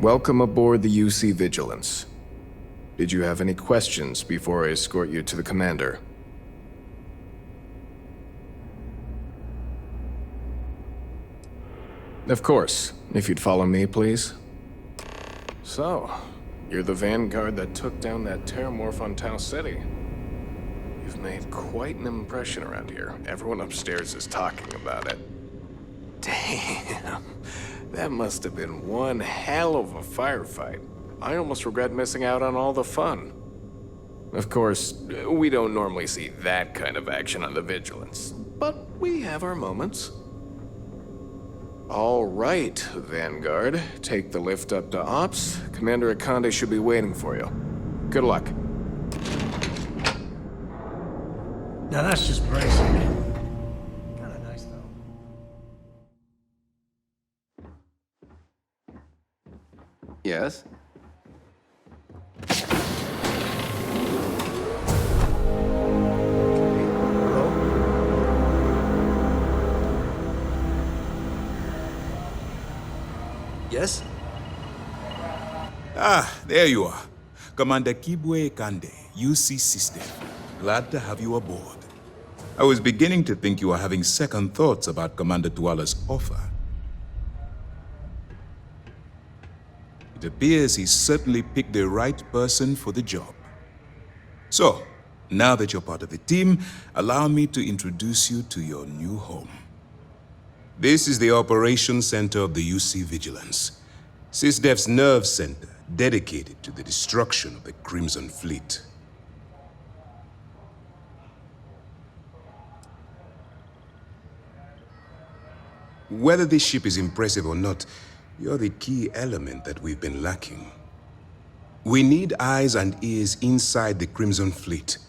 Welcome aboard the UC Vigilance. Did you have any questions before I escort you to the commander? Of course. If you'd follow me, please. So, you're the vanguard that took down that terramorph on Tau City. You've made quite an impression around here. Everyone upstairs is talking about it. Damn. That must have been one hell of a firefight. I almost regret missing out on all the fun. Of course, we don't normally see that kind of action on the Vigilance, but we have our moments. All right, Vanguard. Take the lift up to Ops. Commander Akande should be waiting for you. Good luck. Now that's just bracing. Kinda nice, though. Yes? Yes? Ah, there you are. Commander Kibwe Kande, UC System. Glad to have you aboard. I was beginning to think you were having second thoughts about Commander Tuala's offer. It appears he's certainly picked the right person for the job. So, now that you're part of the team, allow me to introduce you to your new home. This is the Operations Center of the UC Vigilance, SysDef's nerve center dedicated to the destruction of the Crimson Fleet. Whether this ship is impressive or not, you're the key element that we've been lacking. We need eyes and ears inside the Crimson Fleet.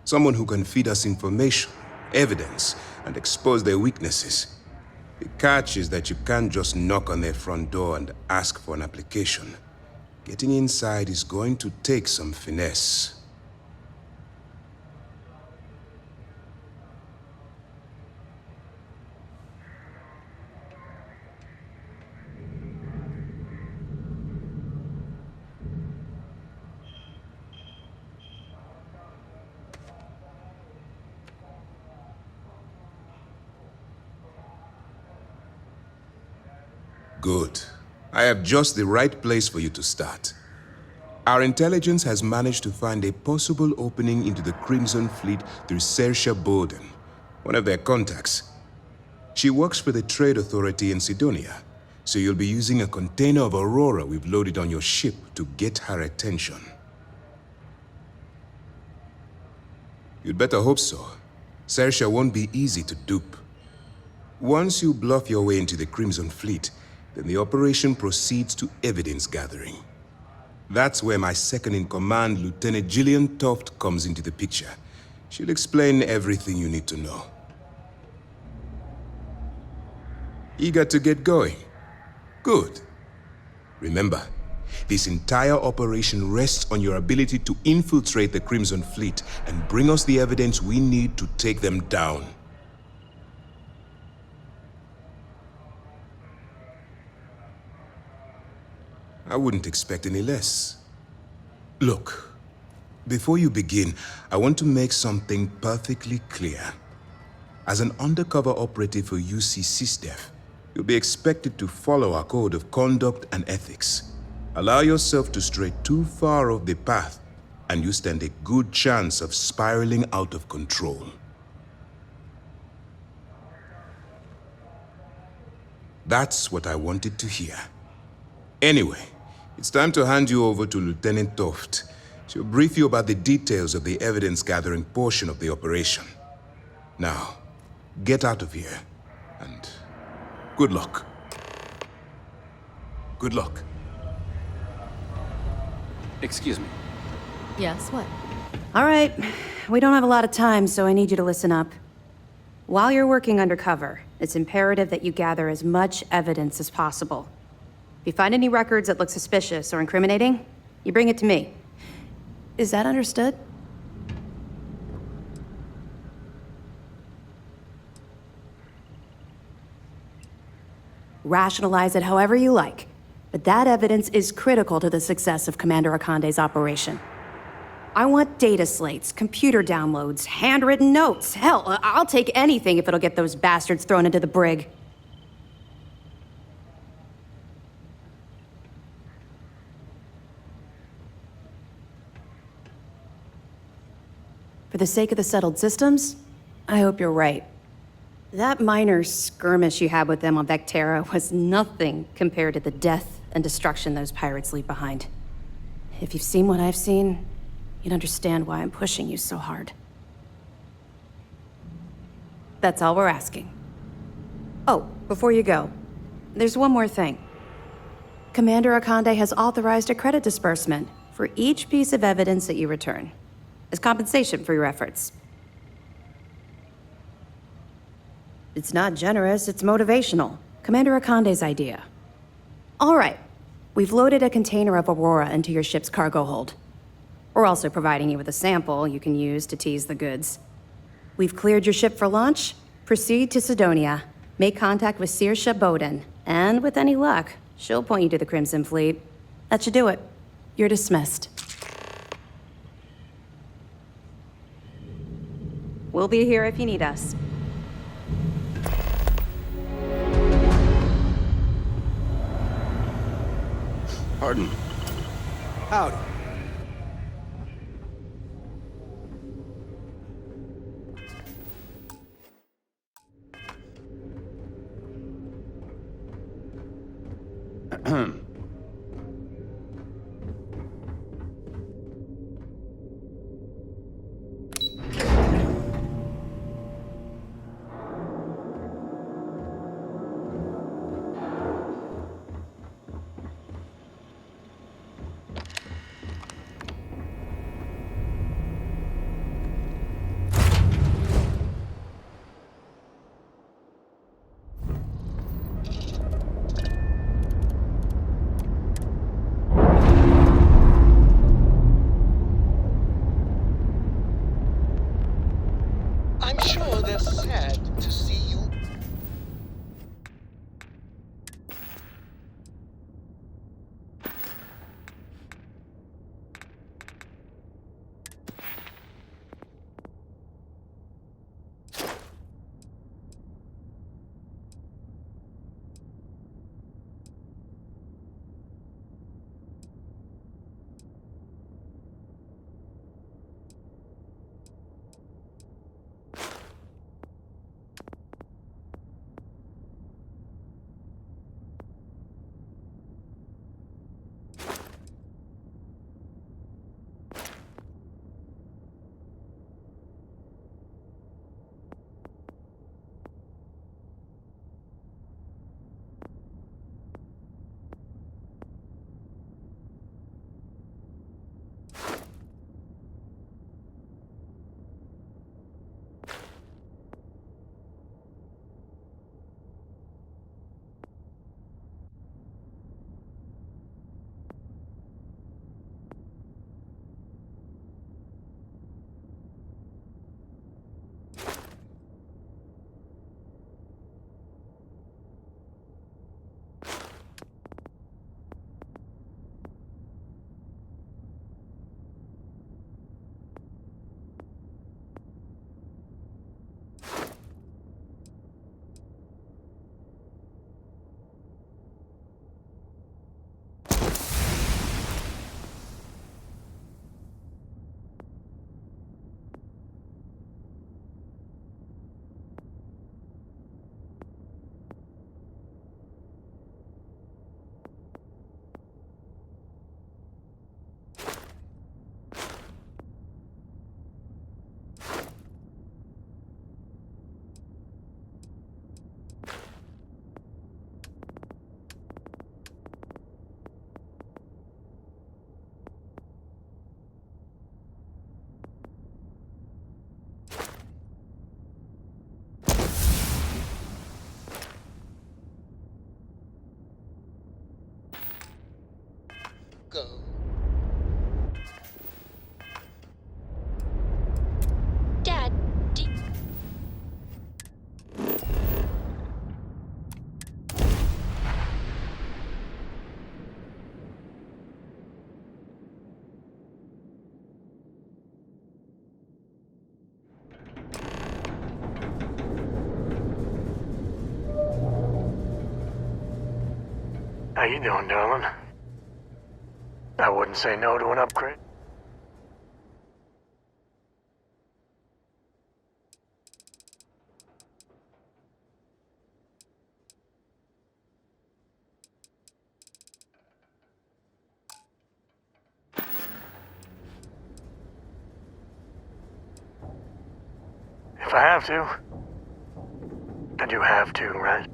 Someone who can feed us information, evidence, and expose their weaknesses. The catch is that you can't just knock on their front door and ask for an application. Getting inside is going to take some finesse. Good. I have just the right place for you to start. Our intelligence has managed to find a possible opening into the Crimson Fleet through Saoirse Bowden, one of their contacts. She works for the Trade Authority in Sidonia, so you'll be using a container of Aurora we've loaded on your ship to get her attention. You'd better hope so. Saoirse won't be easy to dupe. Once you bluff your way into the Crimson Fleet, then the operation proceeds to evidence gathering. That's where my second-in-command, Lieutenant Gillian Toft, comes into the picture. She'll explain everything you need to know. Eager to get going? Good. Remember, this entire operation rests on your ability to infiltrate the Crimson Fleet and bring us the evidence we need to take them down. I wouldn't expect any less. Look, before you begin, I want to make something perfectly clear. As an undercover operative for UC SysDef, you'll be expected to follow our code of conduct and ethics. Allow yourself to stray too far off the path, and you stand a good chance of spiraling out of control. That's what I wanted to hear. Anyway, it's time to hand you over to Lieutenant Toft. She'll brief you about the details of the evidence-gathering portion of the operation. Now, get out of here, and good luck. Good luck. Excuse me. Yes, what? All right, we don't have a lot of time, so I need you to listen up. While you're working undercover, it's imperative that you gather as much evidence as possible. If you find any records that look suspicious or incriminating, you bring it to me. Is that understood? Rationalize it however you like. But that evidence is critical to the success of Commander Akande's operation. I want data slates, computer downloads, handwritten notes. Hell, I'll take anything if it'll get those bastards thrown into the brig. For the sake of the settled systems, I hope you're right. That minor skirmish you had with them on Vectera was nothing compared to the death and destruction those pirates leave behind. If you've seen what I've seen, you'd understand why I'm pushing you so hard. That's all we're asking. Oh, before you go, there's one more thing. Commander Akande has authorized a credit disbursement for each piece of evidence that you return, as compensation for your efforts. It's not generous, it's motivational. Commander Akande's idea. All right, we've loaded a container of Aurora into your ship's cargo hold. We're also providing you with a sample you can use to tease the goods. We've cleared your ship for launch. Proceed to Sidonia. Make contact with Saoirse Bowden. And with any luck, she'll point you to the Crimson Fleet. That should do it. You're dismissed. We'll be here if you need us. Pardon. Howdy. I'm sure they're sad to see you. Go. Dad, How you doing, darling? I wouldn't say no to an upgrade. If I have to, I do have to, right?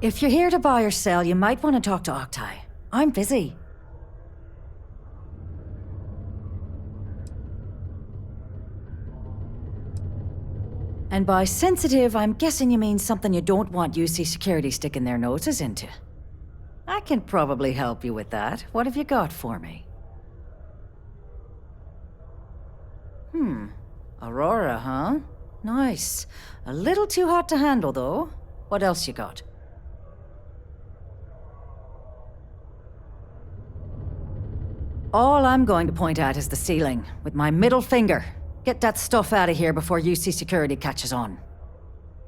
If you're here to buy or sell, you might want to talk to Octai. I'm busy. And by sensitive, I'm guessing you mean something you don't want UC security sticking their noses into. I can probably help you with that. What have you got for me? Aurora, huh? Nice. A little too hot to handle, though. What else you got? All I'm going to point at is the ceiling, with my middle finger. Get that stuff out of here before UC security catches on.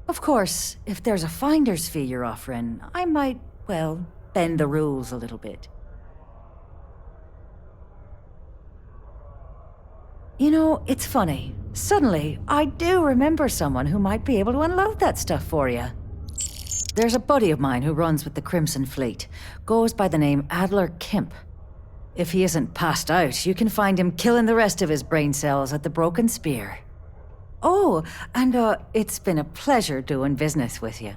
Of course, if there's a finder's fee you're offering, I might, well, bend the rules a little bit. You know, it's funny. Suddenly, I do remember someone who might be able to unload that stuff for you. There's a buddy of mine who runs with the Crimson Fleet. Goes by the name Adler Kemp. If he isn't passed out, you can find him killing the rest of his brain cells at the Broken Spear. Oh, and it's been a pleasure doing business with you.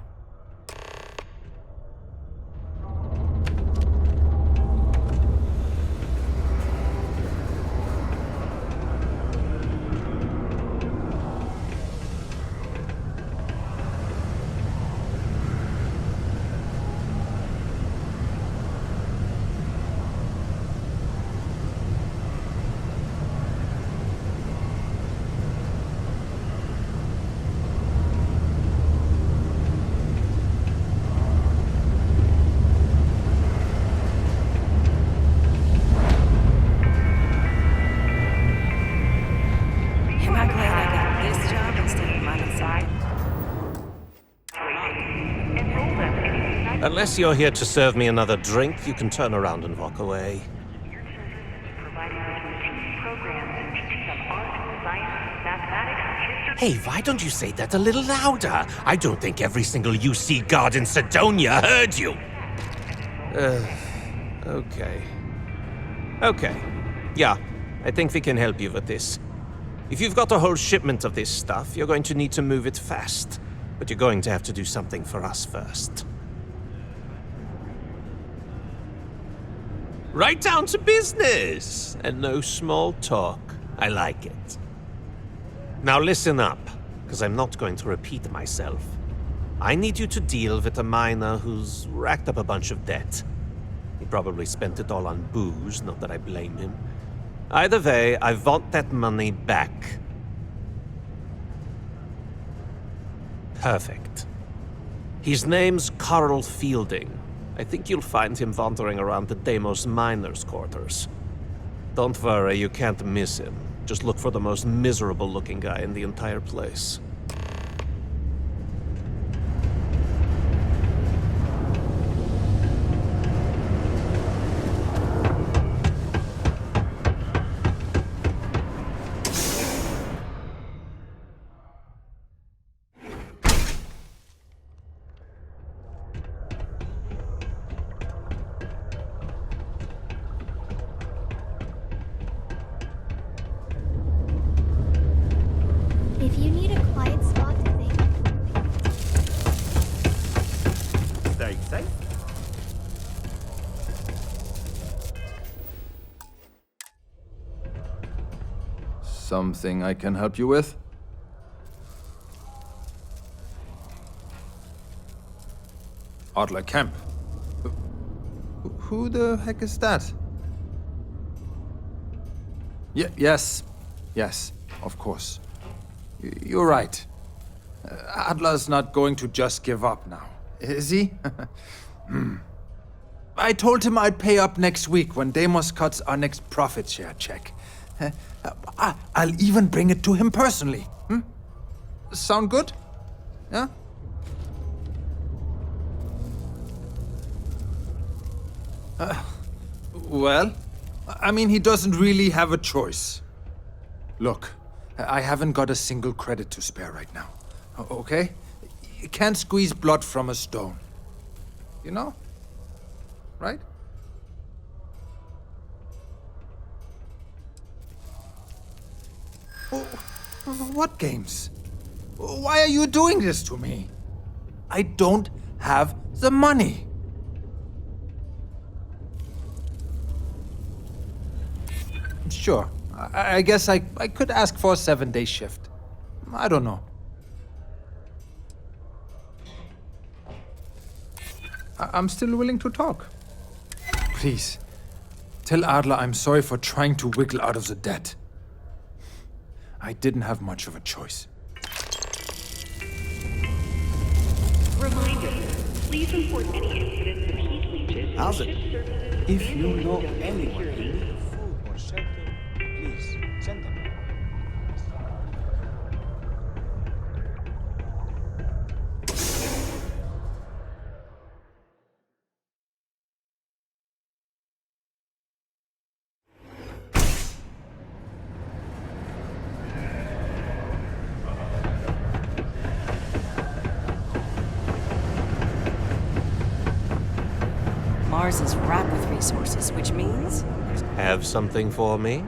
Unless you're here to serve me another drink, you can turn around and walk away. Hey, why don't you say that a little louder? I don't think every single UC guard in Sidonia heard you. Okay. Okay. Yeah, I think we can help you with this. If you've got a whole shipment of this stuff, you're going to need to move it fast. But you're going to have to do something for us first. Right down to business! And no small talk. I like it. Now listen up, because I'm not going to repeat myself. I need you to deal with a miner who's racked up a bunch of debt. He probably spent it all on booze, not that I blame him. Either way, I want that money back. Perfect. His name's Carl Fielding. I think you'll find him wandering around the Deimos miners' quarters. Don't worry, you can't miss him. Just look for the most miserable-looking guy in the entire place. If you need a quiet spot to think. Stay safe. Something I can help you with? Adler Kemp. Who the heck is that? Yes, of course. You're right. Adler's not going to just give up now, is he? I told him I'd pay up next week when Deimos cuts our next profit share check. I'll even bring it to him personally. Sound good? Yeah? Well, I mean, he doesn't really have a choice. Look, I haven't got a single credit to spare right now. Okay? You can't squeeze blood from a stone. You know? Right? What games? Why are you doing this to me? I don't have the money. Sure. I guess I could ask for a 7-day shift. I don't know. I'm still willing to talk. please. Tell Adler I'm sorry for trying to wiggle out of the debt. I didn't have much of a choice. Reminder, please report any incidents of heat leeches. How's it? If you know anyone Food or shelter, please send them. Mars is wrapped with resources, which means Have something for me?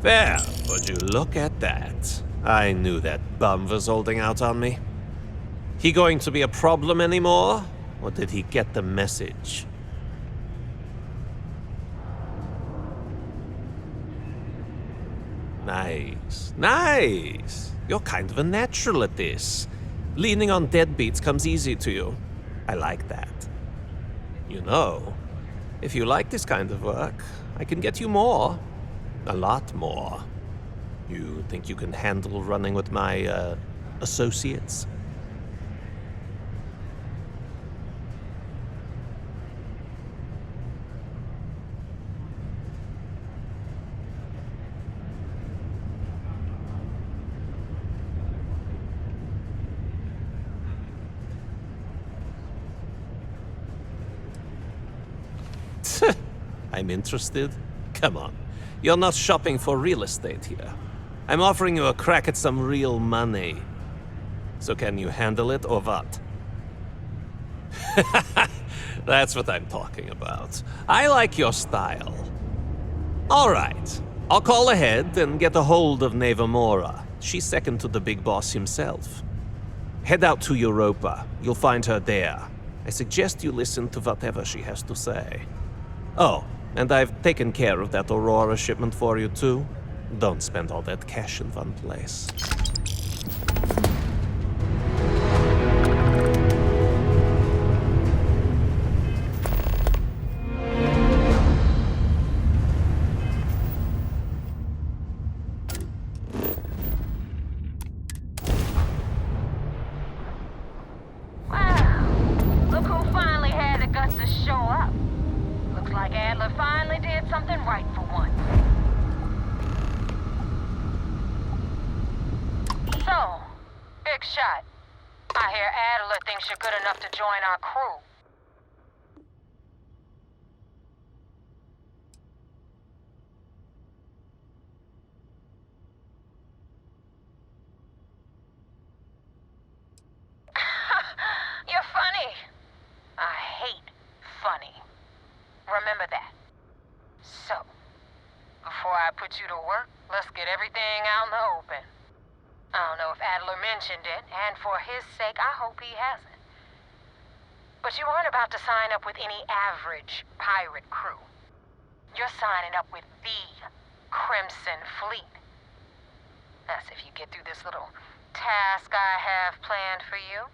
Well, would you look at that? I knew that bum was holding out on me. He going to be a problem anymore? Or did he get the message? Nice. Nice! You're kind of a natural at this. Leaning on deadbeats comes easy to you. I like that. You know, if you like this kind of work, I can get you more. A lot more. You think you can handle running with my, associates? I'm interested? Come on. You're not shopping for real estate here. I'm offering you a crack at some real money. So can you handle it or what? That's what I'm talking about. I like your style. All right. I'll call ahead and get a hold of Neva Mora. She's second to the big boss himself. Head out to Europa. You'll find her there. I suggest you listen to whatever she has to say. Oh, and I've taken care of that Aurora shipment for you too. Don't spend all that cash in one place. Wow, look who finally had the guts to show up. Looks like Adler finally did something right for once. So, big shot. I hear Adler thinks you're good enough to join our crew. You're funny. I hate funny. Remember that. So, before I put you to work, let's get everything out in the open. I don't know if Adler mentioned it, and for his sake, I hope he hasn't. But you aren't about to sign up with any average pirate crew. You're signing up with the Crimson Fleet. That's if you get through this little task I have planned for you.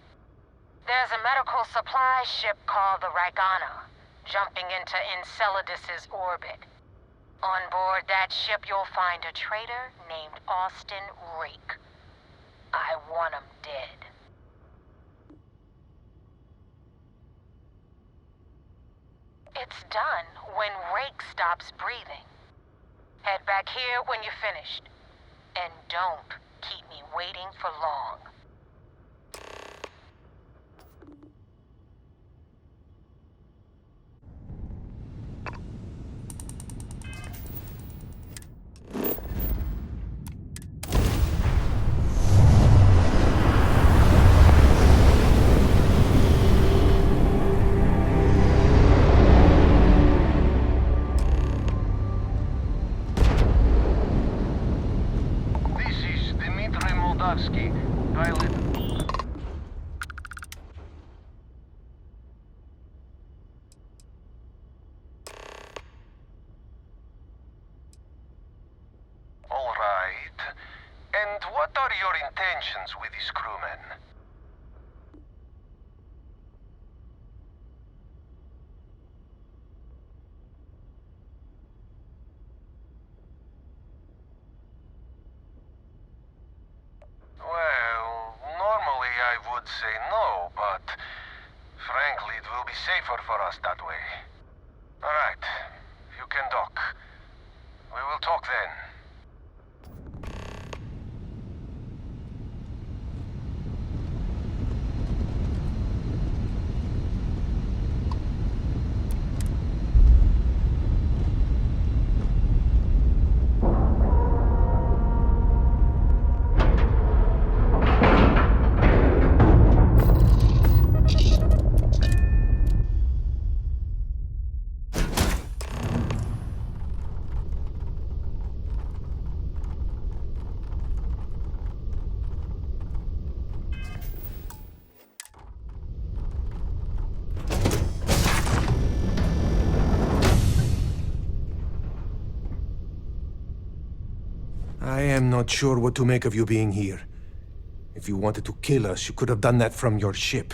There's a medical supply ship called the Ragana, jumping into Enceladus's orbit. On board that ship, you'll find a traitor named Austin Rake. I want him dead. It's done when Rake stops breathing. Head back here when you're finished. And don't keep me waiting for long. are your intentions with these crewmen? Well, normally I would say no, but frankly, it will be safer for us that way. Alright, you can dock. We will talk then. I am not sure what to make of you being here. If you wanted to kill us, you could have done that from your ship.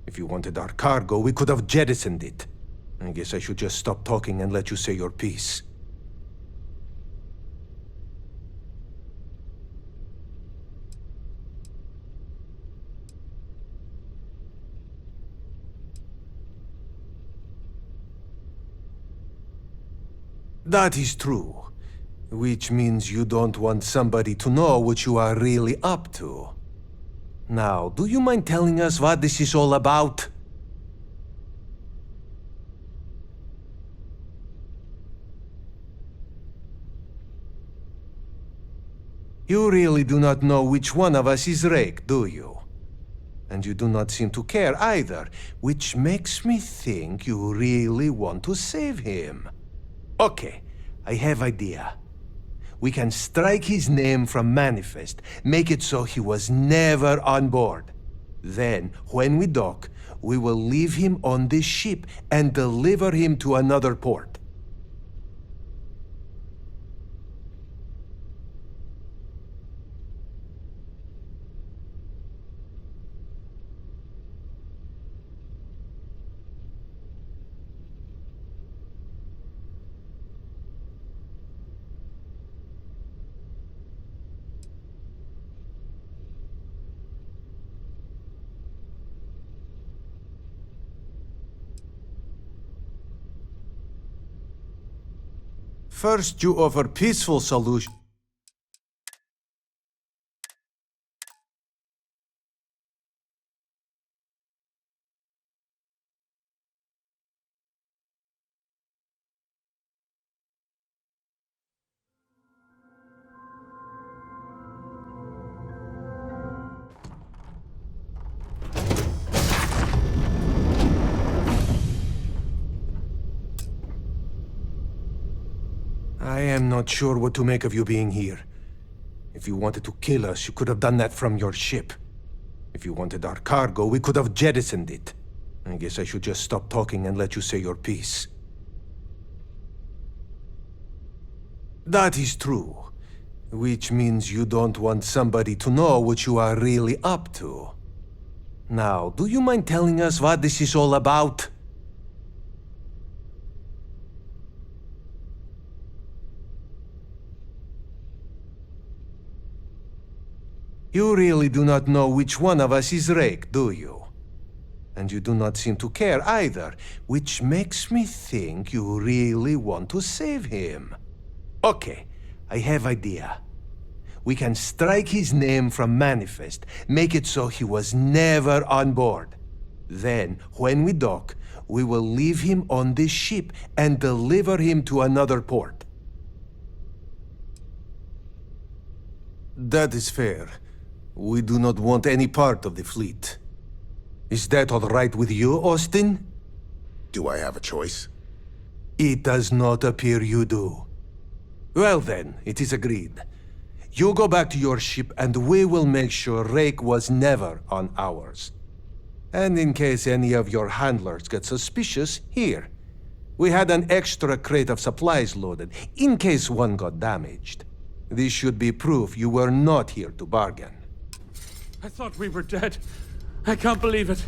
If you wanted our cargo, we could have jettisoned it. I guess I should just stop talking and let you say your piece. That is true. Which means you don't want somebody to know what you are really up to. Now, do you mind telling us what this is all about? You really do not know which one of us is Rake, do you? And you do not seem to care either, which makes me think you really want to save him. Okay, I have idea. We can strike his name from Manifest, make it so he was never on board. Then, when we dock, we will leave him on this ship and deliver him to another port. First, you offer peaceful solution. I am not sure what to make of you being here. If you wanted to kill us, you could have done that from your ship. If you wanted our cargo, we could have jettisoned it. I guess I should just stop talking and let you say your piece. That is true. Which means you don't want somebody to know what you are really up to. Now, do you mind telling us what this is all about? You really do not know which one of us is Rake, do you? And you do not seem to care either, which makes me think you really want to save him. Okay, I have idea. We can strike his name from Manifest, make it so he was never on board. Then, when we dock, we will leave him on this ship and deliver him to another port. That is fair. We do not want any part of the fleet. Is that all right with you, Austin? Do I have a choice? It does not appear you do. Well then, it is agreed. You go back to your ship and we will make sure Rake was never on ours. And in case any of your handlers get suspicious, here. We had an extra crate of supplies loaded, in case one got damaged. This should be proof you were not here to bargain. I thought we were dead. I can't believe it.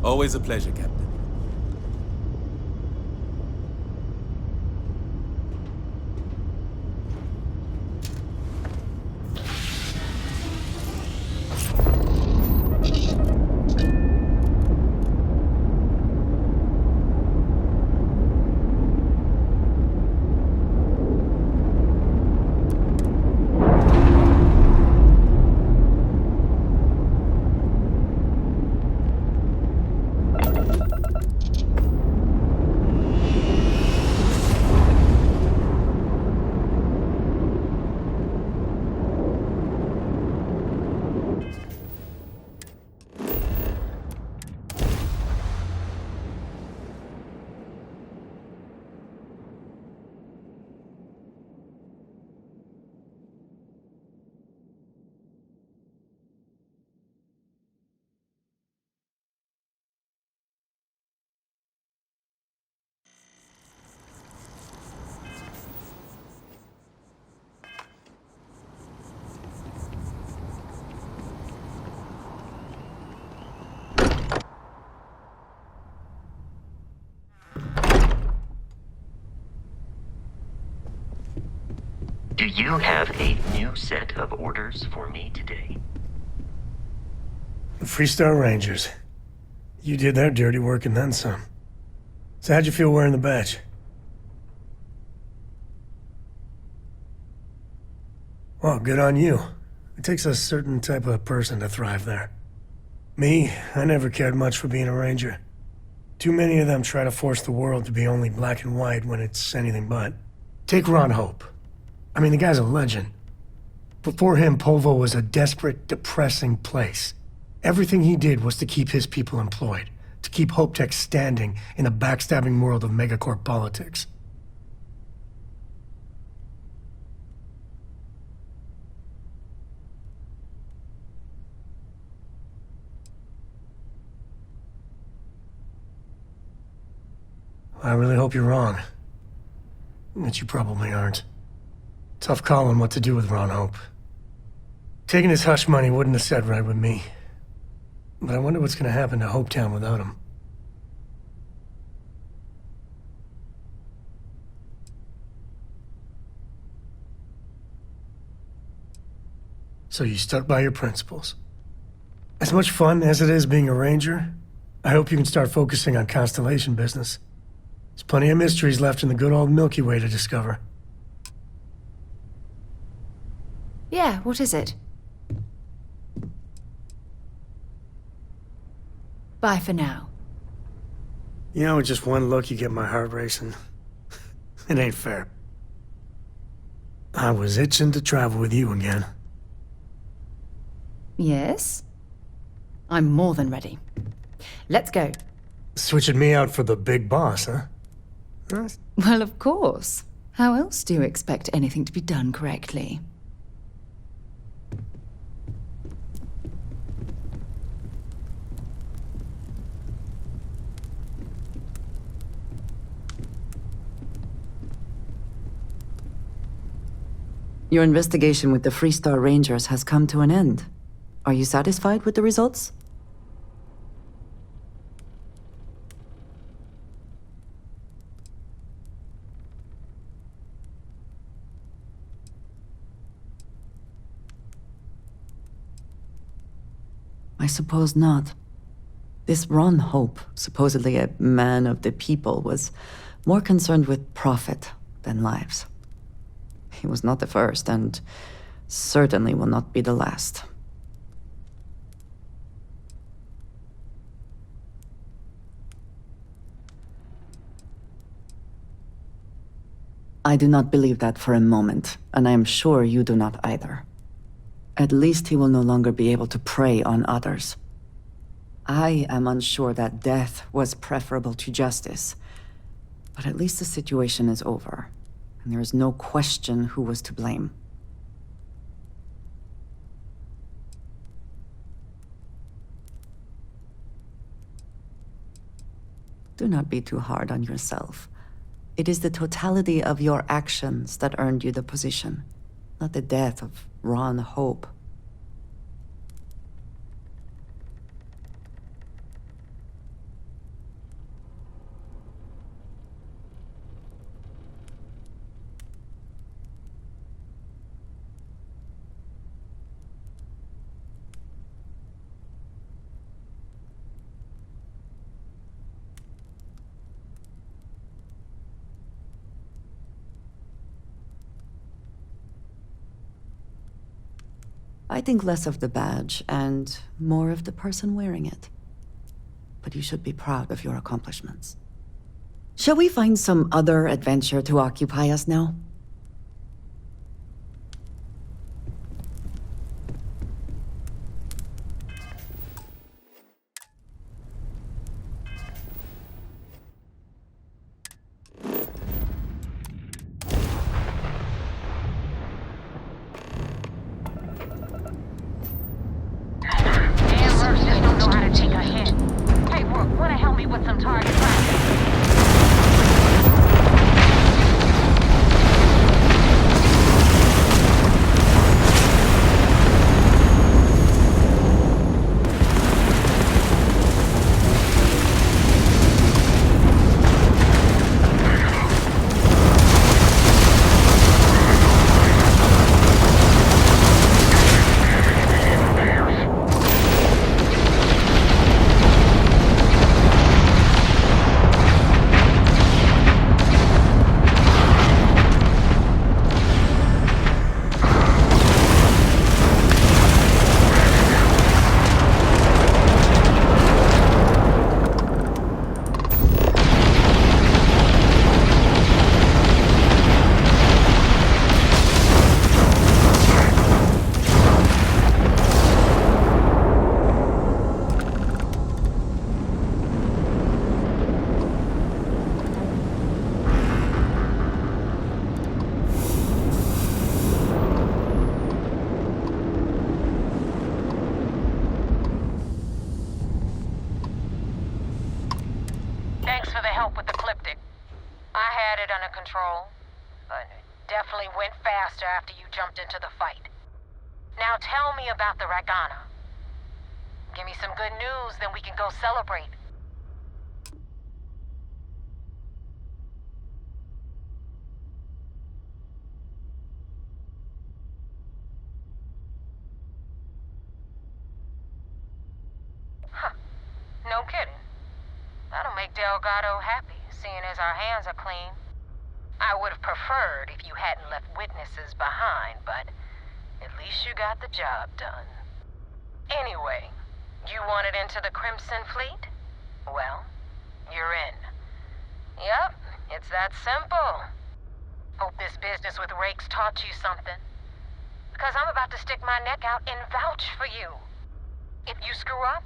Always a pleasure, Captain. Do you have a new set of orders for me today? The Freestar Rangers. You did their dirty work and then some. So how'd you feel wearing the badge? Well, good on you. It takes a certain type of person to thrive there. Me, I never cared much for being a ranger. Too many of them try to force the world to be only black and white when it's anything but. Take Ron Hope. I mean, the guy's a legend. Before him, Polvo was a desperate, depressing place. Everything he did was to keep his people employed, to keep Hope Tech standing in a backstabbing world of megacorp politics. I really hope you're wrong. But you probably aren't. Tough call on what to do with Ron Hope. Taking his hush money wouldn't have set right with me. But I wonder what's gonna happen to Hopetown without him. So you stuck by your principles. As much fun as it is being a ranger, I hope you can start focusing on Constellation business. There's plenty of mysteries left in the good old Milky Way to discover. Yeah, what is it? Bye for now. You know, with just one look, you get my heart racing. It ain't fair. I was itching to travel with you again. Yes? I'm more than ready. Let's go. Switching me out for the big boss, huh? Well, of course. How else do you expect anything to be done correctly? Your investigation with the Freestar Rangers has come to an end. Are you satisfied with the results? I suppose not. This Ron Hope, supposedly a man of the people, was more concerned with profit than lives. He was not the first, and certainly will not be the last. I do not believe that for a moment, and I am sure you do not either. At least he will no longer be able to prey on others. I am unsure that death was preferable to justice, but at least the situation is over, and there is no question who was to blame. Do not be too hard on yourself. It is the totality of your actions that earned you the position, not the death of Ron Hope. I think less of the badge and more of the person wearing it. But you should be proud of your accomplishments. Shall we find some other adventure to occupy us now? Wanna help me with some target practice? Thanks for the help with the Cliptic. I had it under control, but it definitely went faster after you jumped into the fight. Now tell me about the Ragana. Give me some good news, then we can go celebrate. Huh. No kidding. That'll make Delgado happy, seeing as our hands are clean. I would have preferred if you hadn't left witnesses behind, but at least you got the job done. Anyway, you wanted into the Crimson Fleet? Well, you're in. Yep, it's that simple. Hope this business with Rakes taught you something. Because I'm about to stick my neck out and vouch for you. If you screw up,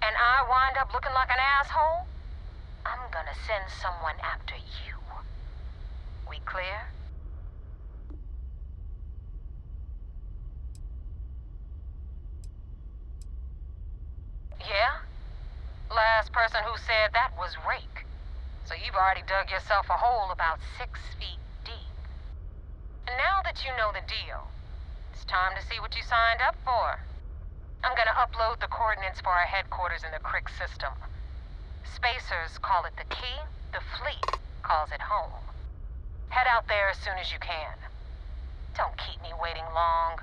and I wind up looking like an asshole, I'm gonna send someone after you. We clear? Yeah? Last person who said that was Rake. So you've already dug yourself a hole about 6 feet deep. And now that you know the deal, it's time to see what you signed up for. I'm gonna upload the coordinates for our headquarters in the Crick system. Spacers call it the key, the fleet calls it home. Head out there as soon as you can. Don't keep me waiting long.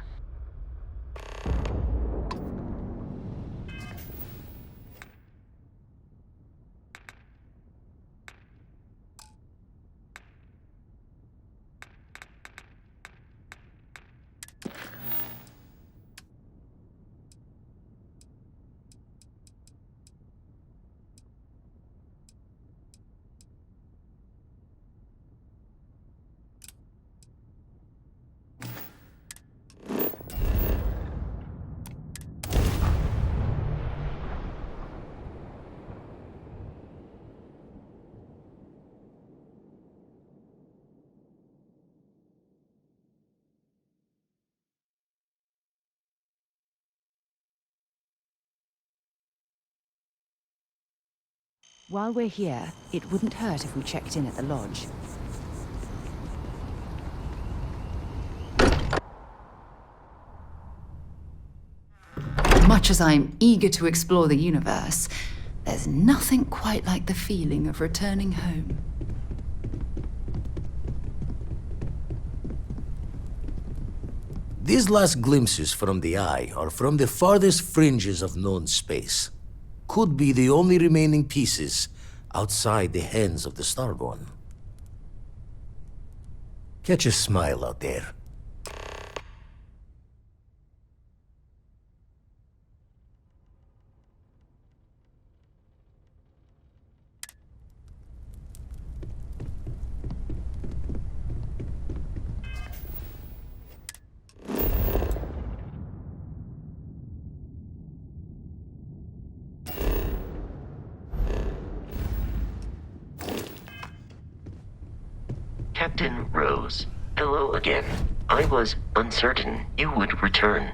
While we're here, it wouldn't hurt if we checked in at the lodge. Much as I'm eager to explore the universe, there's nothing quite like the feeling of returning home. These last glimpses from the Eye are from the farthest fringes of known space. Could be the only remaining pieces outside the hands of the Stargone. Catch a smile out there. Captain Rose, hello again. I was uncertain you would return.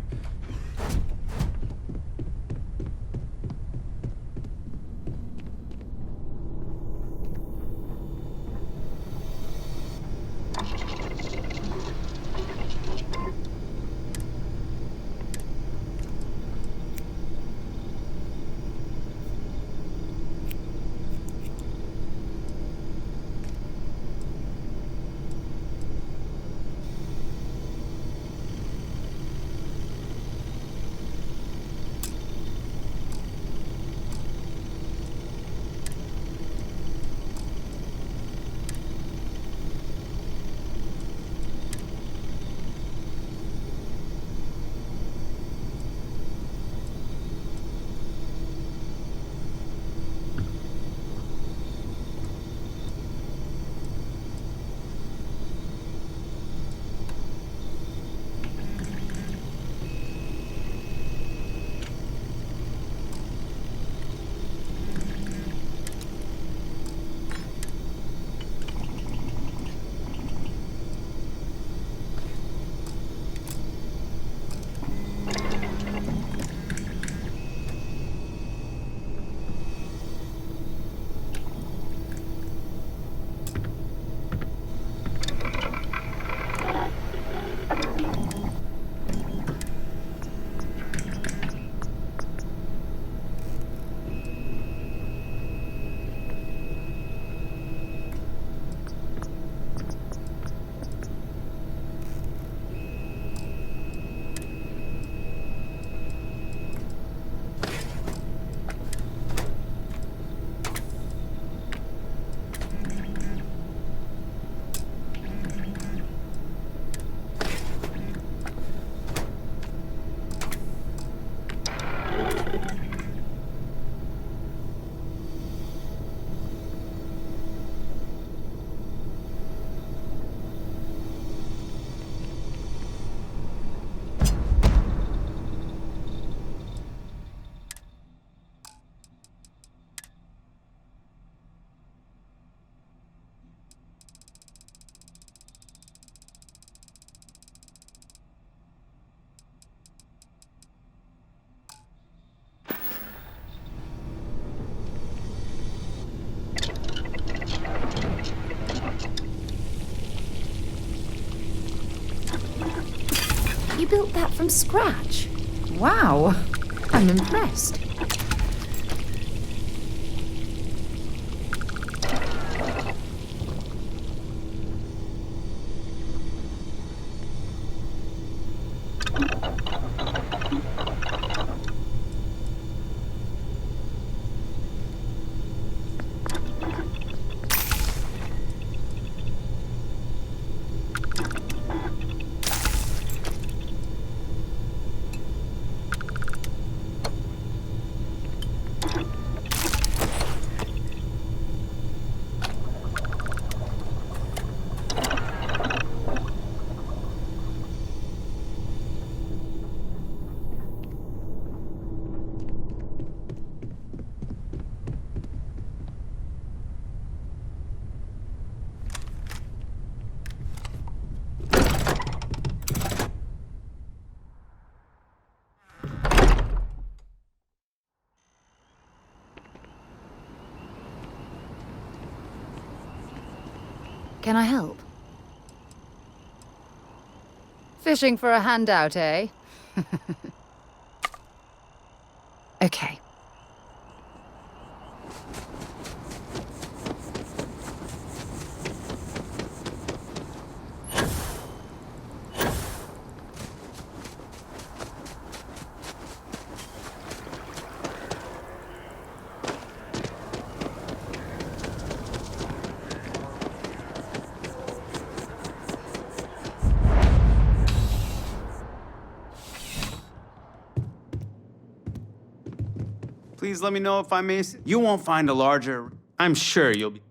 You built that from scratch? Wow, I'm impressed. Can I help? Fishing for a handout, eh? Okay. Please let me know if I miss. You won't find a larger. I'm sure you'll be.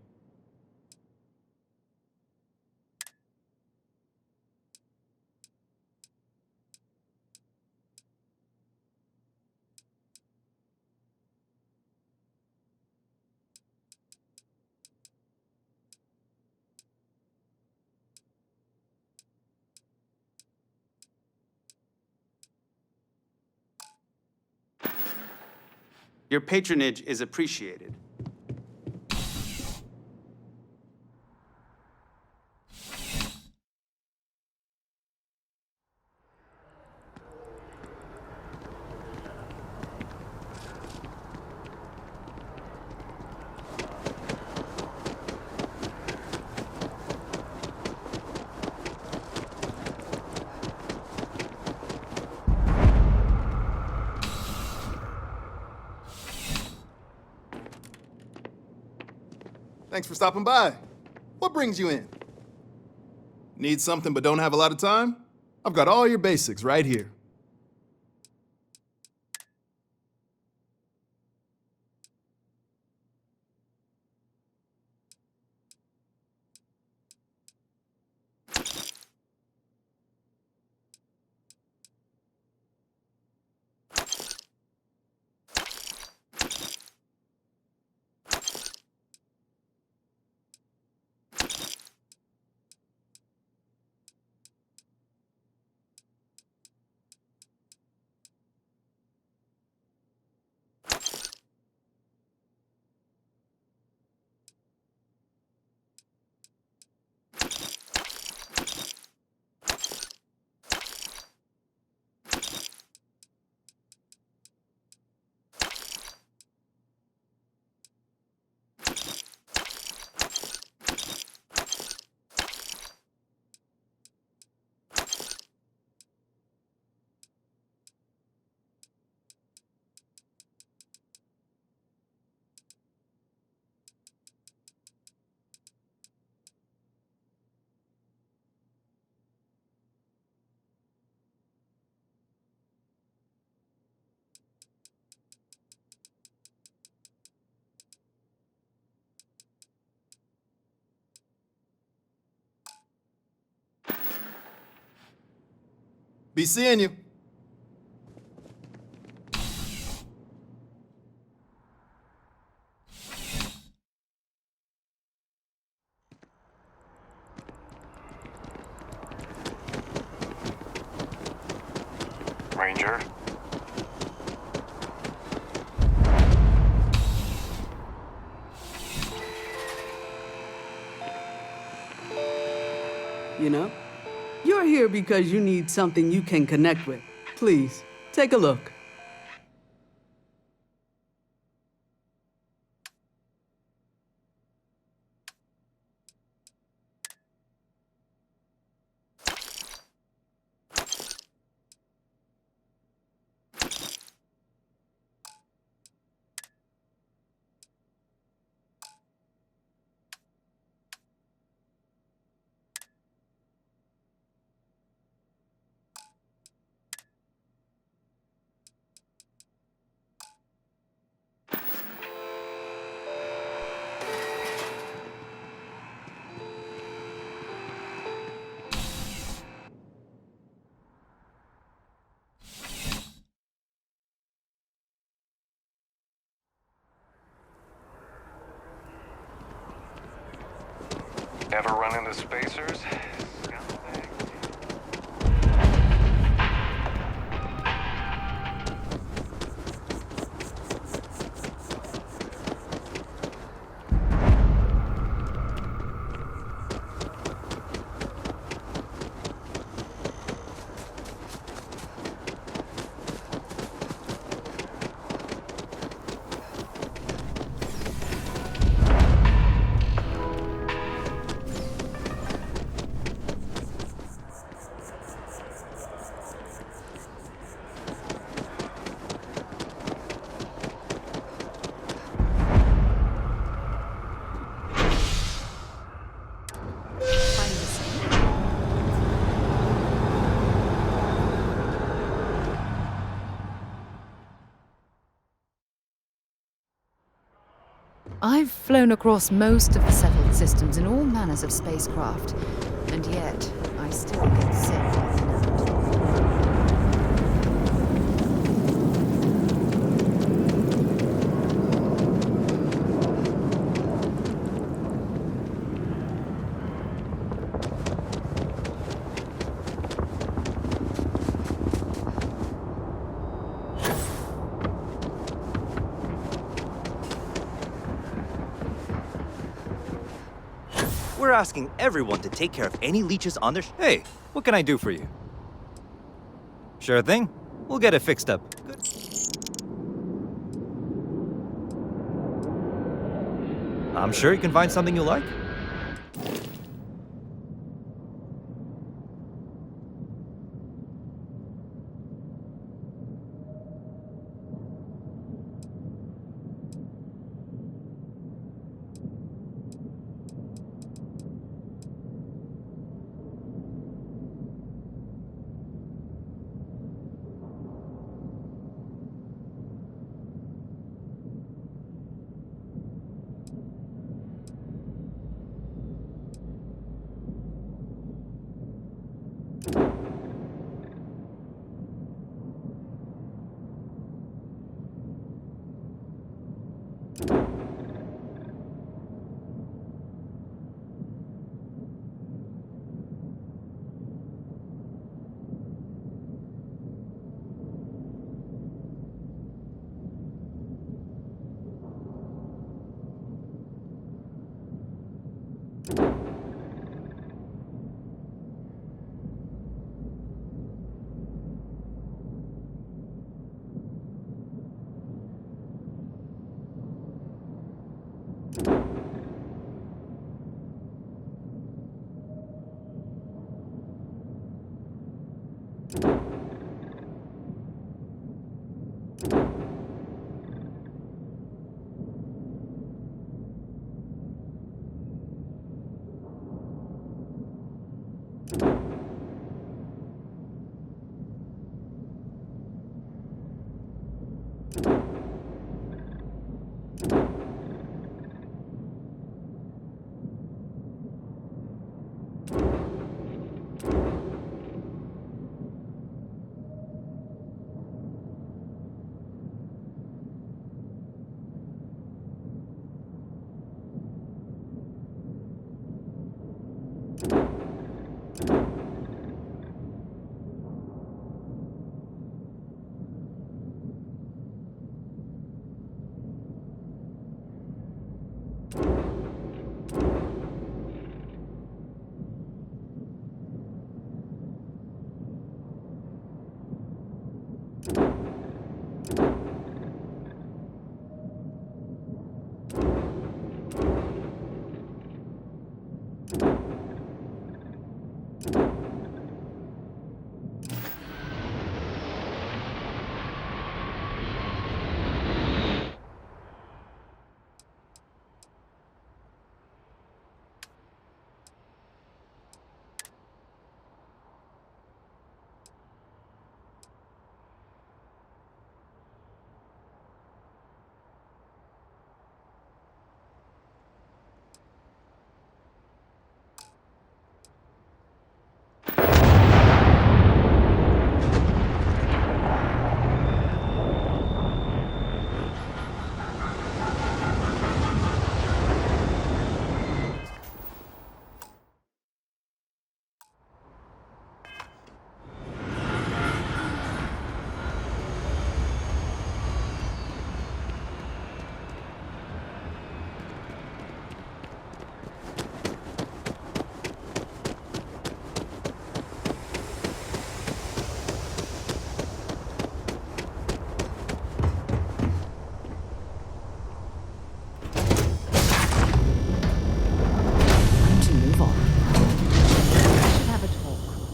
Your patronage is appreciated. Thanks for stopping by. What brings you in? Need something but don't have a lot of time? I've got all your basics right here. Be seeing you. Ranger? You know? You're here because you need something you can connect with. Please, take a look. Ever run into spacers? I've flown across most of the settled systems in all manners of spacecraft, and yet I still get sick every night. We're asking everyone to take care of any leeches on their Hey, what can I do for you? Sure thing. We'll get it fixed up. Good. I'm sure you can find something you like.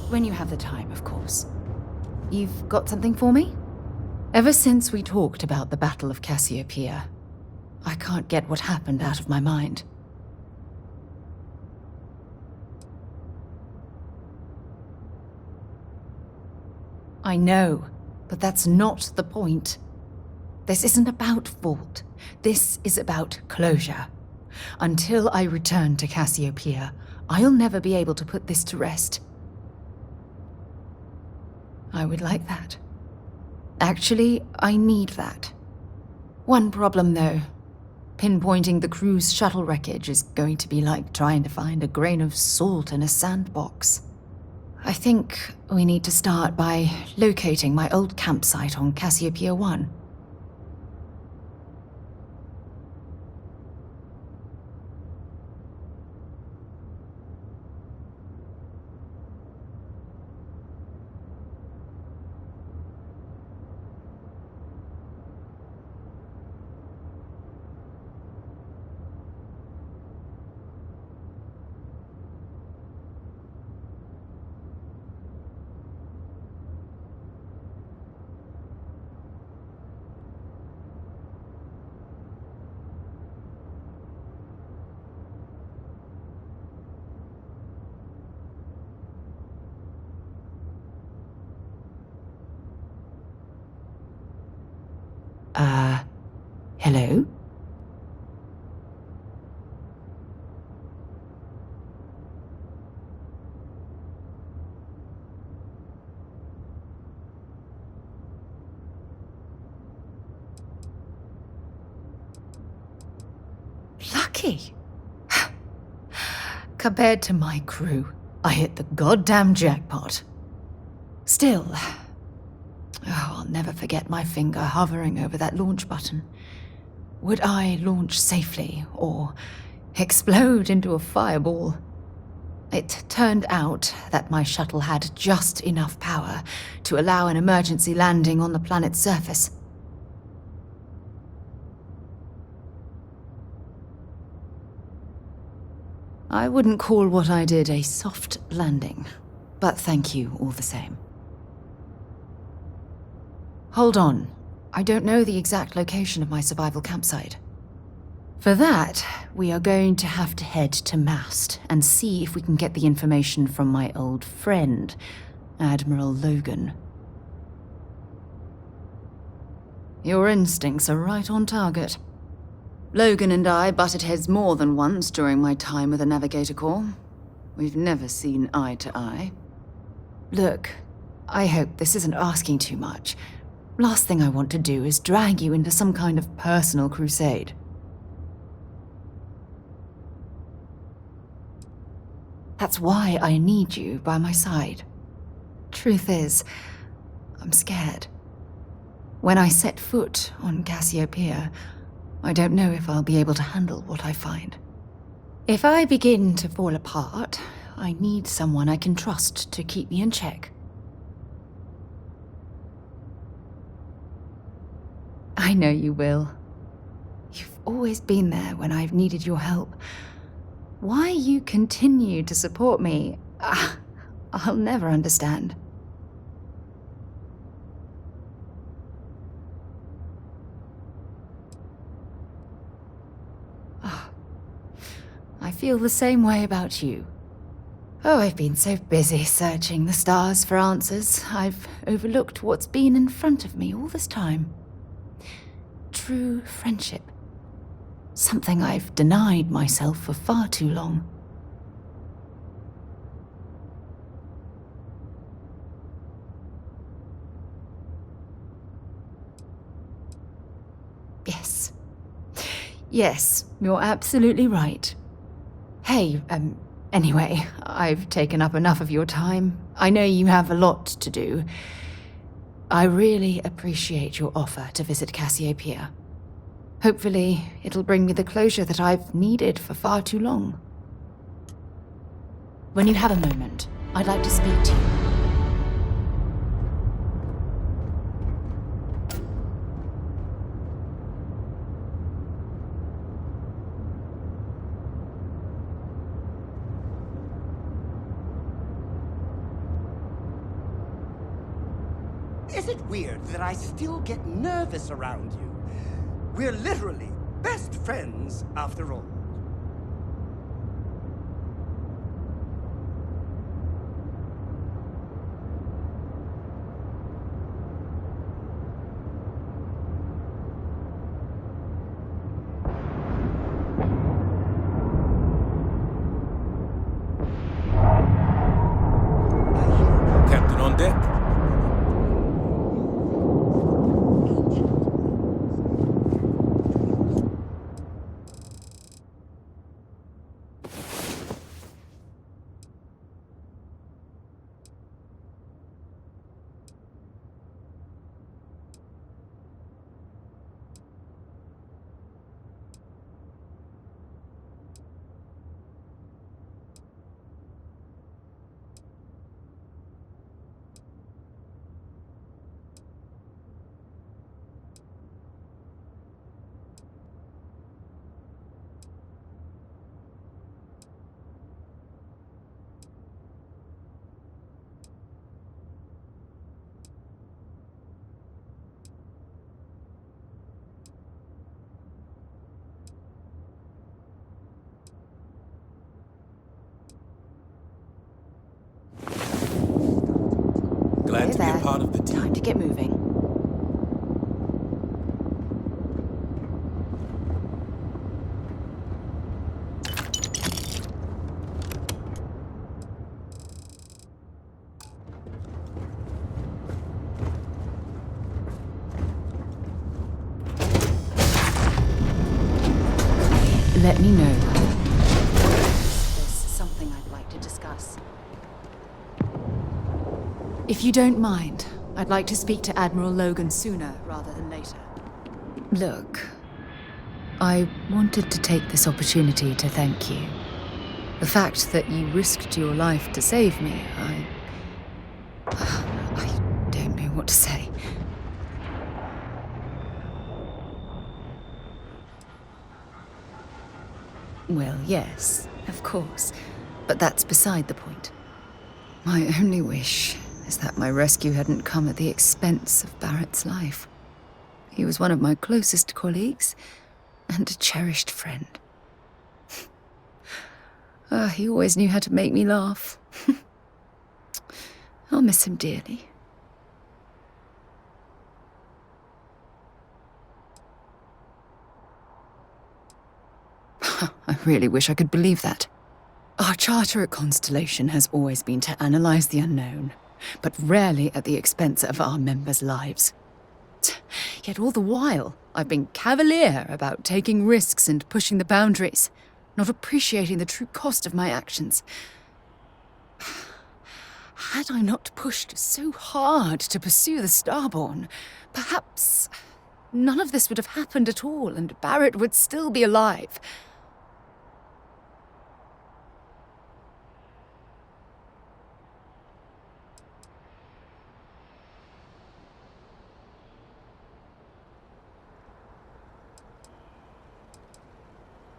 When you have the time, of course. You've got something for me? Ever since we talked about the Battle of Cassiopeia, I can't get what happened out of my mind. I know, but that's not the point. This isn't about fault. This is about closure. Until I return to Cassiopeia, I'll never be able to put this to rest. I would like that. Actually, I need that. One problem, though. Pinpointing the crew's shuttle wreckage is going to be like trying to find a grain of salt in a sandbox. I think we need to start by locating my old campsite on Cassiopeia 1. Hello? Lucky. Compared to my crew, I hit the goddamn jackpot. Still, I'll never forget my finger hovering over that launch button. Would I launch safely or explode into a fireball? It turned out that my shuttle had just enough power to allow an emergency landing on the planet's surface. I wouldn't call what I did a soft landing, but thank you all the same. Hold on. I don't know the exact location of my survival campsite. For that, we are going to have to head to Mast and see if we can get the information from my old friend, Admiral Logan. Your instincts are right on target. Logan and I butted heads more than once during my time with the Navigator Corps. We've never seen eye to eye. Look, I hope this isn't asking too much. Last thing I want to do is drag you into some kind of personal crusade. That's why I need you by my side. Truth is, I'm scared. When I set foot on Cassiopeia, I don't know if I'll be able to handle what I find. If I begin to fall apart, I need someone I can trust to keep me in check. I know you will. You've always been there when I've needed your help. Why you continue to support me, I'll never understand. I feel the same way about you. Oh, I've been so busy searching the stars for answers, I've overlooked what's been in front of me all this time. True friendship. Something I've denied myself for far too long. Yes. Yes, you're absolutely right. Hey, anyway, I've taken up enough of your time. I know you have a lot to do. I really appreciate your offer to visit Cassiopeia. Hopefully, it'll bring me the closure that I've needed for far too long. When you have a moment, I'd like to speak to you. Is it weird that I still get nervous around you? We're literally best friends, after all. Glad to be a part of the team. Time to get moving. Let me know. There's something I'd like to discuss. If you don't mind, I'd like to speak to Admiral Logan sooner rather than later. Look, I wanted to take this opportunity to thank you. The fact that you risked your life to save me, I don't know what to say. Well, yes, of course. But that's beside the point. My only wish is that my rescue hadn't come at the expense of Barrett's life. He was one of my closest colleagues and a cherished friend. He always knew how to make me laugh. I'll miss him dearly. I really wish I could believe that. Our charter at Constellation has always been to analyze the unknown, but rarely at the expense of our members' lives. Yet all the while, I've been cavalier about taking risks and pushing the boundaries, not appreciating the true cost of my actions. Had I not pushed so hard to pursue the Starborn, perhaps none of this would have happened at all, and Barrett would still be alive.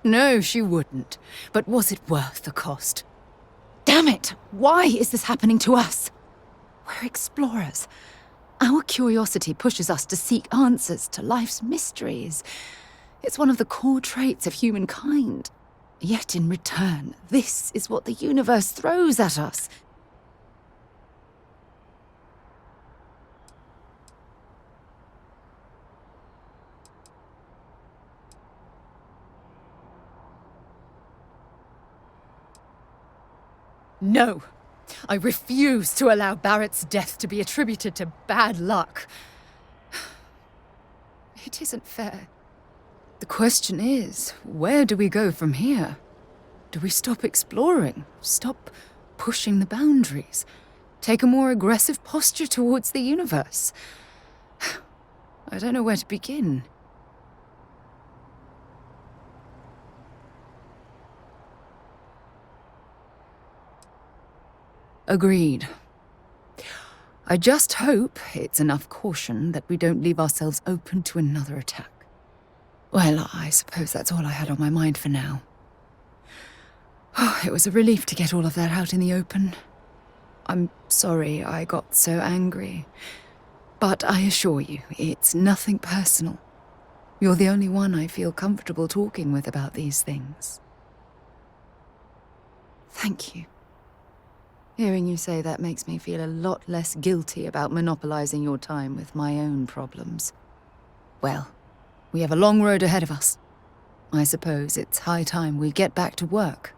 No, she wouldn't. But was it worth the cost? Damn it! Why is this happening to us? We're explorers. Our curiosity pushes us to seek answers to life's mysteries. It's one of the core traits of humankind. Yet in return, this is what the universe throws at us. No! I refuse to allow Barrett's death to be attributed to bad luck. It isn't fair. The question is, where do we go from here? Do we stop exploring? Stop pushing the boundaries? Take a more aggressive posture towards the universe? I don't know where to begin. Agreed. I just hope it's enough caution that we don't leave ourselves open to another attack. Well, I suppose that's all I had on my mind for now. Oh, it was a relief to get all of that out in the open. I'm sorry I got so angry. But I assure you, it's nothing personal. You're the only one I feel comfortable talking with about these things. Thank you. Hearing you say that makes me feel a lot less guilty about monopolizing your time with my own problems. Well, we have a long road ahead of us. I suppose it's high time we get back to work.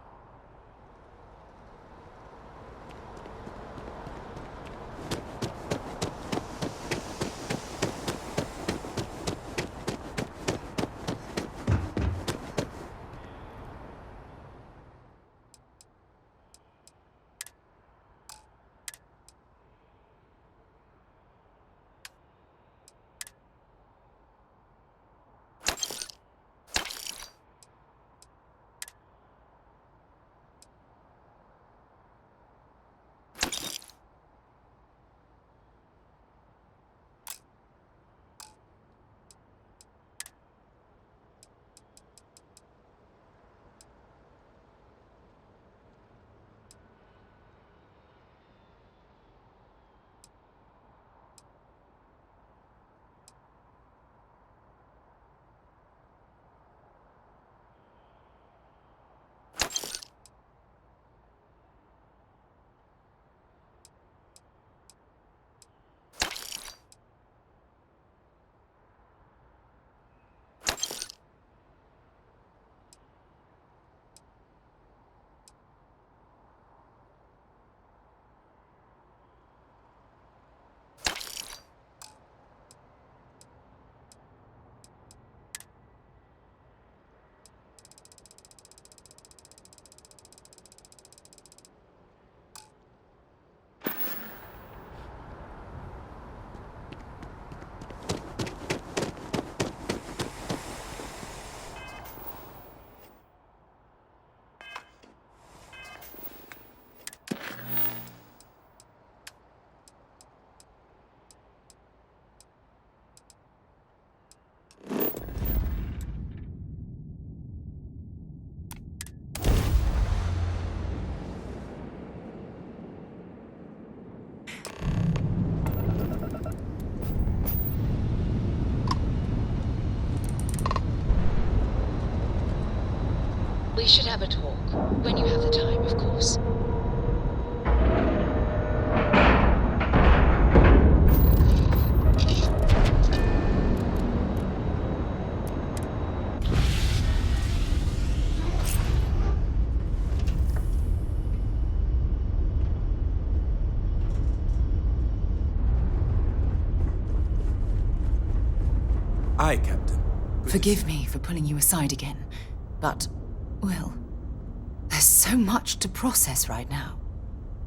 should have a talk. When you have the time, of course. Aye, Captain. Forgive me for pulling you aside again, but, well, there's so much to process right now.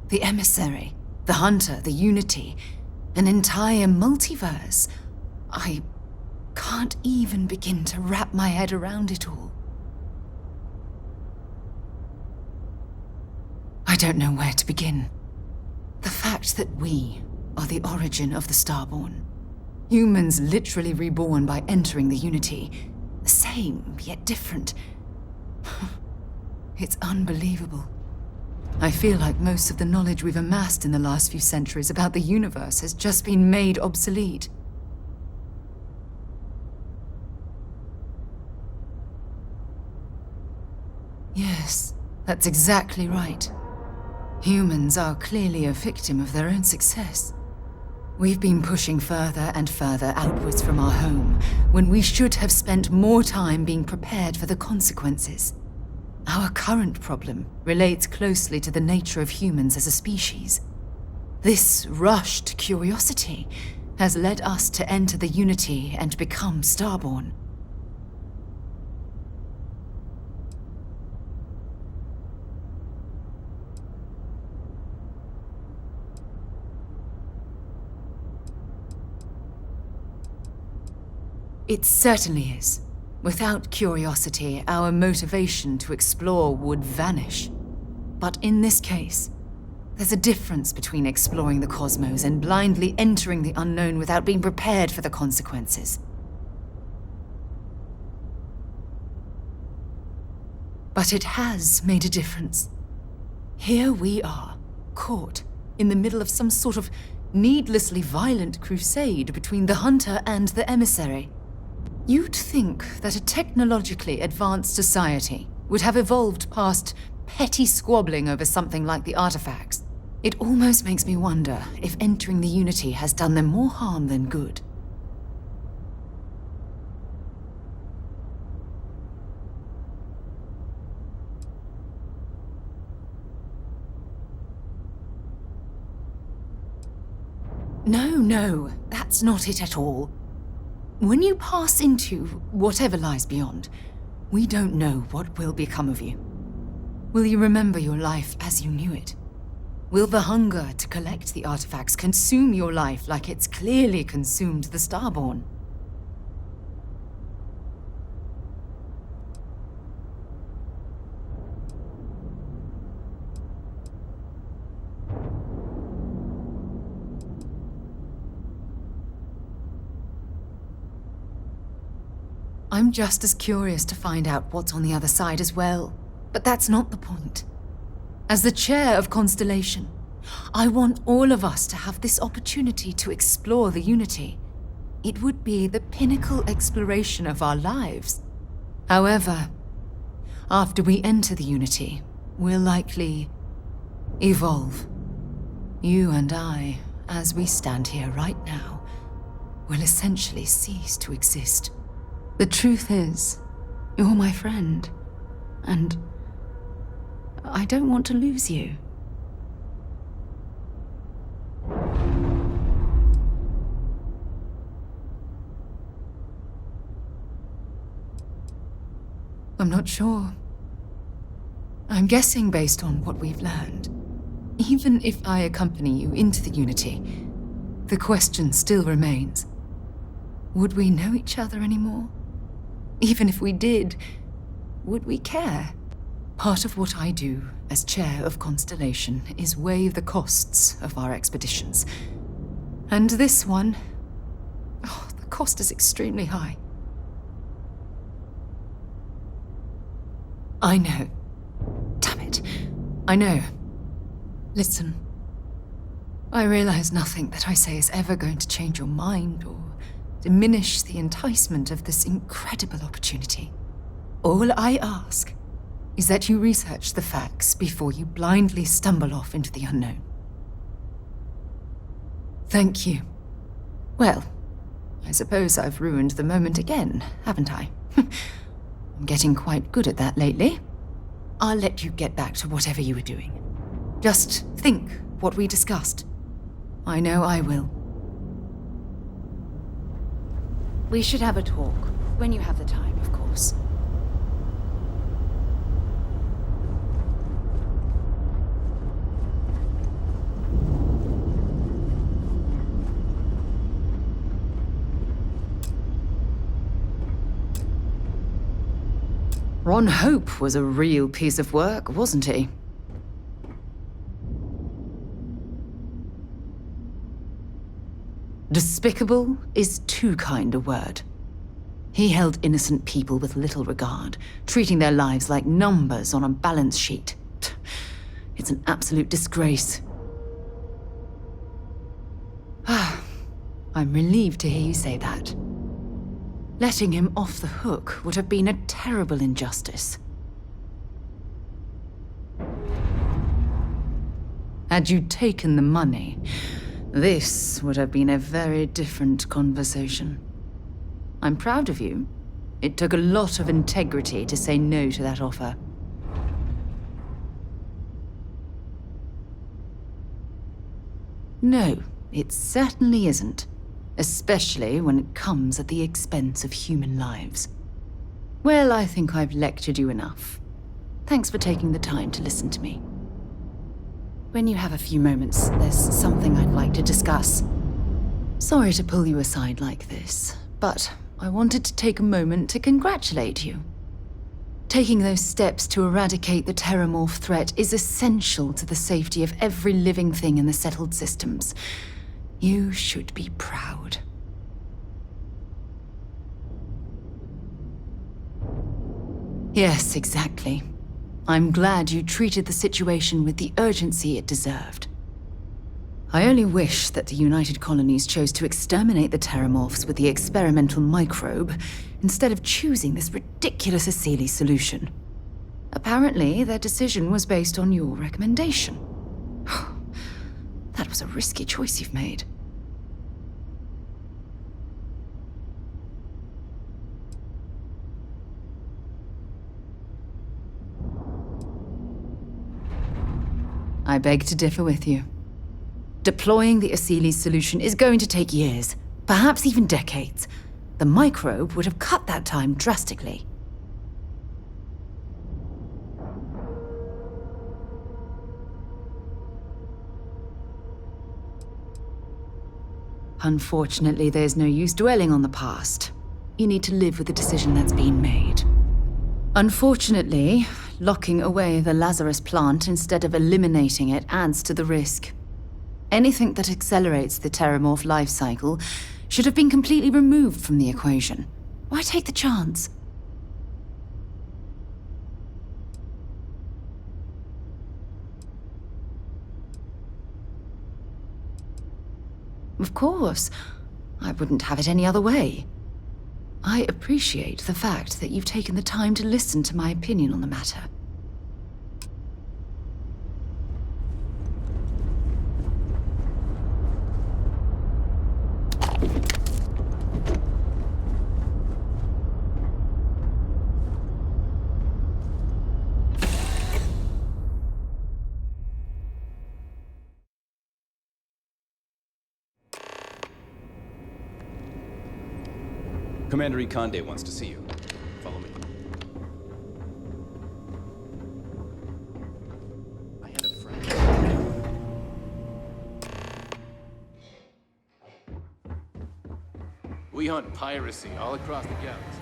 The emissary, the hunter, the unity, an entire multiverse. I can't even begin to wrap my head around it all. I don't know where to begin. The fact that we are the origin of the Starborn. Humans literally reborn by entering the Unity. The same, yet different. It's unbelievable. I feel like most of the knowledge we've amassed in the last few centuries about the universe has just been made obsolete. Yes, that's exactly right. Humans are clearly a victim of their own success. We've been pushing further and further outwards from our home, when we should have spent more time being prepared for the consequences. Our current problem relates closely to the nature of humans as a species. This rushed curiosity has led us to enter the Unity and become Starborn. It certainly is. Without curiosity, our motivation to explore would vanish. But in this case, there's a difference between exploring the cosmos and blindly entering the unknown without being prepared for the consequences. But it has made a difference. Here we are, caught in the middle of some sort of needlessly violent crusade between the hunter and the emissary. You'd think that a technologically advanced society would have evolved past petty squabbling over something like the artifacts. It almost makes me wonder if entering the Unity has done them more harm than good. No, that's not it at all. When you pass into whatever lies beyond, we don't know what will become of you. Will you remember your life as you knew it? Will the hunger to collect the artifacts consume your life like it's clearly consumed the Starborn? I'm just as curious to find out what's on the other side as well. But that's not the point. As the chair of Constellation, I want all of us to have this opportunity to explore the Unity. It would be the pinnacle exploration of our lives. However, after we enter the Unity, we'll likely evolve. You and I, as we stand here right now, will essentially cease to exist. The truth is, you're my friend, and I don't want to lose you. I'm not sure. I'm guessing based on what we've learned. Even if I accompany you into the Unity, the question still remains. Would we know each other anymore? Even if we did, would we care? Part of what I do as chair of Constellation is weigh the costs of our expeditions. And this one, the cost is extremely high. I know. Damn it. I know. Listen. I realize nothing that I say is ever going to change your mind or diminish the enticement of this incredible opportunity. All I ask is that you research the facts before you blindly stumble off into the unknown. Thank you. Well, I suppose I've ruined the moment again, haven't I? I'm getting quite good at that lately. I'll let you get back to whatever you were doing. Just think what we discussed. I know I will. We should have a talk, when you have the time, of course. Ron Hope was a real piece of work, wasn't he? Despicable is too kind a word. He held innocent people with little regard, treating their lives like numbers on a balance sheet. It's an absolute disgrace. I'm relieved to hear you say that. Letting him off the hook would have been a terrible injustice. Had you taken the money, this would have been a very different conversation. I'm proud of you. It took a lot of integrity to say no to that offer. No, it certainly isn't. Especially when it comes at the expense of human lives. Well, I think I've lectured you enough. Thanks for taking the time to listen to me. When you have a few moments, there's something I'd like to discuss. Sorry to pull you aside like this, but I wanted to take a moment to congratulate you. Taking those steps to eradicate the Terramorph threat is essential to the safety of every living thing in the settled systems. You should be proud. Yes, exactly. I'm glad you treated the situation with the urgency it deserved. I only wish that the United Colonies chose to exterminate the Terramorphs with the experimental microbe, instead of choosing this ridiculous Asili solution. Apparently, their decision was based on your recommendation. That was a risky choice you've made. I beg to differ with you. Deploying the Asili solution is going to take years, perhaps even decades. The microbe would have cut that time drastically. Unfortunately, there's no use dwelling on the past. You need to live with the decision that's been made. Unfortunately, locking away the Lazarus plant instead of eliminating it adds to the risk. Anything that accelerates the Terramorph life cycle should have been completely removed from the equation. Why take the chance? Of course. I wouldn't have it any other way. I appreciate the fact that you've taken the time to listen to my opinion on the matter. Commander Ikande wants to see you. Follow me. I had a friend. We hunt piracy all across the galaxy.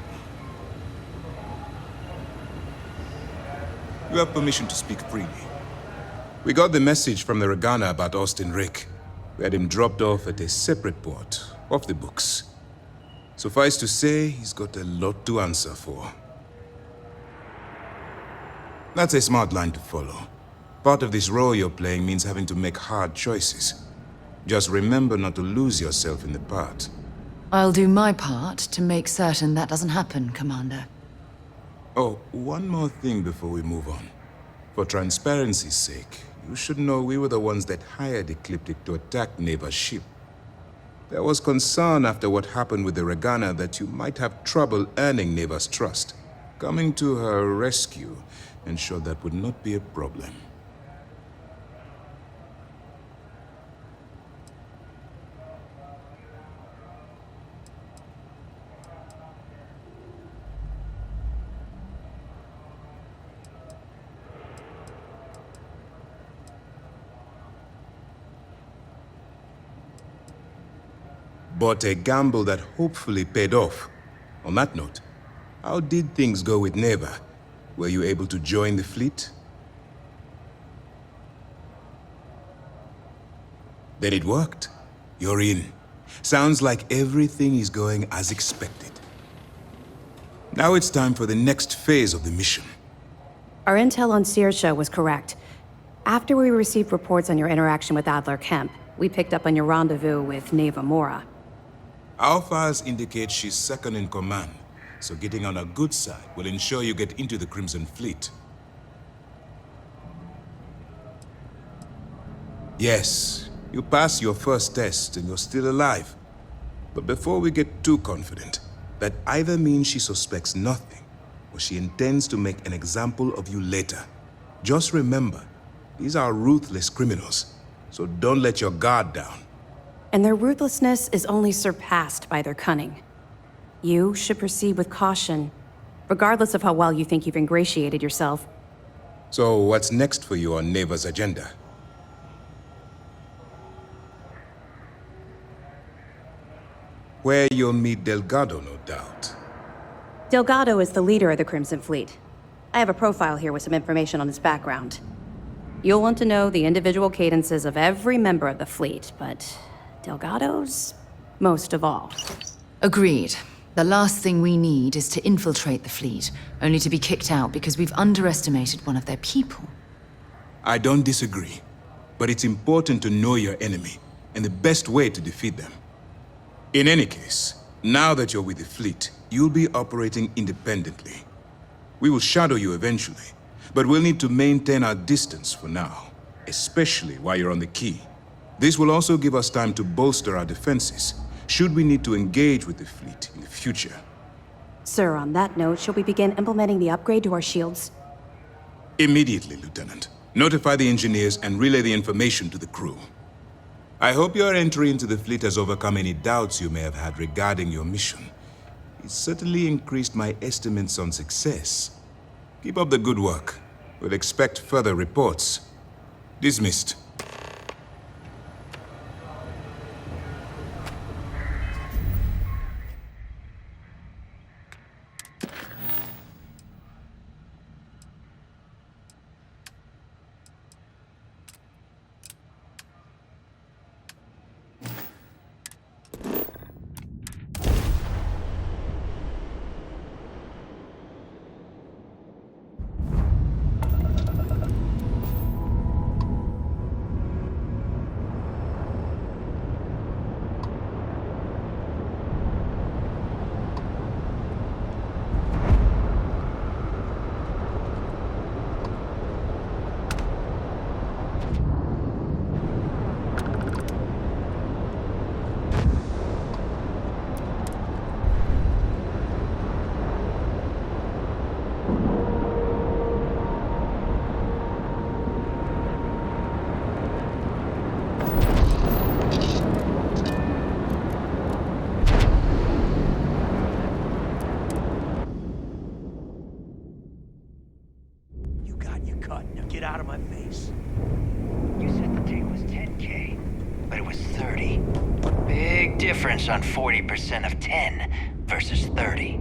You have permission to speak freely. We got the message from the Regana about Austin Rick. We had him dropped off at a separate port, off the books. Suffice to say, he's got a lot to answer for. That's a smart line to follow. Part of this role you're playing means having to make hard choices. Just remember not to lose yourself in the part. I'll do my part to make certain that doesn't happen, Commander. Oh, one more thing before we move on. For transparency's sake, you should know we were the ones that hired Ecliptic to attack Neva's ship. There was concern after what happened with the Regana that you might have trouble earning Neva's trust. Coming to her rescue ensured that would not be a problem. But a gamble that hopefully paid off. On that note, how did things go with Neva? Were you able to join the fleet? Then it worked. You're in. Sounds like everything is going as expected. Now it's time for the next phase of the mission. Our intel on Saoirse was correct. After we received reports on your interaction with Adler Kemp, we picked up on your rendezvous with Neva Mora. Our files indicate she's second in command, so getting on her good side will ensure you get into the Crimson Fleet. Yes, you passed your first test and you're still alive. But before we get too confident, that either means she suspects nothing, or she intends to make an example of you later. Just remember, these are ruthless criminals, so don't let your guard down. And their ruthlessness is only surpassed by their cunning. You should proceed with caution, regardless of how well you think you've ingratiated yourself. So what's next for you on Neva's agenda? Where you'll meet Delgado, no doubt. Delgado is the leader of the Crimson Fleet. I have a profile here with some information on his background. You'll want to know the individual cadences of every member of the fleet, but Delgado's most of all. Agreed. The last thing we need is to infiltrate the fleet, only to be kicked out because we've underestimated one of their people. I don't disagree, but it's important to know your enemy and the best way to defeat them. In any case, now that you're with the fleet, you'll be operating independently. We will shadow you eventually, but we'll need to maintain our distance for now, especially while you're on the key. This will also give us time to bolster our defenses, should we need to engage with the fleet in the future. Sir, on that note, shall we begin implementing the upgrade to our shields? Immediately, Lieutenant. Notify the engineers and relay the information to the crew. I hope your entry into the fleet has overcome any doubts you may have had regarding your mission. It certainly increased my estimates on success. Keep up the good work. We'll expect further reports. Dismissed. Get out of my face. You said the take was 10K, but it was 30. Big difference on 40% of 10 versus 30.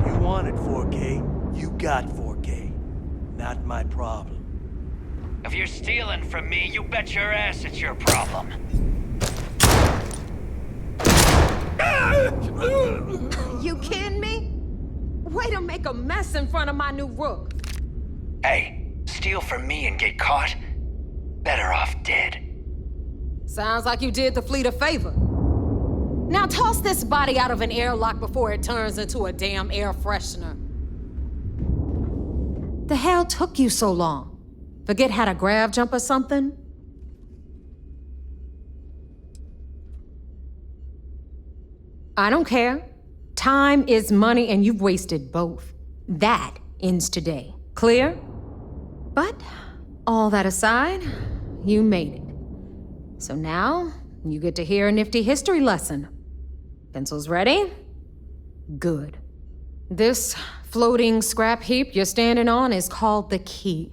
You wanted 4K, you got 4K. Not my problem. If you're stealing from me, you bet your ass it's your problem. You kidding me? Way to make a mess in front of my new rook. Hey, steal from me and get caught? Better off dead. Sounds like you did the fleet a favor. Now toss this body out of an airlock before it turns into a damn air freshener. The hell took you so long? Forget how to grav jump or something? I don't care. Time is money and you've wasted both. That ends today. Clear? But, all that aside, you made it. So now, you get to hear a nifty history lesson. Pencils ready? Good. This floating scrap heap you're standing on is called the Key.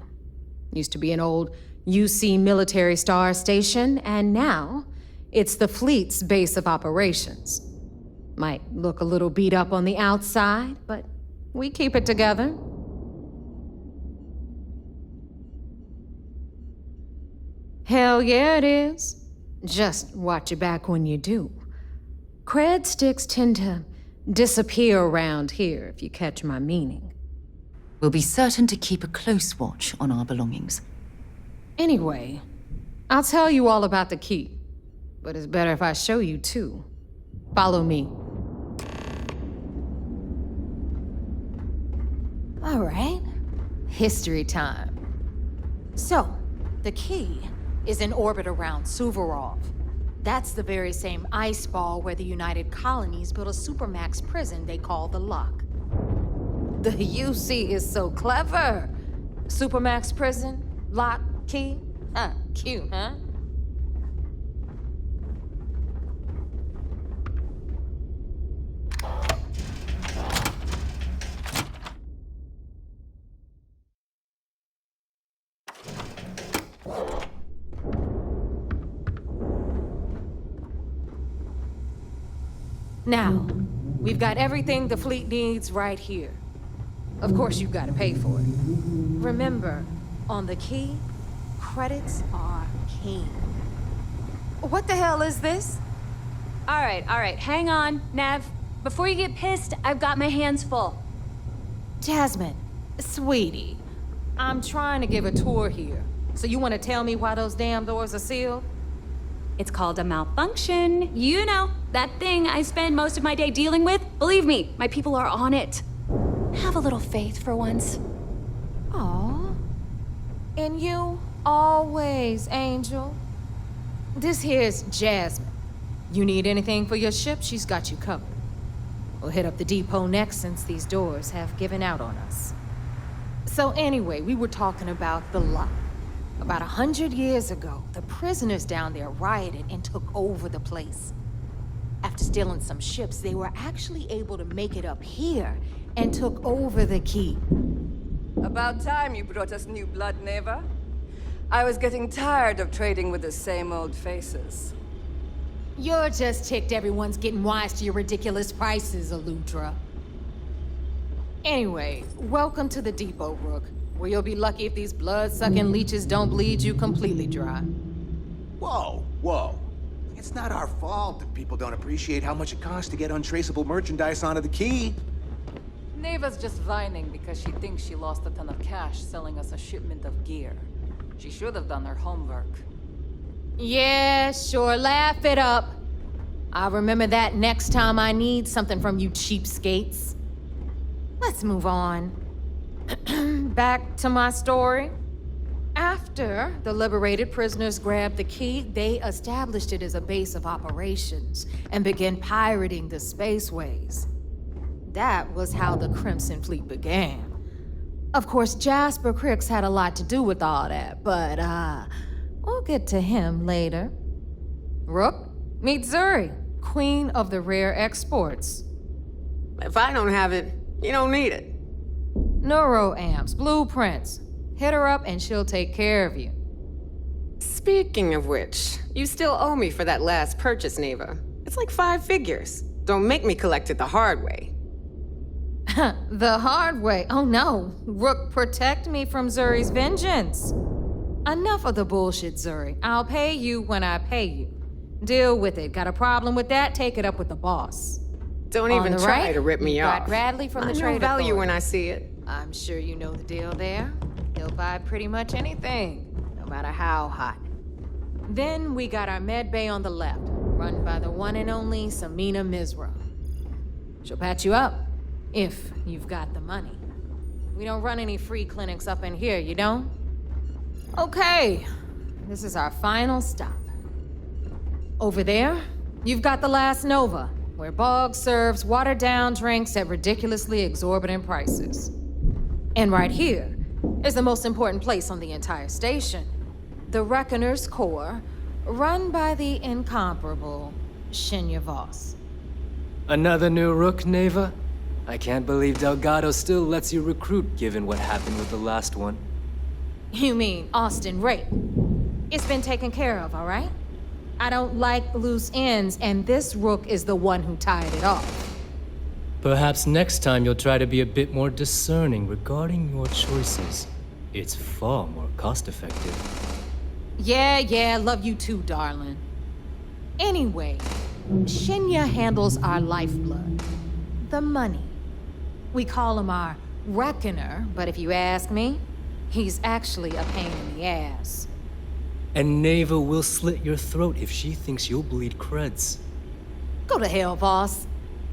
Used to be an old UC military star station, and now it's the fleet's base of operations. Might look a little beat up on the outside, but we keep it together. Hell yeah, it is. Just watch your back when you do. Cred sticks tend to disappear around here, if you catch my meaning. We'll be certain to keep a close watch on our belongings. Anyway, I'll tell you all about the Key. But it's better if I show you too. Follow me. All right. History time. So, the Key is in orbit around Suvorov. That's the very same ice ball where the United Colonies built a supermax prison they call the Lock. The UC is so clever. Supermax prison, Lock, Key. Cute, huh? Now, we've got everything the fleet needs right here. Of course, you've got to pay for it. Remember, on the Key, credits are king. What the hell is this? All right, hang on, Nev. Before you get pissed, I've got my hands full. Jasmine, sweetie, I'm trying to give a tour here. So you want to tell me why those damn doors are sealed? It's called a malfunction. You know, that thing I spend most of my day dealing with. Believe me, my people are on it. Have a little faith for once. Aw. And you, always, Angel. This here's Jasmine. You need anything for your ship, she's got you covered. We'll hit up the depot next since these doors have given out on us. So anyway, we were talking about the Lock. About 100 years ago, the prisoners down there rioted and took over the place. After stealing some ships, they were actually able to make it up here and took over the Key. About time you brought us new blood, Neva. I was getting tired of trading with the same old faces. You're just ticked everyone's getting wise to your ridiculous prices, Aludra. Anyway, welcome to the depot, Rook, where you'll be lucky if these blood-sucking leeches don't bleed you completely dry. Whoa. It's not our fault that people don't appreciate how much it costs to get untraceable merchandise onto the Key. Neva's just whining because she thinks she lost a ton of cash selling us a shipment of gear. She should have done her homework. Yeah, sure, laugh it up. I'll remember that next time I need something from you cheapskates. Let's move on. Back to my story. After the liberated prisoners grabbed the Key, they established it as a base of operations and began pirating the spaceways. That was how the Crimson Fleet began. Of course, Jasper Cricks had a lot to do with all that, but we'll get to him later. Rook, meet Zuri, Queen of the Rare Exports. If I don't have it, you don't need it. Neuroamps, blueprints. Hit her up and she'll take care of you. Speaking of which, you still owe me for that last purchase, Neva. It's like 5 figures. Don't make me collect it the hard way. The hard way? Oh no. Rook, protect me from Zuri's vengeance. Enough of the bullshit, Zuri. I'll pay you when I pay you. Deal with it. Got a problem with that? Take it up with the boss. Don't On even the try right, to rip me you've off. got Bradley from the I know Trade value Authority. when I see it. I'm sure you know the deal there. He'll buy pretty much anything, no matter how hot. Then we got our med bay on the left, run by the one and only Samina Mizra. She'll patch you up, if you've got the money. We don't run any free clinics up in here, you don't? Okay, this is our final stop. Over there, you've got the Last Nova, where Bog serves watered-down drinks at ridiculously exorbitant prices. And right here is the most important place on the entire station, the Reckoner's Core, run by the incomparable Shinya Voss. Another new rook, Neva? I can't believe Delgado still lets you recruit given what happened with the last one. You mean Austin Rape? It's been taken care of, all right? I don't like loose ends, and this rook is the one who tied it off. Perhaps next time you'll try to be a bit more discerning regarding your choices. It's far more cost-effective. Yeah, love you too, darling. Anyway, Shinya handles our lifeblood. The money. We call him our Reckoner, but if you ask me, he's actually a pain in the ass. And Neva will slit your throat if she thinks you'll bleed creds. Go to hell, boss.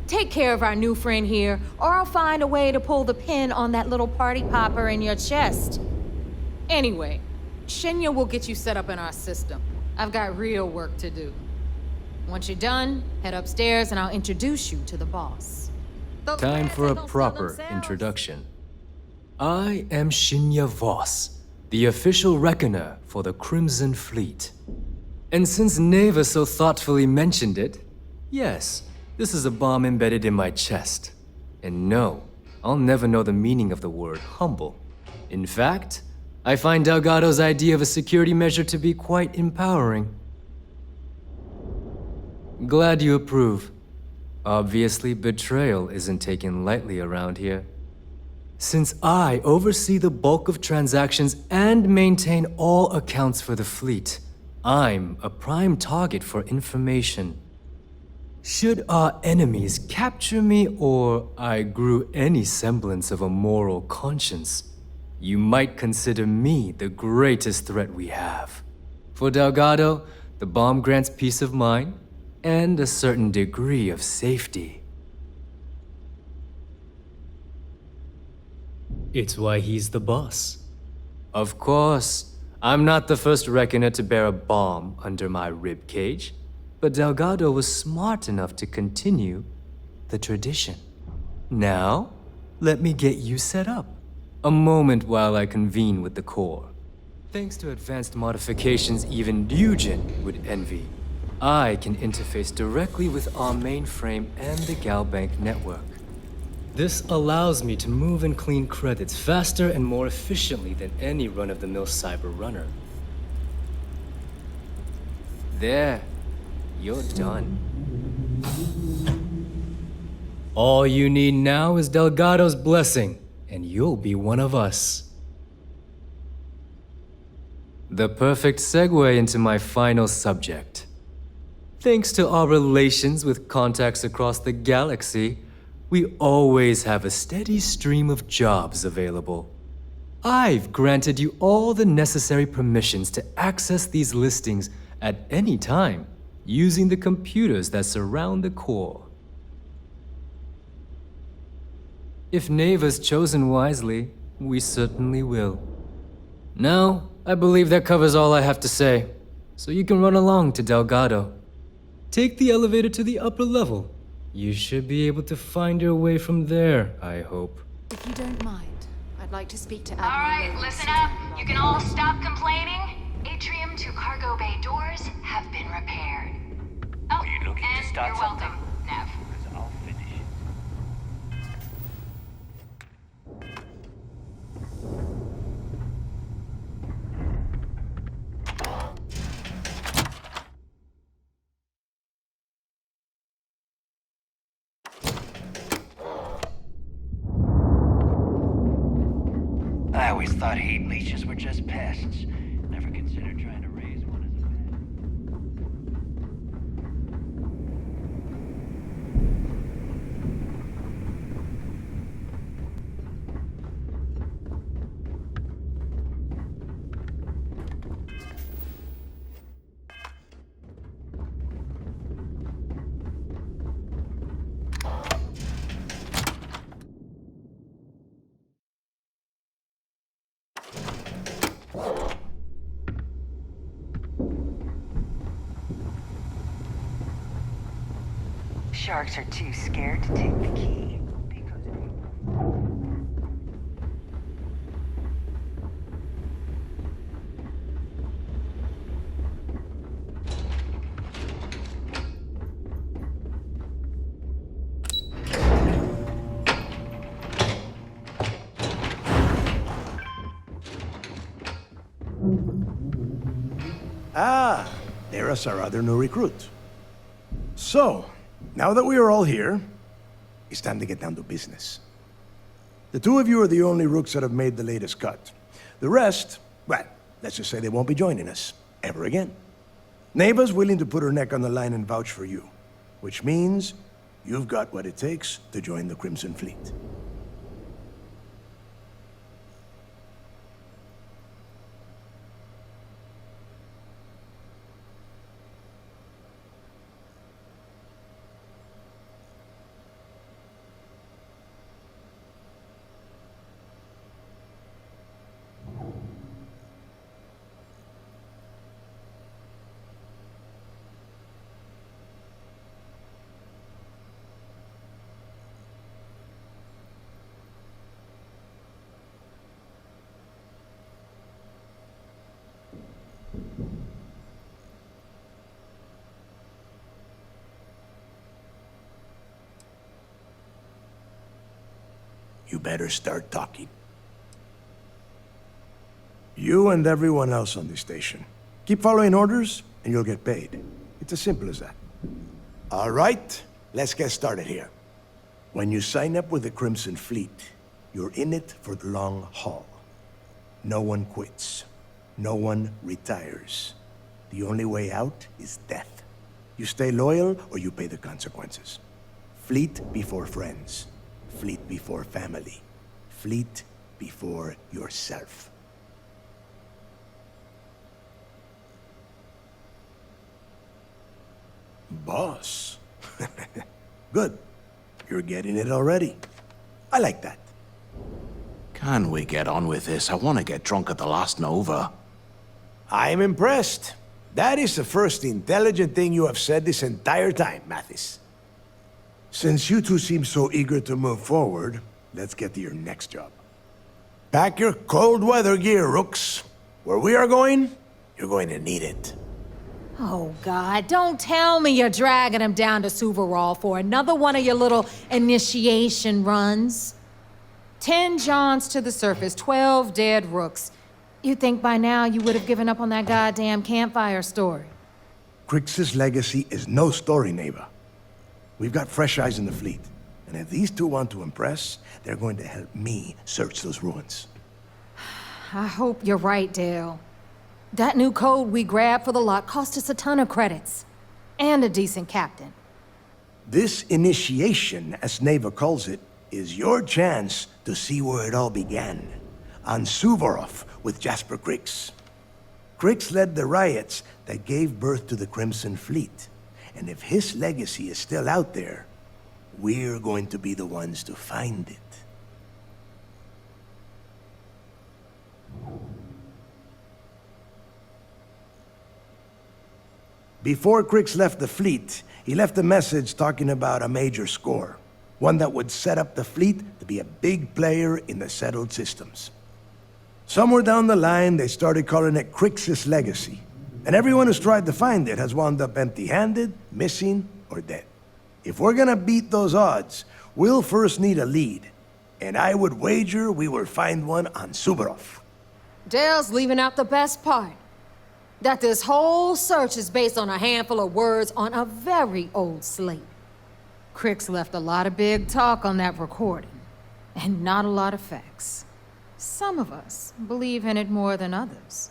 Take care of our new friend here, or I'll find a way to pull the pin on that little party popper in your chest. Anyway, Shinya will get you set up in our system. I've got real work to do. Once you're done, head upstairs and I'll introduce you to the boss. Time for a proper introduction. I am Shinya Voss, the official reckoner for the Crimson Fleet. And since Neva so thoughtfully mentioned it, yes, this is a bomb embedded in my chest. And no, I'll never know the meaning of the word humble. In fact, I find Delgado's idea of a security measure to be quite empowering. Glad you approve. Obviously, betrayal isn't taken lightly around here. Since I oversee the bulk of transactions and maintain all accounts for the fleet, I'm a prime target for information. Should our enemies capture me or I grew any semblance of a moral conscience, you might consider me the greatest threat we have. For Delgado, the bomb grants peace of mind and a certain degree of safety. It's why he's the boss. Of course, I'm not the first reckoner to bear a bomb under my rib cage, but Delgado was smart enough to continue the tradition. Now, let me get you set up. A moment while I convene with the core. Thanks to advanced modifications even Dugin would envy, I can interface directly with our mainframe and the Galbank network. This allows me to move and clean credits faster and more efficiently than any run-of-the-mill cyber runner. There, you're done. All you need now is Delgado's blessing, and you'll be one of us. The perfect segue into my final subject. Thanks to our relations with contacts across the galaxy, we always have a steady stream of jobs available. I've granted you all the necessary permissions to access these listings at any time, using the computers that surround the core. If Neva's chosen wisely, we certainly will. Now, I believe that covers all I have to say, so you can run along to Delgado. Take the elevator to the upper level. You should be able to find your way from there, I hope. If you don't mind, I'd like to speak to All right, listen up. You can all stop complaining. Atrium to cargo bay doors have been repaired. Oh, you looking to and start you're something? welcome, Nev. I'll finish. I always thought heat leeches were just pests. Never considered trying to raise one as a pet. Sharks are too scared to take the key. Ah, there's our other new recruit. So, now that we are all here, it's time to get down to business. The two of you are the only rooks that have made the latest cut. The rest, well, let's just say they won't be joining us ever again. Neva's willing to put her neck on the line and vouch for you, which means you've got what it takes to join the Crimson Fleet. You better start talking. You and everyone else on this station. Keep following orders, and you'll get paid. It's as simple as that. All right, let's get started here. When you sign up with the Crimson Fleet, you're in it for the long haul. No one quits. No one retires. The only way out is death. You stay loyal, or you pay the consequences. Fleet before friends. Fleet before family. Fleet before yourself. Boss. Good. You're getting it already. I like that. Can we get on with this? I want to get drunk at the last Nova. I'm impressed. That is the first intelligent thing you have said this entire time, Mathis. Since you two seem so eager to move forward, let's get to your next job. Pack your cold weather gear, Rooks. Where we are going, you're going to need it. Oh, God, don't tell me you're dragging him down to Suvarol for another one of your little initiation runs. 10 Johns to the surface, 12 dead Rooks. You'd think by now you would have given up on that goddamn campfire story. Crix's legacy is no story, Neva. We've got fresh eyes in the fleet. And if these two want to impress, they're going to help me search those ruins. I hope you're right, Dale. That new code we grabbed for the lot cost us a ton of credits. And a decent captain. This initiation, as Neva calls it, is your chance to see where it all began. On Suvorov with Jasper Crix. Crix led the riots that gave birth to the Crimson Fleet. And if his legacy is still out there, we're going to be the ones to find it. Before Crix left the fleet, he left a message talking about a major score. One that would set up the fleet to be a big player in the settled systems. Somewhere down the line, they started calling it Crix's legacy. And everyone who's tried to find it has wound up empty-handed, missing, or dead. If we're gonna beat those odds, we'll first need a lead. And I would wager we will find one on Suvorov. Dale's leaving out the best part. That this whole search is based on a handful of words on a very old slate. Crix left a lot of big talk on that recording, and not a lot of facts. Some of us believe in it more than others.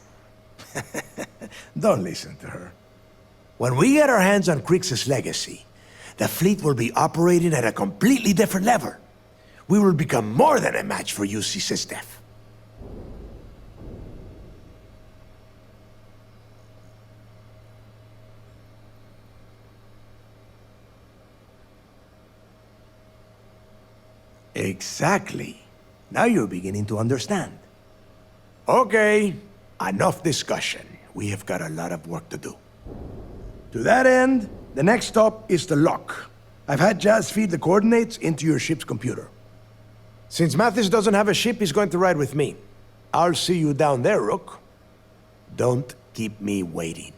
Don't listen to her. When we get our hands on Crix's legacy, the fleet will be operating at a completely different level. We will become more than a match for UC Sistef. Exactly. Now you're beginning to understand. Okay, enough discussion. We have got a lot of work to do. To that end, the next stop is the lock. I've had Jazz feed the coordinates into your ship's computer. Since Mathis doesn't have a ship, he's going to ride with me. I'll see you down there, Rook. Don't keep me waiting.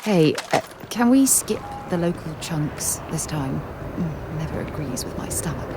Hey, can we skip the local chunks this time? Never agrees with my stomach.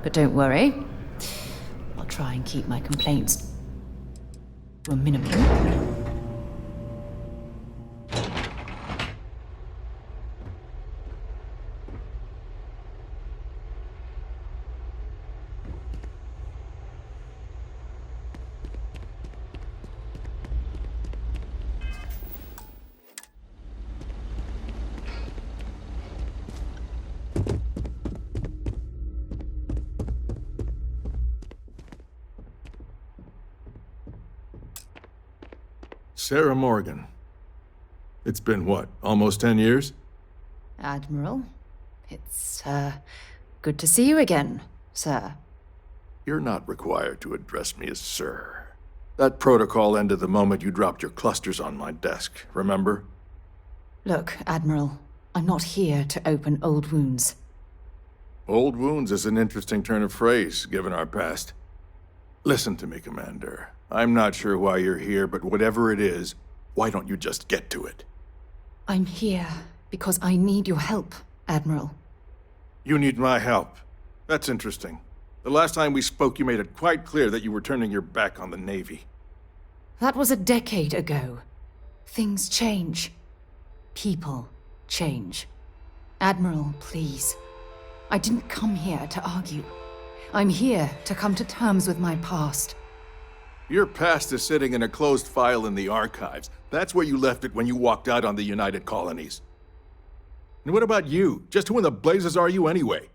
But don't worry. I'll try and keep my complaints to a minimum. Sarah Morgan. It's been what, almost 10 years? Admiral, it's, good to see you again, sir. You're not required to address me as sir. That protocol ended the moment you dropped your clusters on my desk, remember? Look, Admiral, I'm not here to open old wounds. Old wounds is an interesting turn of phrase, given our past. Listen to me, Commander. I'm not sure why you're here, but whatever it is, why don't you just get to it? I'm here because I need your help, Admiral. You need my help. That's interesting. The last time we spoke, you made it quite clear that you were turning your back on the Navy. That was a decade ago. Things change. People change. Admiral, please. I didn't come here to argue. I'm here to come to terms with my past. Your past is sitting in a closed file in the archives. That's where you left it when you walked out on the United Colonies. And what about you? Just who in the blazes are you anyway?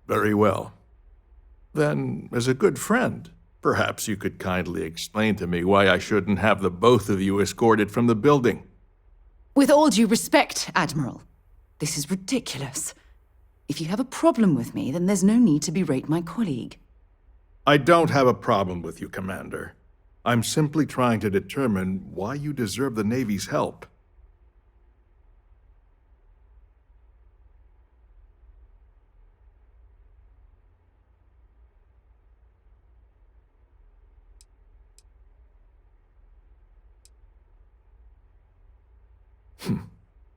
Very well. Then, as a good friend, perhaps you could kindly explain to me why I shouldn't have the both of you escorted from the building. With all due respect, Admiral, this is ridiculous. If you have a problem with me, then there's no need to berate my colleague. I don't have a problem with you, Commander. I'm simply trying to determine why you deserve the Navy's help.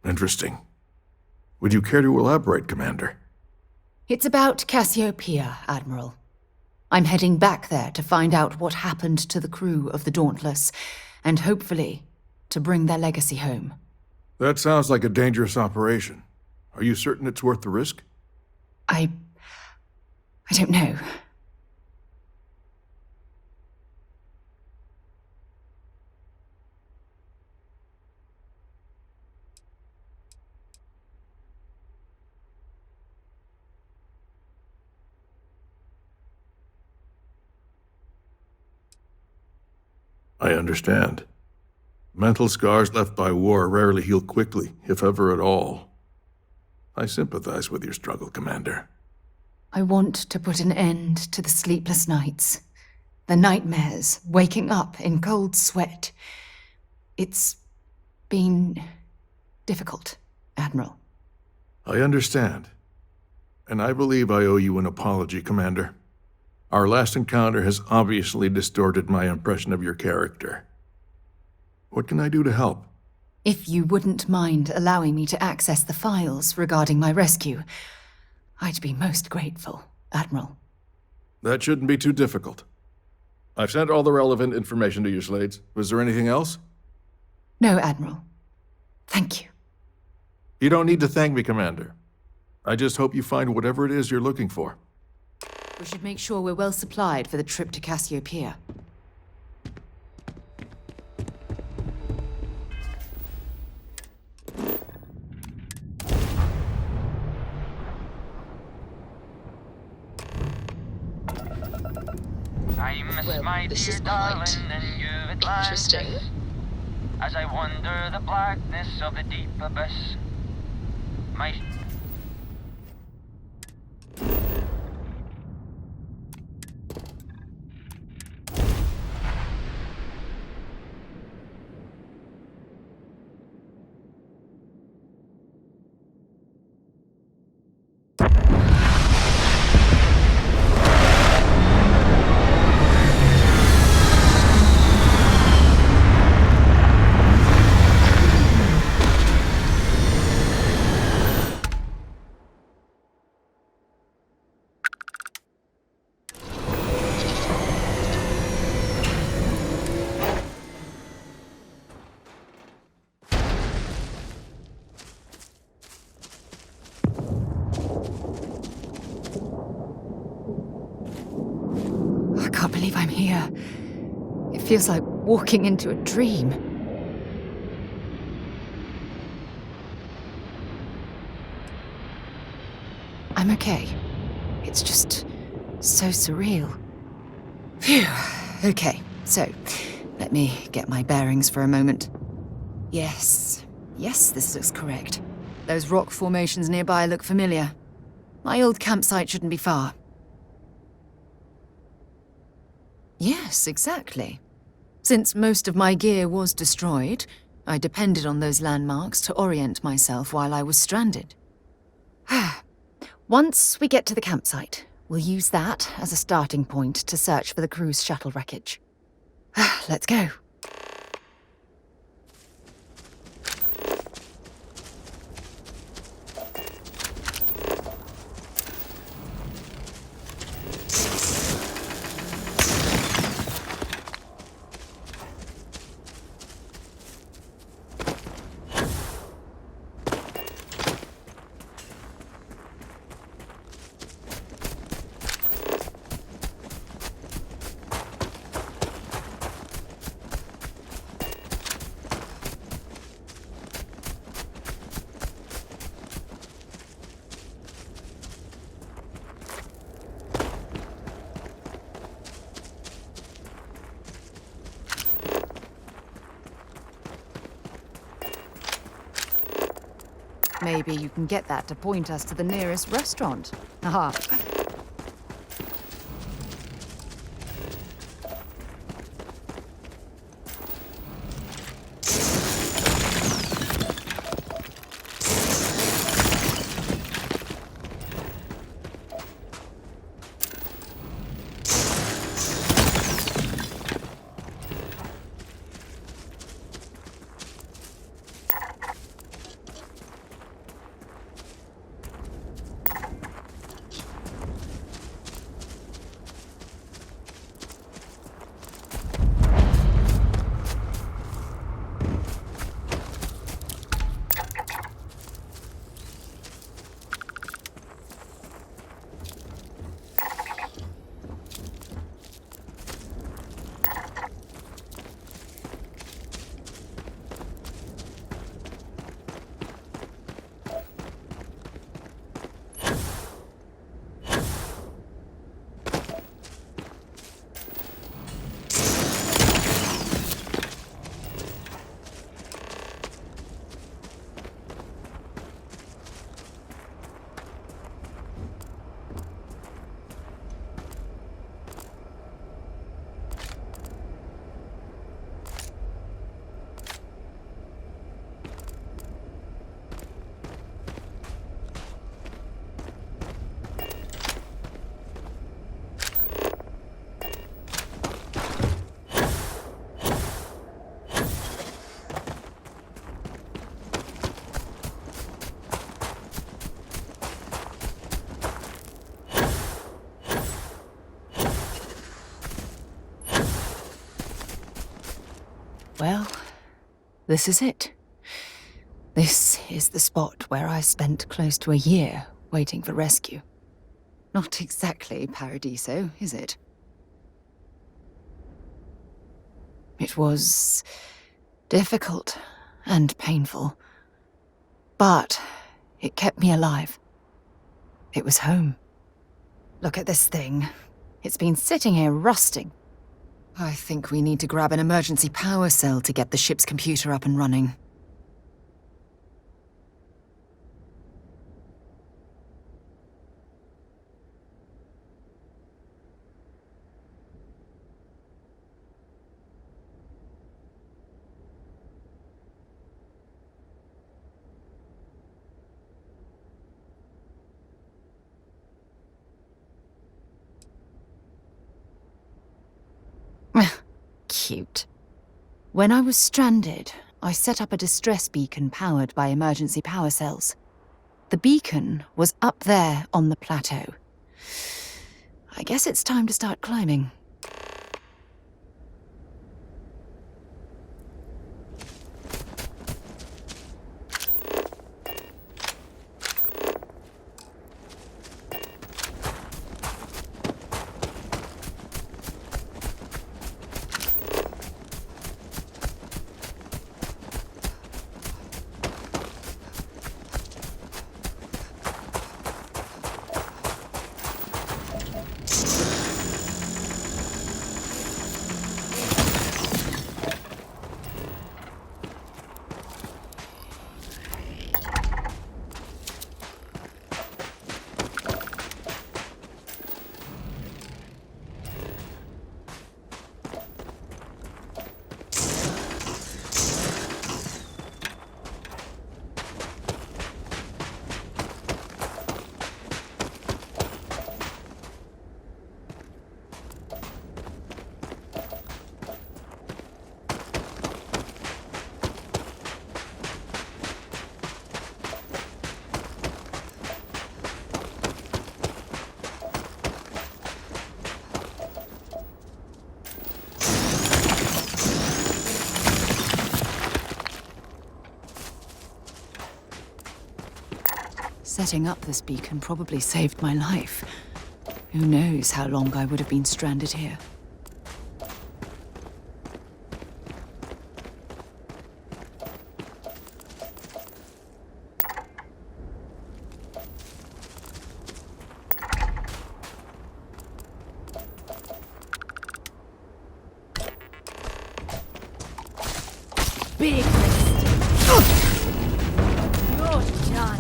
Interesting. Would you care to elaborate, Commander? It's about Cassiopeia, Admiral. I'm heading back there to find out what happened to the crew of the Dauntless, and hopefully, to bring their legacy home. That sounds like a dangerous operation. Are you certain it's worth the risk? I don't know. I understand. Mental scars left by war rarely heal quickly, if ever at all. I sympathize with your struggle, Commander. I want to put an end to the sleepless nights, the nightmares, waking up in cold sweat. It's been difficult, Admiral. I understand. And I believe I owe you an apology, Commander. Our last encounter has obviously distorted my impression of your character. What can I do to help? If you wouldn't mind allowing me to access the files regarding my rescue, I'd be most grateful, Admiral. That shouldn't be too difficult. I've sent all the relevant information to you, Slades. Was there anything else? No, Admiral. Thank you. You don't need to thank me, Commander. I just hope you find whatever it is you're looking for. We should make sure we're well supplied for the trip to Cassiopeia. Well, this is quite interesting. As I wander the blackness of the deep abyss, my... I can't believe I'm here. It feels like walking into a dream. I'm okay. It's just so surreal. Phew. Okay, so let me get my bearings for a moment. Yes, this looks correct. Those rock formations nearby look familiar. My old campsite shouldn't be far. Yes, exactly. Since most of my gear was destroyed, I depended on those landmarks to orient myself while I was stranded. Once we get to the campsite, we'll use that as a starting point to search for the cruise shuttle wreckage. Let's go. Maybe you can get that to point us to the nearest restaurant. Aha. Well, this is it. This is the spot where I spent close to a year waiting for rescue. Not exactly Paradiso, is it? It was difficult and painful, but it kept me alive. It was home. Look at this thing. It's been sitting here rusting. I think we need to grab an emergency power cell to get the ship's computer up and running. Cute. When I was stranded, I set up a distress beacon powered by emergency power cells. The beacon was up there on the plateau. I guess it's time to start climbing. Setting up this beacon probably saved my life. Who knows how long I would have been stranded here. Big mistake. You're done.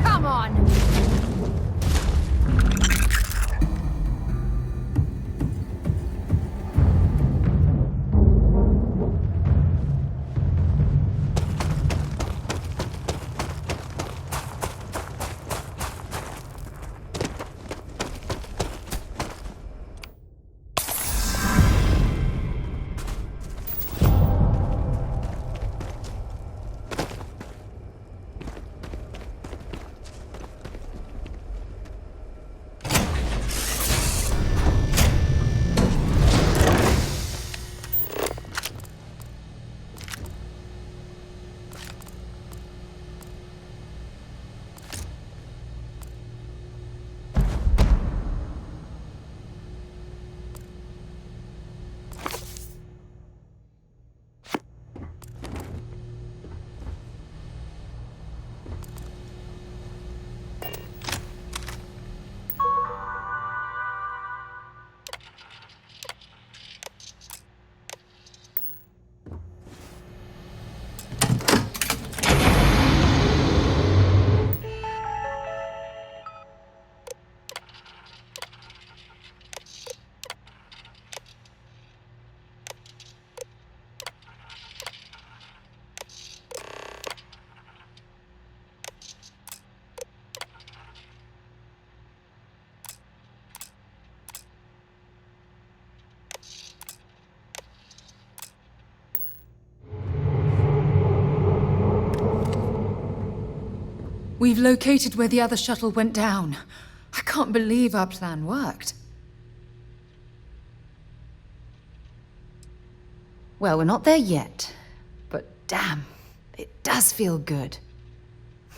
Come on! We've located where the other shuttle went down. I can't believe our plan worked. Well, we're not there yet, but damn, it does feel good.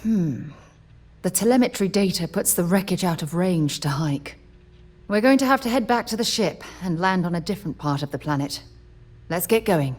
The telemetry data puts the wreckage out of range to hike. We're going to have to head back to the ship and land on a different part of the planet. Let's get going.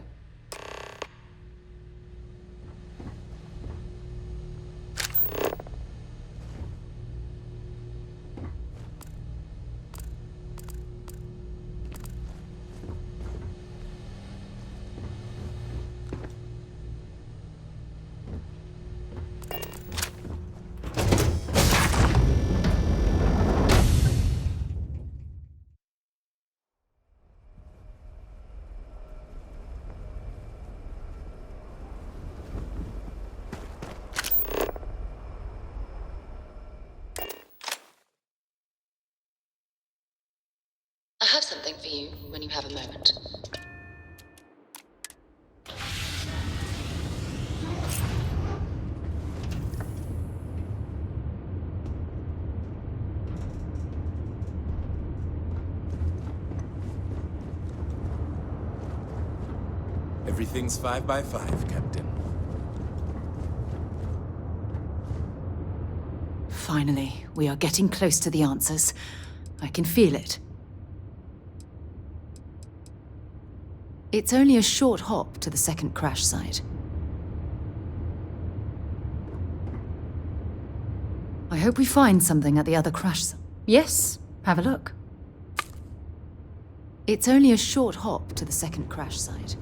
I have something for you when you have a moment. Everything's 5 by 5, Captain. Finally, we are getting close to the answers. I can feel it. It's only a short hop to the second crash site. I hope we find something at the other crash site. Yes, have a look. It's only a short hop to the second crash site.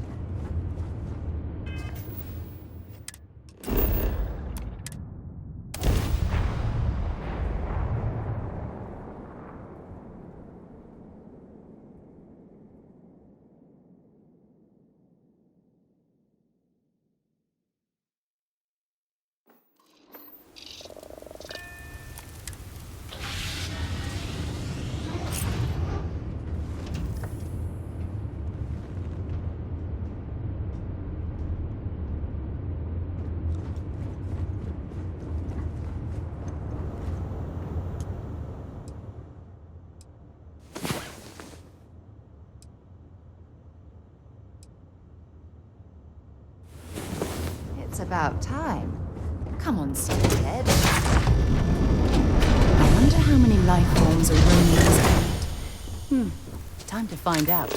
It's about time. Come on, Sleepyhead. I wonder how many life forms are roaming this planet. Time to find out.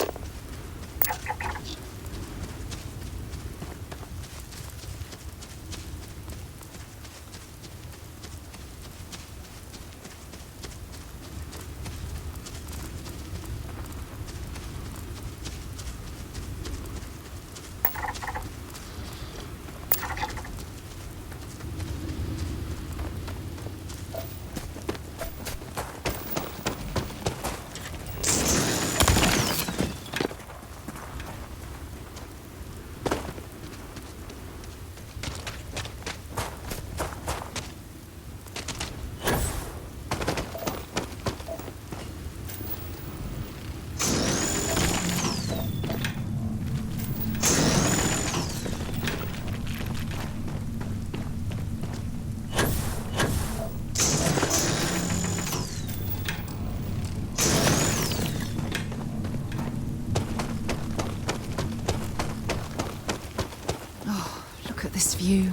this view.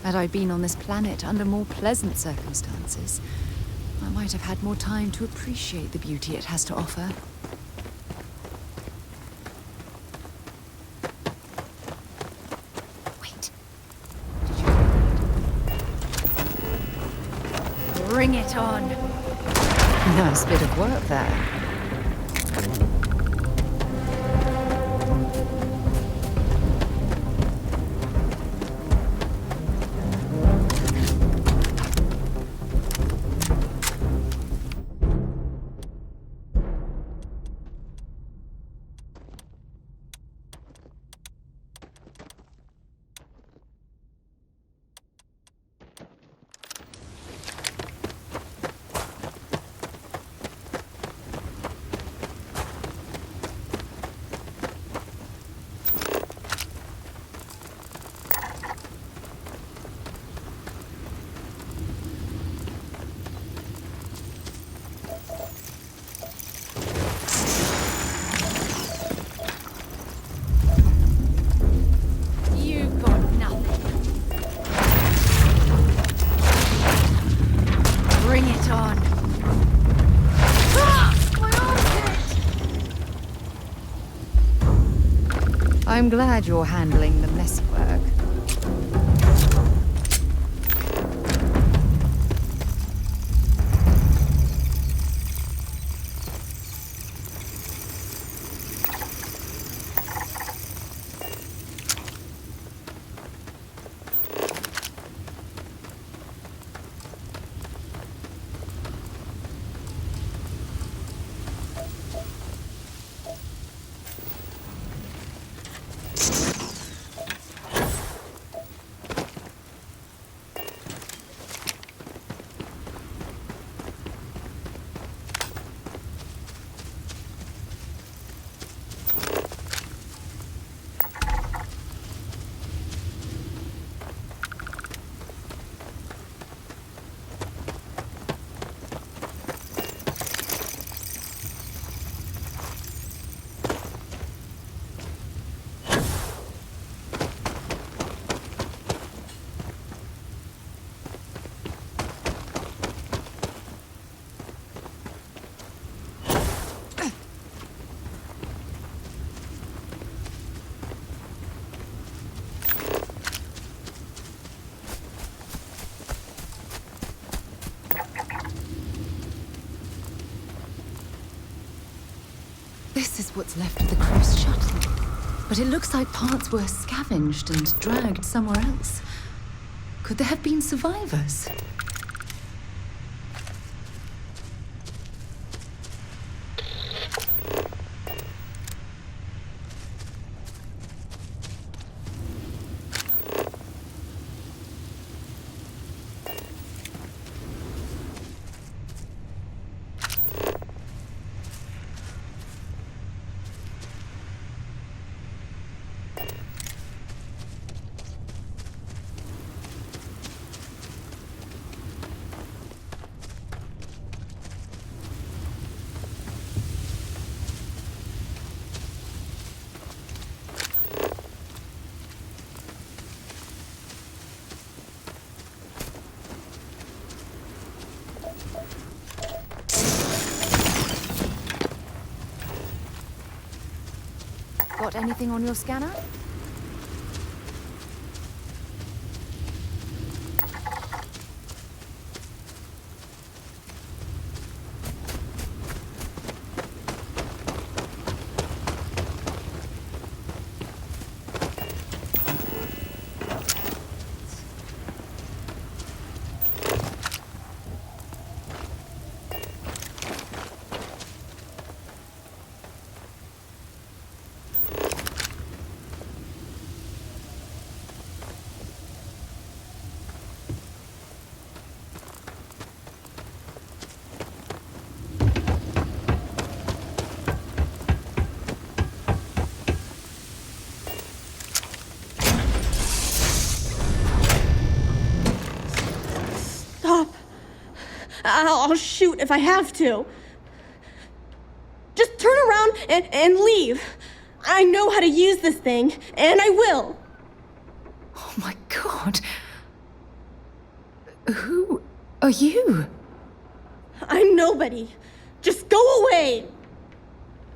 Had I been on this planet under more pleasant circumstances, I might have had more time to appreciate the beauty it has to offer. Wait. Did you hear that? Bring it on. Nice bit of work there. I'm glad you're handling the messy work. This is what's left of the crew's shuttle. But it looks like parts were scavenged and dragged somewhere else. Could there have been survivors? Got anything on your scanner? I'll shoot if I have to. Just turn around and leave. I know how to use this thing, and I will. God. Who are you? I'm nobody. Just go away!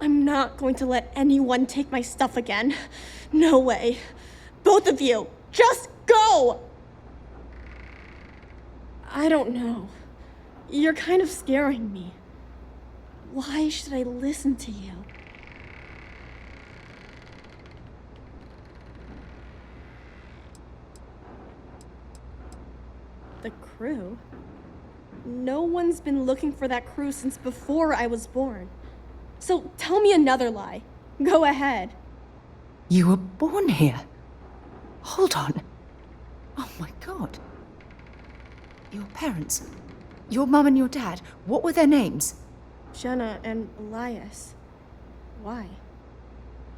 I'm not going to let anyone take my stuff again. No way. Both of you, just go! I don't know. You're kind of scaring me. Why should I listen to you? The crew? No one's been looking for that crew since before I was born. So tell me another lie. Go ahead. You were born here. Hold on. Oh my God. Your parents, your mum and your dad, what were their names? Jenna and Elias. Why?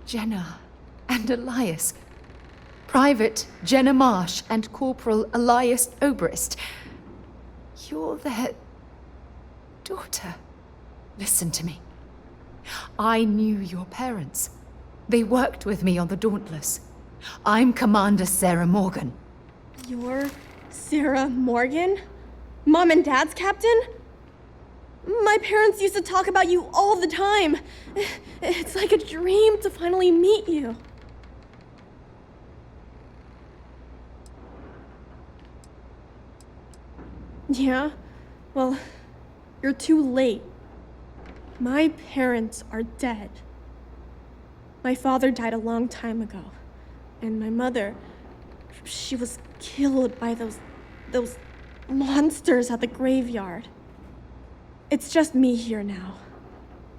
Jenna and Elias. Private Jenna Marsh and Corporal Elias Obrist. You're their daughter. Listen to me. I knew your parents. They worked with me on the Dauntless. I'm Commander Sarah Morgan. You're Sarah Morgan? Mom and Dad's captain? My parents used to talk about you all the time. It's like a dream to finally meet you. Yeah? Well, you're too late. My parents are dead. My father died a long time ago. And my mother, she was killed by those monsters at the graveyard. It's just me here now.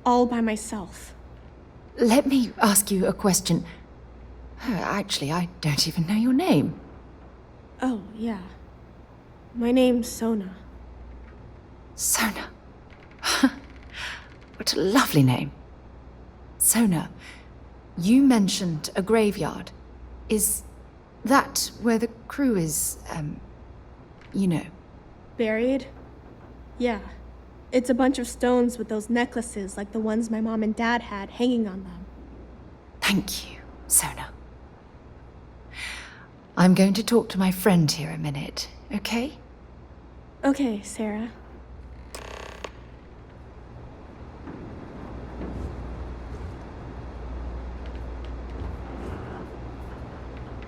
All by myself. Let me ask you a question. Actually, I don't even know your name. Oh, yeah. My name's Sona. Sona. What a lovely name. Sona, you mentioned a graveyard. Is that where the crew is, you know? Buried? Yeah. It's a bunch of stones with those necklaces like the ones my mom and dad had hanging on them. Thank you, Sona. I'm going to talk to my friend here a minute, okay? Okay, Sarah.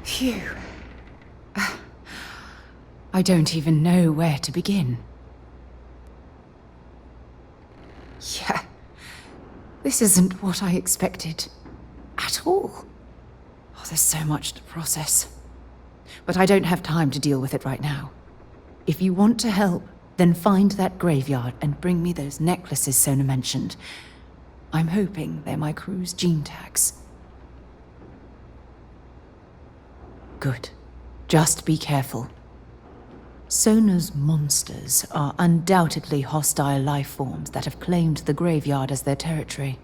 Phew. I don't even know where to begin. Yeah. This isn't what I expected. At all. Oh, there's so much to process. But I don't have time to deal with it right now. If you want to help, then find that graveyard and bring me those necklaces Sona mentioned. I'm hoping they're my crew's gene tags. Good. Just be careful. Sona's monsters are undoubtedly hostile life forms that have claimed the graveyard as their territory.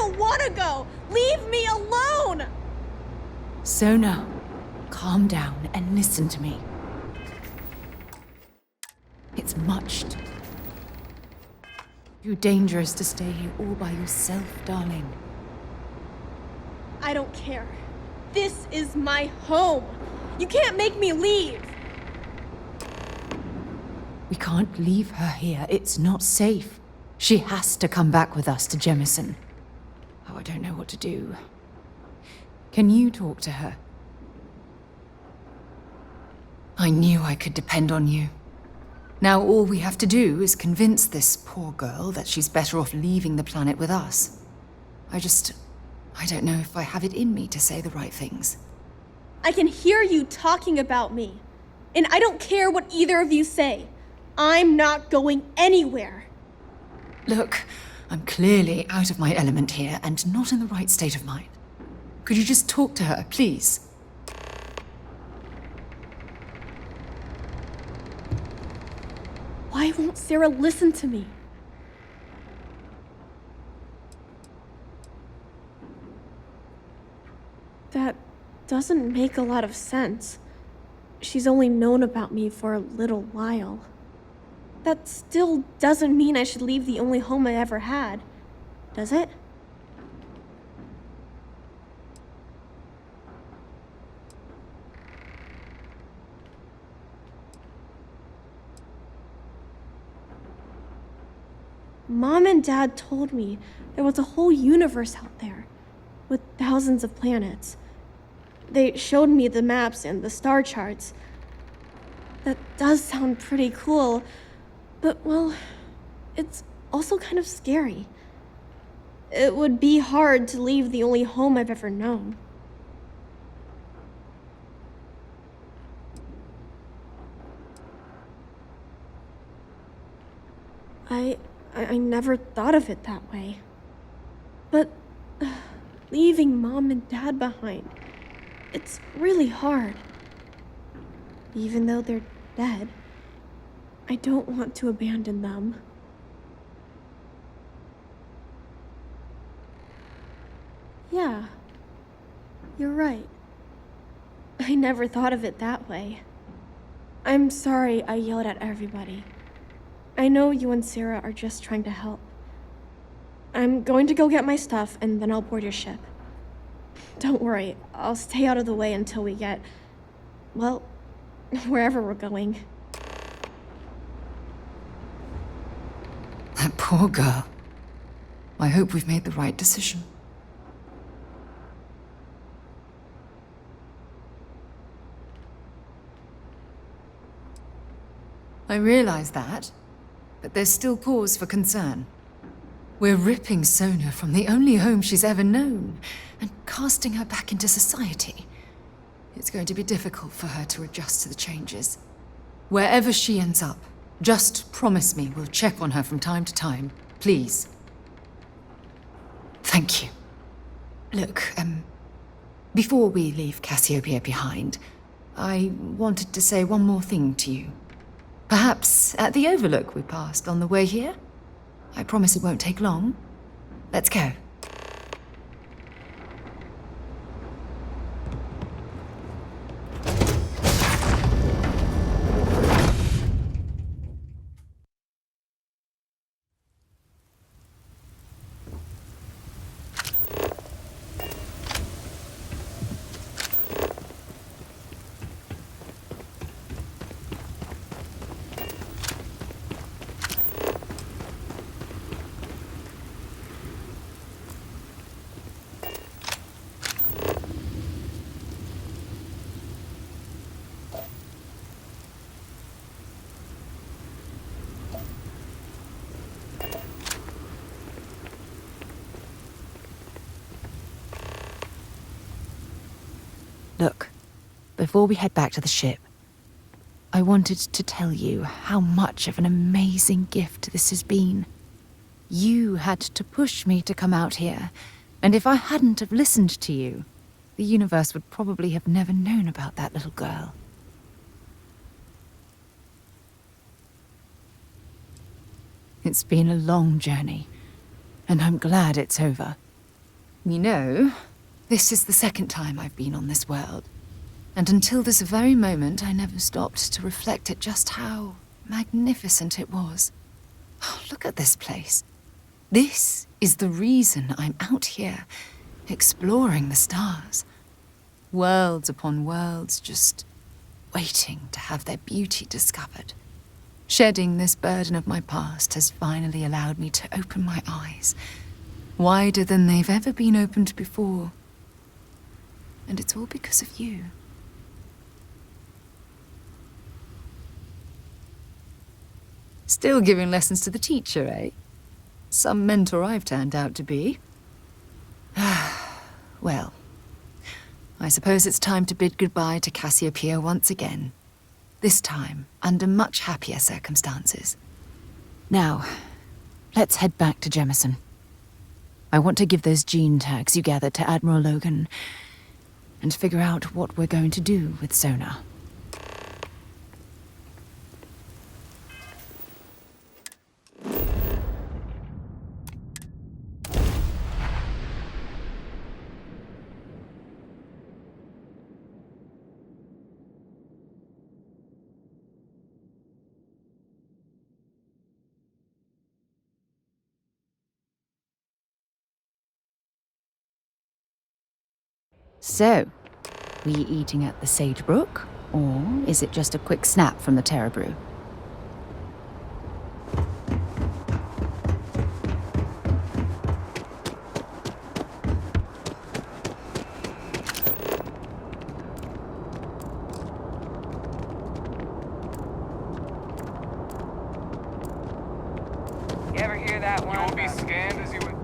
don't want to go! Leave me alone! Sona, calm down and listen to me. It's much too dangerous to stay here all by yourself, darling. I don't care. This is my home. You can't make me leave. We can't leave her here. It's not safe. She has to come back with us to Jemison. Oh, I don't know what to do. Can you talk to her? I knew I could depend on you. Now all we have to do is convince this poor girl that she's better off leaving the planet with us. I don't know if I have it in me to say the right things. I can hear you talking about me. And I don't care what either of you say. I'm not going anywhere. Look, I'm clearly out of my element here and not in the right state of mind. Could you just talk to her, please? Why won't Sarah listen to me? That doesn't make a lot of sense. She's only known about me for a little while. That still doesn't mean I should leave the only home I ever had, does it? Mom and Dad told me there was a whole universe out there, with thousands of planets. They showed me the maps and the star charts. That does sound pretty cool, but, well, it's also kind of scary. It would be hard to leave the only home I've ever known. I never thought of it that way. But leaving Mom and Dad behind, it's really hard. Even though they're dead, I don't want to abandon them. Yeah, you're right. I never thought of it that way. I'm sorry I yelled at everybody. I know you and Sarah are just trying to help. I'm going to go get my stuff and then I'll board your ship. Don't worry, I'll stay out of the way until we get, well, wherever we're going. That poor girl. I hope we've made the right decision. I realize that, but there's still cause for concern. We're ripping Sona from the only home she's ever known and casting her back into society. It's going to be difficult for her to adjust to the changes. Wherever she ends up, just promise me we'll check on her from time to time, please. Thank you. Look, before we leave Cassiopeia behind, I wanted to say one more thing to you. Perhaps at the overlook we passed on the way here? I promise it won't take long. Let's go. Look, before we head back to the ship, I wanted to tell you how much of an amazing gift this has been. You had to push me to come out here, and if I hadn't have listened to you, the universe would probably have never known about that little girl. It's been a long journey, and I'm glad it's over. You know, this is the second time I've been on this world. And until this very moment, I never stopped to reflect at just how magnificent it was. Oh, look at this place. This is the reason I'm out here, exploring the stars. Worlds upon worlds, just waiting to have their beauty discovered. Shedding this burden of my past has finally allowed me to open my eyes, wider than they've ever been opened before. And it's all because of you. Still giving lessons to the teacher, eh? Some mentor I've turned out to be. Well, I suppose it's time to bid goodbye to Cassiopeia once again. This time, under much happier circumstances. Now, let's head back to Jemison. I want to give those gene tags you gathered to Admiral Logan and figure out what we're going to do with Sona. So, were you eating at the Sagebrook, or is it just a quick snap from the Terra Brew? You ever hear that one? You will be scanned as you would.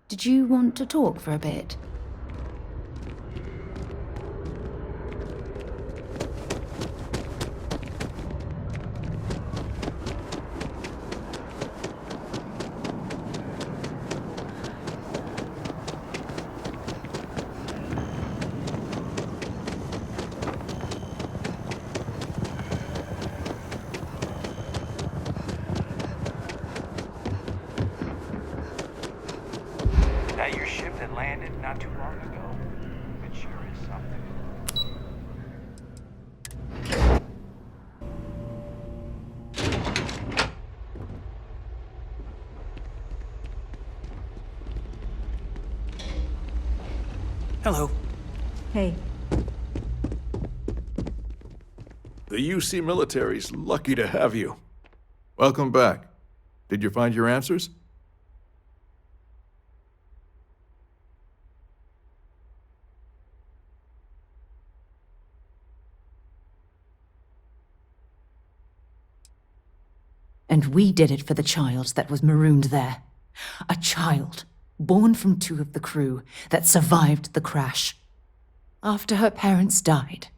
Did you want to talk for a bit? That your ship that landed not too long ago? It sure is something. Hello. Hey. The UC military's lucky to have you. Welcome back. Did you find your answers? And we did it for the child that was marooned there. A child, born from two of the crew, that survived the crash. After her parents died,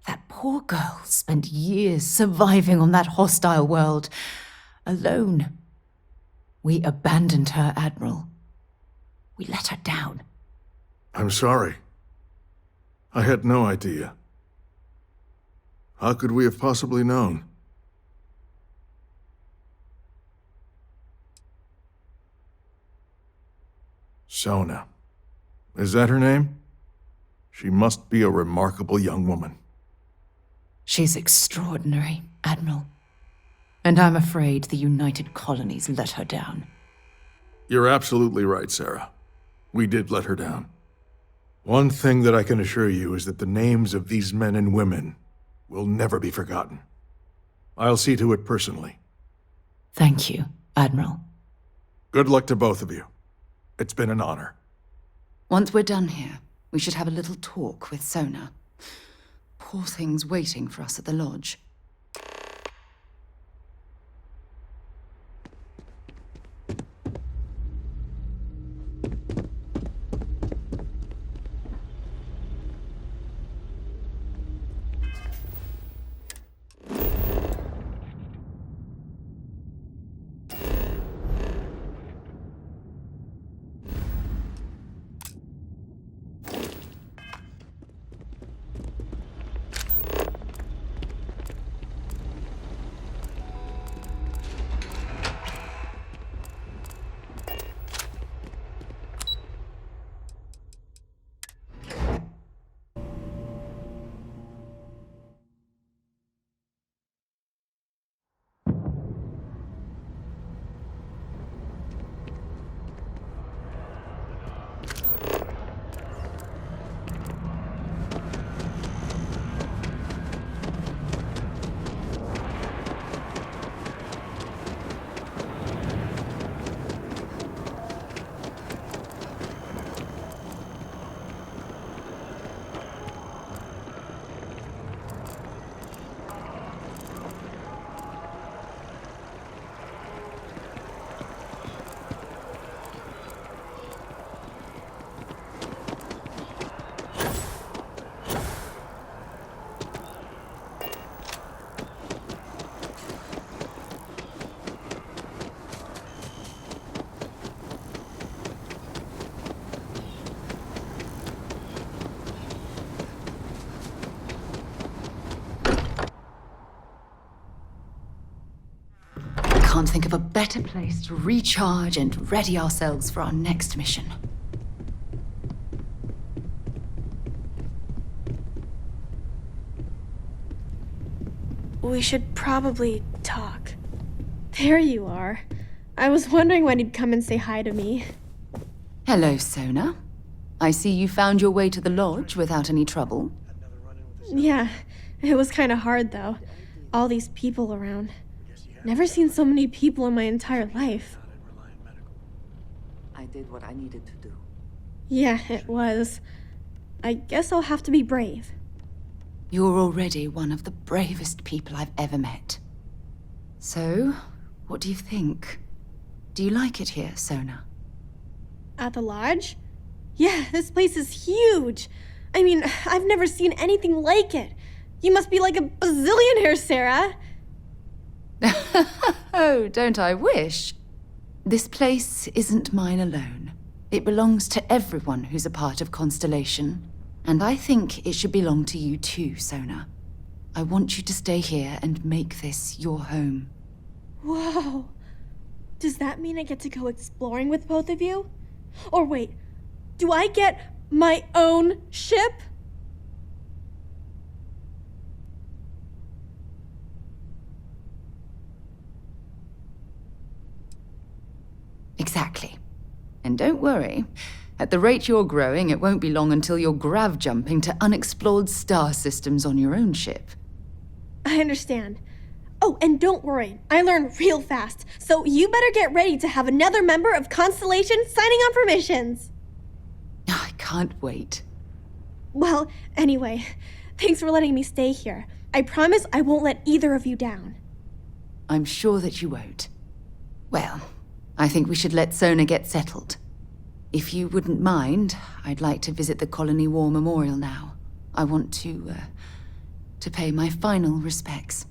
that poor girl spent years surviving on that hostile world, alone. We abandoned her, Admiral. We let her down. I'm sorry. I had no idea. How could we have possibly known? Sona. Is that her name? She must be a remarkable young woman. She's extraordinary, Admiral. And I'm afraid the United Colonies let her down. You're absolutely right, Sarah. We did let her down. One thing that I can assure you is that the names of these men and women will never be forgotten. I'll see to it personally. Thank you, Admiral. Good luck to both of you. It's been an honor. Once we're done here, we should have a little talk with Sona. Poor thing's waiting for us at the lodge. can't think of a better place to recharge and ready ourselves for our next mission. We should probably talk. There you are. I was wondering when you'd come and say hi to me. Hello, Sona. I see you found your way to the lodge without any trouble. Yeah, it was kind of hard though. All these people around. Never seen so many people in my entire life. I did what I needed to do. Yeah, it was. I guess I'll have to be brave. You're already one of the bravest people I've ever met. So, what do you think? Do you like it here, Sona? At the lodge? Yeah, this place is huge. I mean, I've never seen anything like it. You must be like a bazillionaire, Sarah. Oh, don't I wish? This place isn't mine alone. It belongs to everyone who's a part of Constellation. And I think it should belong to you too, Sona. I want you to stay here and make this your home. Whoa. Does that mean I get to go exploring with both of you? Or wait, do I get my own ship? Exactly. And don't worry. At the rate you're growing, it won't be long until you're grav jumping to unexplored star systems on your own ship. I understand. Oh, and don't worry, I learn real fast, so you better get ready to have another member of Constellation signing on for missions. I can't wait. Well, anyway, thanks for letting me stay here. I promise I won't let either of you down. I'm sure that you won't. Well, I think we should let Sona get settled. If you wouldn't mind, I'd like to visit the Colony War Memorial now. I want to pay my final respects.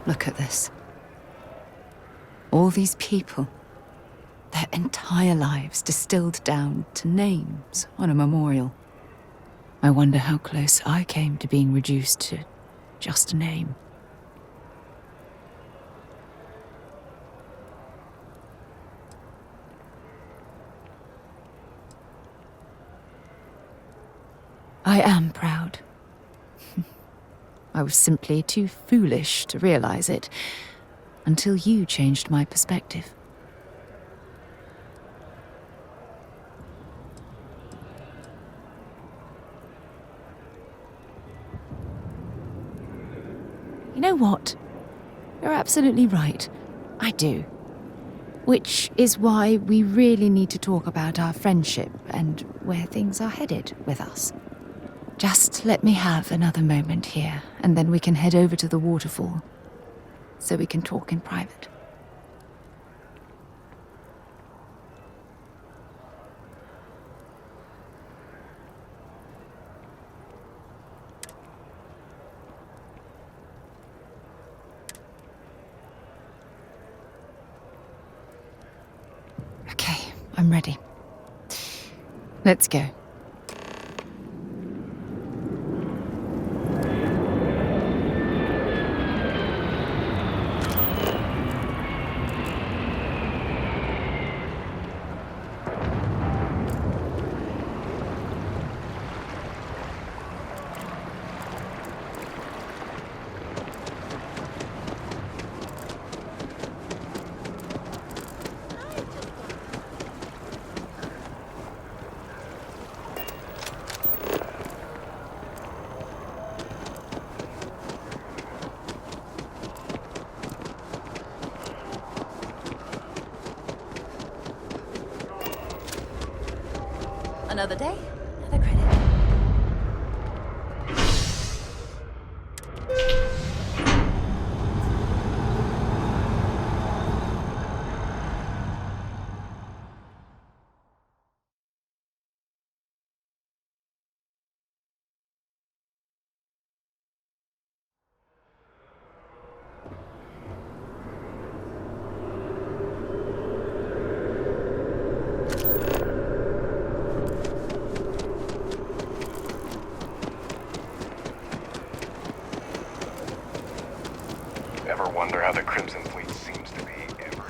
Look at this. All these people. Their entire lives distilled down to names on a memorial. I wonder how close I came to being reduced to just a name. I am proud. I was simply too foolish to realize it until you changed my perspective. You know what? You're absolutely right. I do. Which is why we really need to talk about our friendship and where things are headed with us. Just let me have another moment here, and then we can head over to the waterfall, so we can talk in private. Okay, I'm ready. Let's go. Another day, another credit. Ever wonder how the Crimson Fleet seems to be everywhere?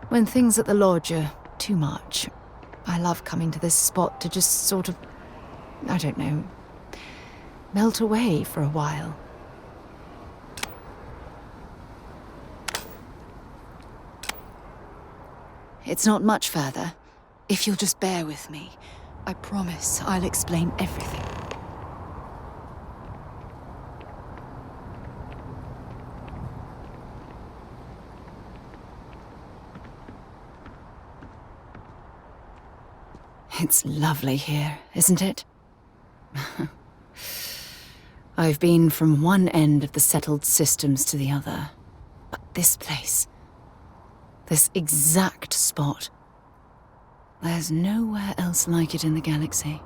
When things at the lodge are too much, I love coming to this spot to just sort of, I don't know, melt away for a while. It's not much further. If you'll just bear with me, I promise I'll explain everything. It's lovely here, isn't it? I've been from one end of the settled systems to the other. But this place, this exact spot, there's nowhere else like it in the galaxy.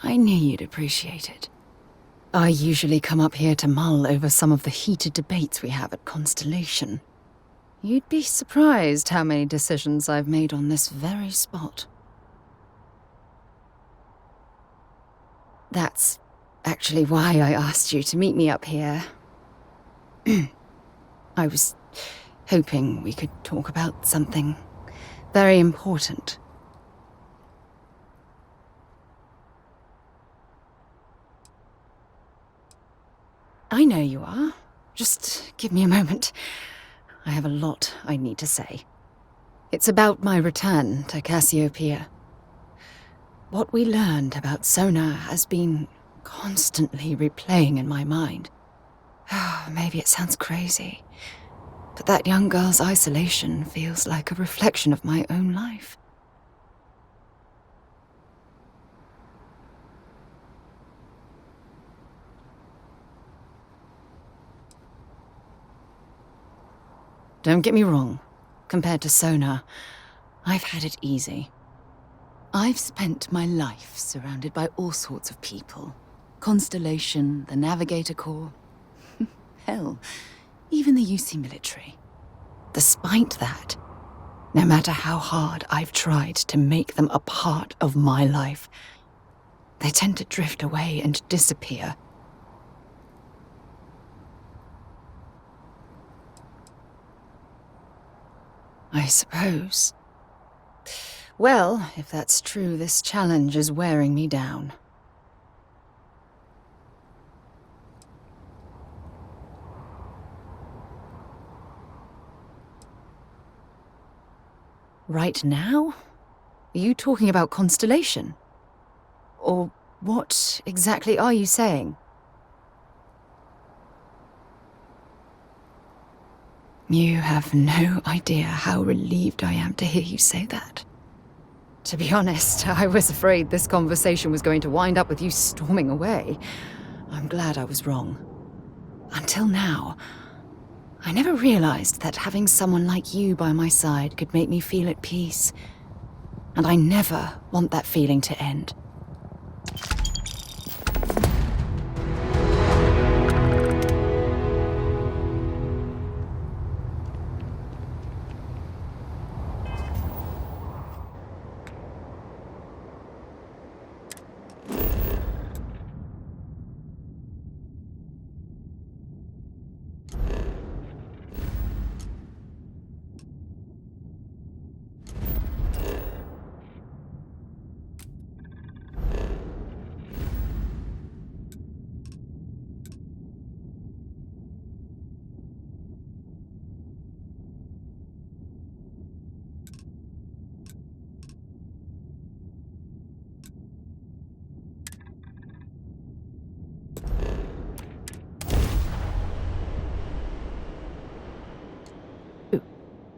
I knew you'd appreciate it. I usually come up here to mull over some of the heated debates we have at Constellation. You'd be surprised how many decisions I've made on this very spot. That's actually why I asked you to meet me up here. I was hoping we could talk about something very important. I know you are. Just give me a moment. I have a lot I need to say. It's about my return to Cassiopeia. What we learned about Sona has been constantly replaying in my mind. Maybe it sounds crazy, but that young girl's isolation feels like a reflection of my own life. Don't get me wrong. Compared to Sona, I've had it easy. I've spent my life surrounded by all sorts of people. Constellation, the Navigator Corps. Hell, even the UC military. Despite that, no matter how hard I've tried to make them a part of my life, they tend to drift away and disappear. I suppose. Well, if that's true, this challenge is wearing me down. Right now? Are you talking about Constellation? Or what exactly are you saying? You have no idea how relieved I am to hear you say that. To be honest, I was afraid this conversation was going to wind up with you storming away. I'm glad I was wrong. Until now, I never realized that having someone like you by my side could make me feel at peace. And I never want that feeling to end.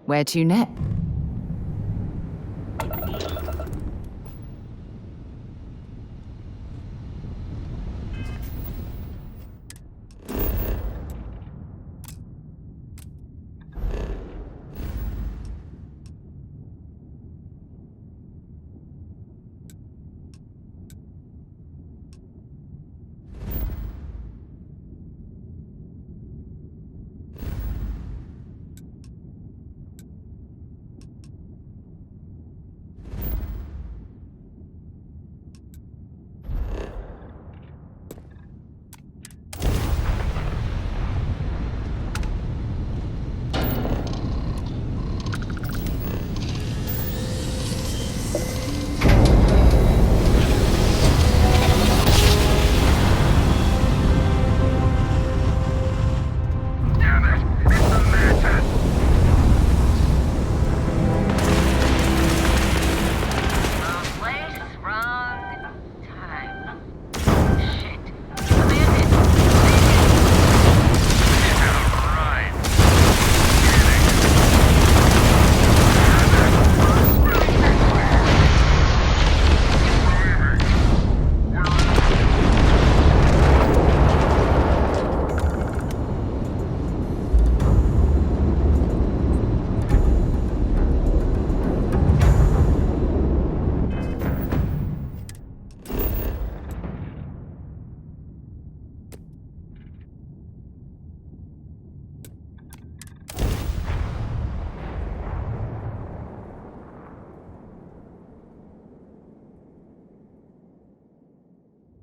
Where to next?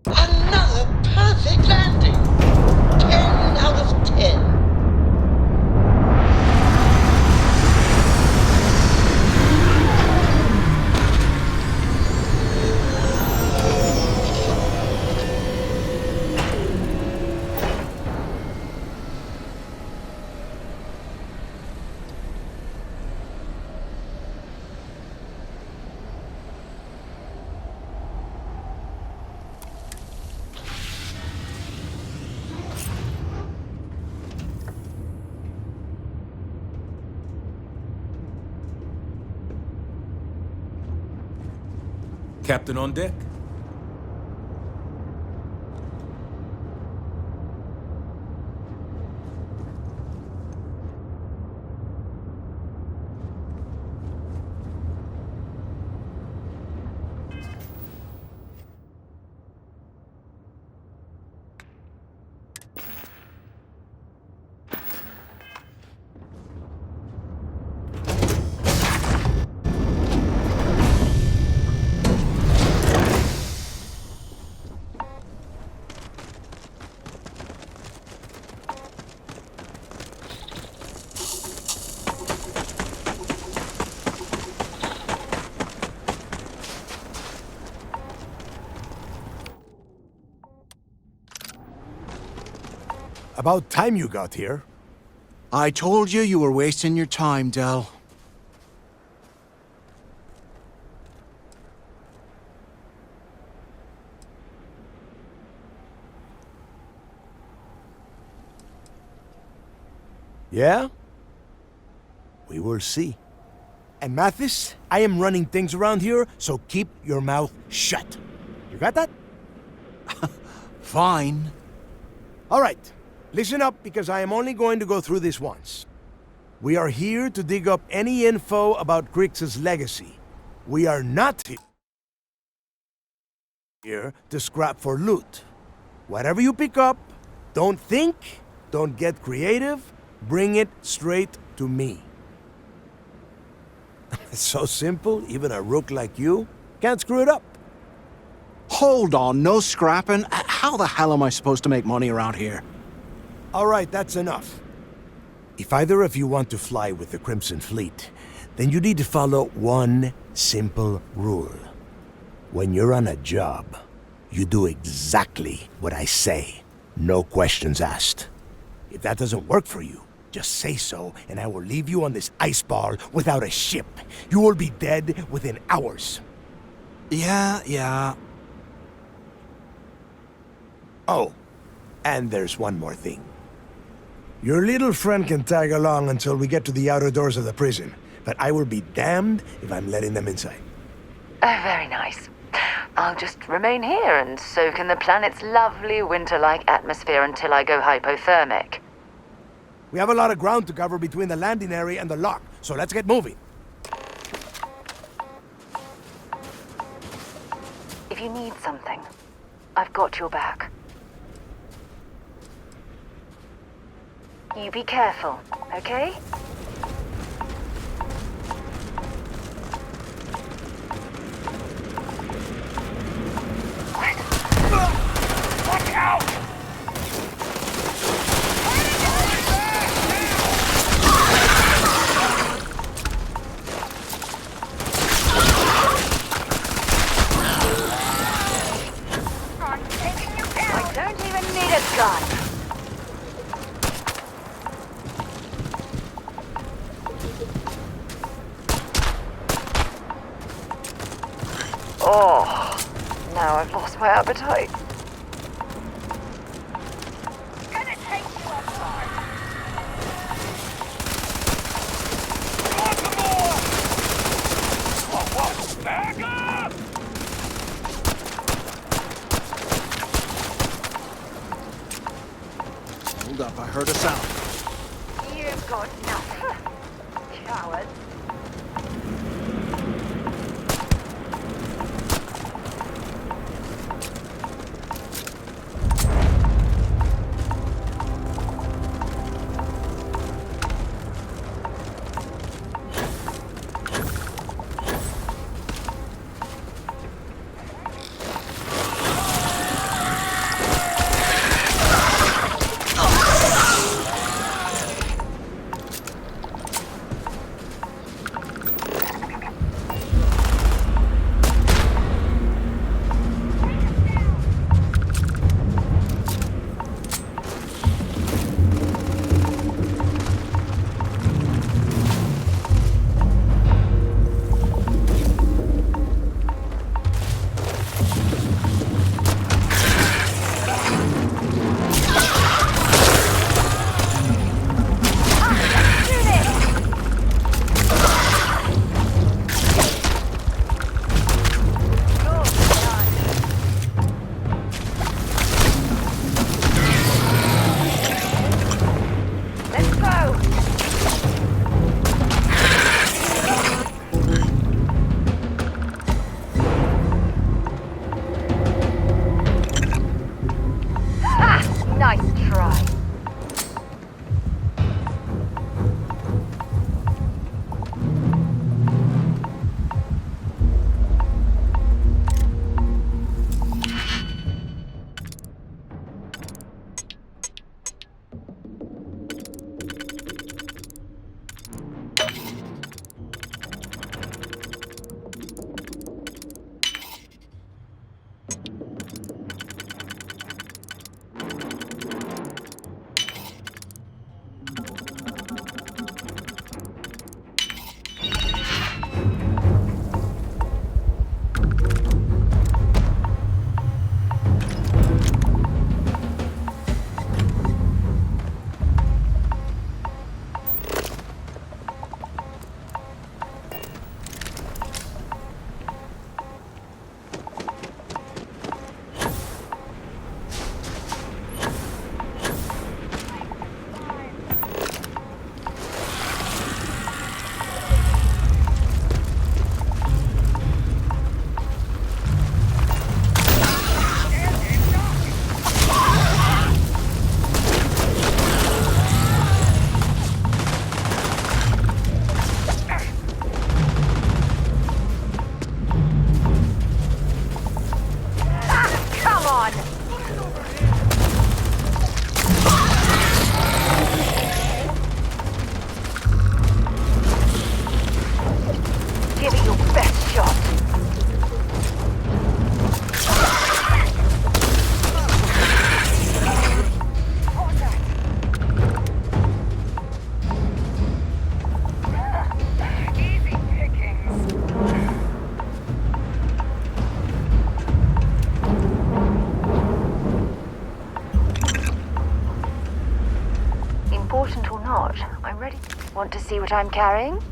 Another perfect landing. 10 out of 10. Captain on deck? About time you got here. I told you you were wasting your time, Del. Yeah? We will see. And Mathis, I am running things around here, so keep your mouth shut. You got that? Fine. All right. Listen up, because I am only going to go through this once. We are here to dig up any info about Grix's legacy. We are not here to scrap for loot. Whatever you pick up, don't think, don't get creative, bring it straight to me. It's so simple, even a rook like you can't screw it up. Hold on, no scrapping? How the hell am I supposed to make money around here? All right, that's enough. If either of you want to fly with the Crimson Fleet, then you need to follow one simple rule. When you're on a job, you do exactly what I say. No questions asked. If that doesn't work for you, just say so, and I will leave you on this ice ball without a ship. You will be dead within hours. Yeah. Oh, and there's one more thing. Your little friend can tag along until we get to the outer doors of the prison, but I will be damned if I'm letting them inside. Oh, very nice. I'll just remain here and soak in the planet's lovely winter-like atmosphere until I go hypothermic. We have a lot of ground to cover between the landing area and the lock, so let's get moving. If you need something, I've got your back. You be careful, okay? Watch out! I don't even need a gun. Oh, now I've lost my appetite. Back up! Hold up, I heard a sound. You've got nothing. Coward. Nice try. important or not, I'm ready. Want to see what I'm carrying?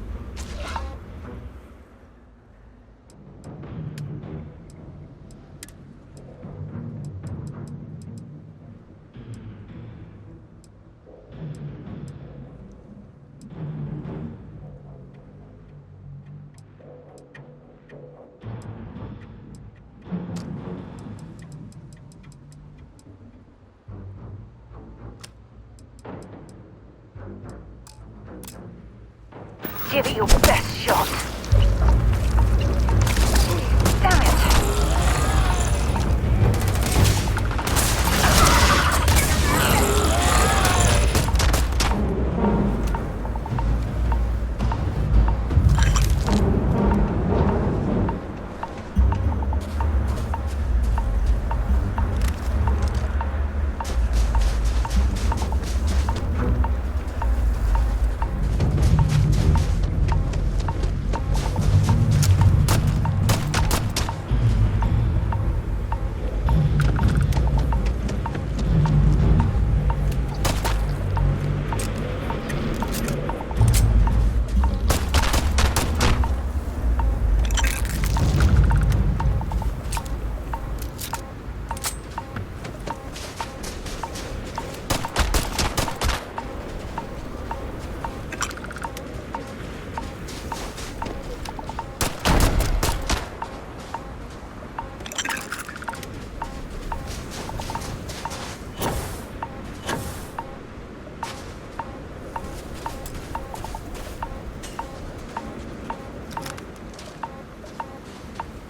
Give it your best shot. Damn it.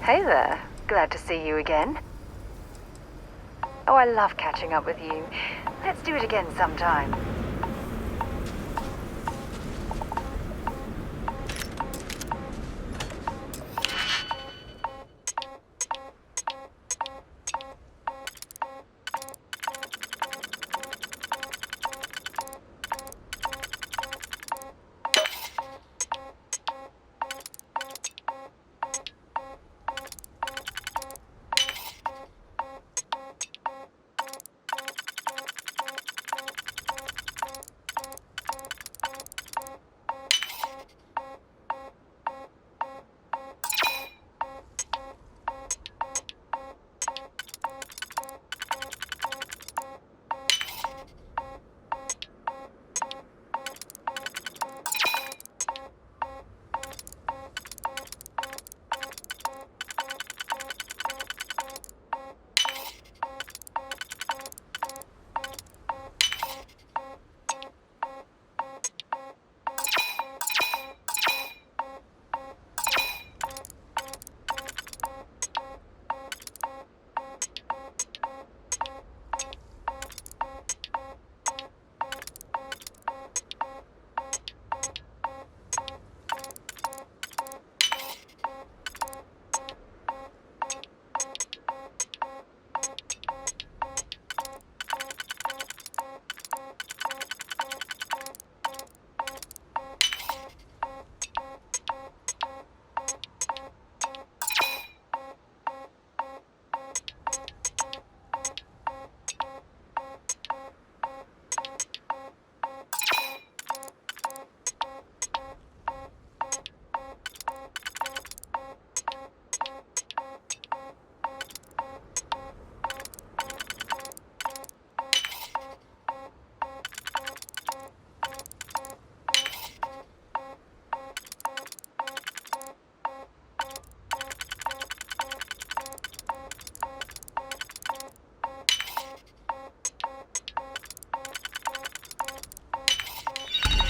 Hey there. Glad to see you again. Oh, I love catching up with you. Let's do it again sometime.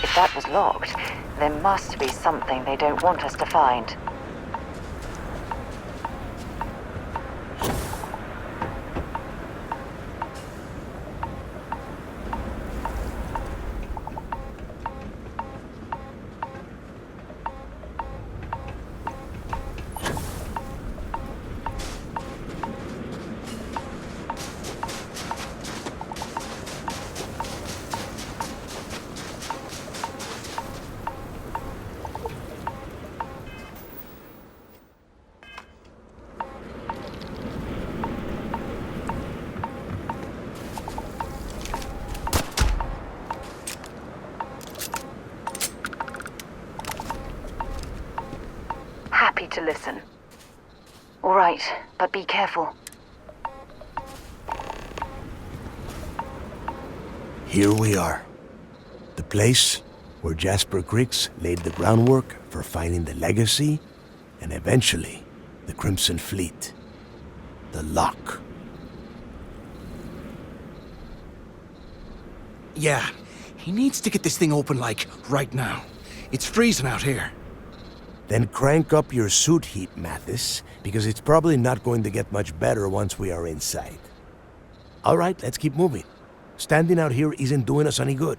If that was locked, there must be something they don't want us to find. listen. All right, but be careful. Here we are. The place where Jasper Griggs laid the groundwork for finding the legacy and eventually the Crimson Fleet. The lock. Yeah, he needs to get this thing open, like, right now. It's freezing out here. Then crank up your suit heat, Mathis, because it's probably not going to get much better once we are inside. All right, let's keep moving. Standing out here isn't doing us any good.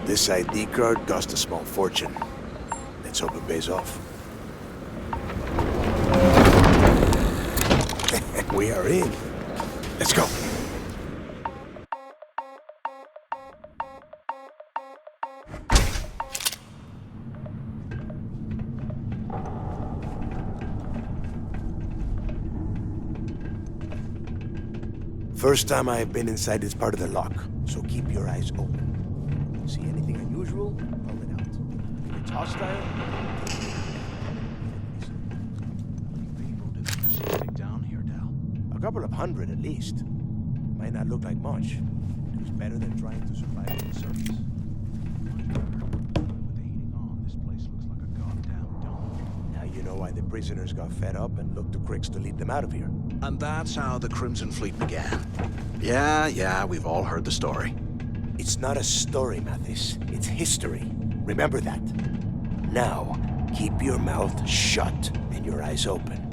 This ID card cost a small fortune. Let's hope it pays off. We are in. Let's go. First time I have been inside this part of the lock, so keep your eyes open. See anything unusual? Call it out. If it's hostile, Down here, Dal. a couple of hundred at least. Might not look like much. It was better than trying to survive on the surface. Now you know why the prisoners got fed up and looked to Griggs to lead them out of here. And that's how the Crimson Fleet began. Yeah, we've all heard the story. It's not a story, Mathis. It's history. Remember that. Now, keep your mouth shut and your eyes open.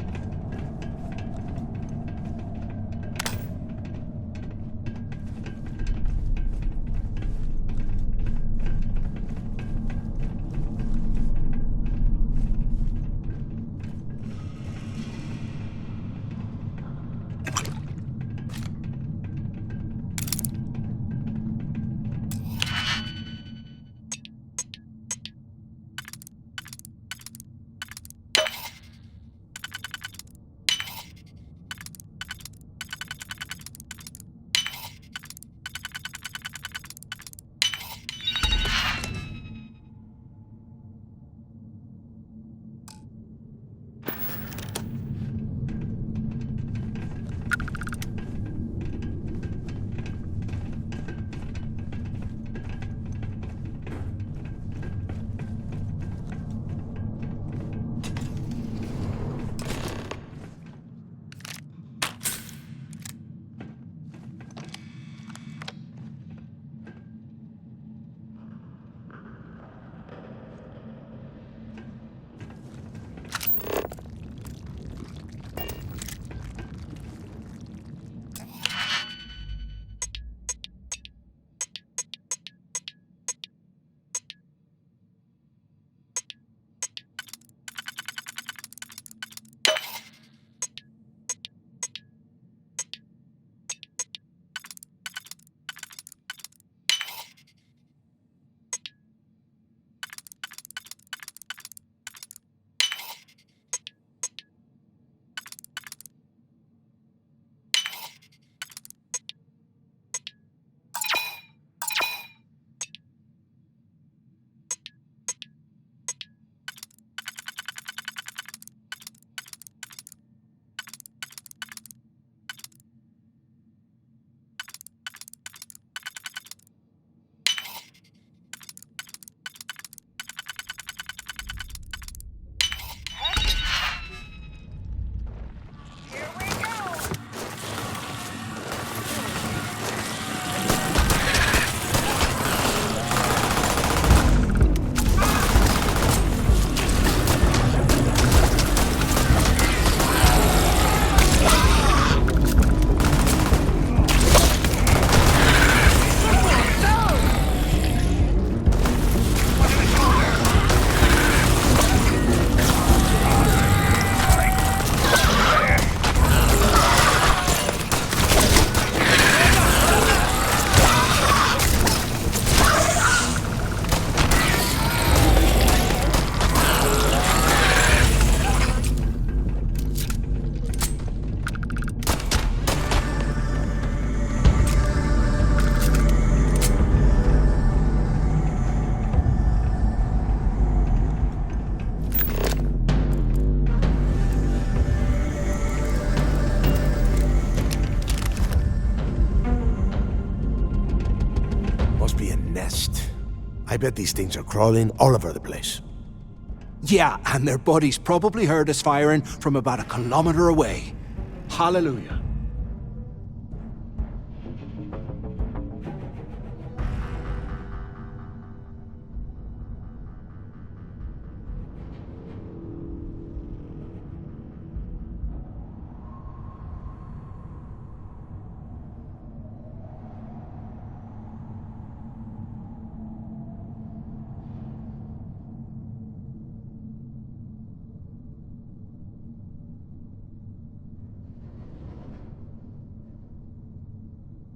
I bet these things are crawling all over the place. Yeah, and their buddies probably heard us firing from about a kilometer away. Hallelujah.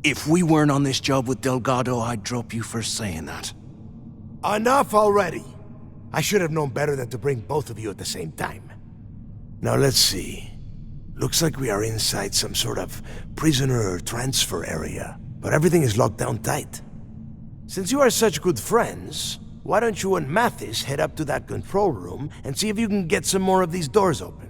If we weren't on this job with Delgado, I'd drop you for saying that. Enough already! I should have known better than to bring both of you at the same time. Now let's see. Looks like we are inside some sort of prisoner transfer area, but everything is locked down tight. Since you are such good friends, why don't you and Mathis head up to that control room and see if you can get some more of these doors open?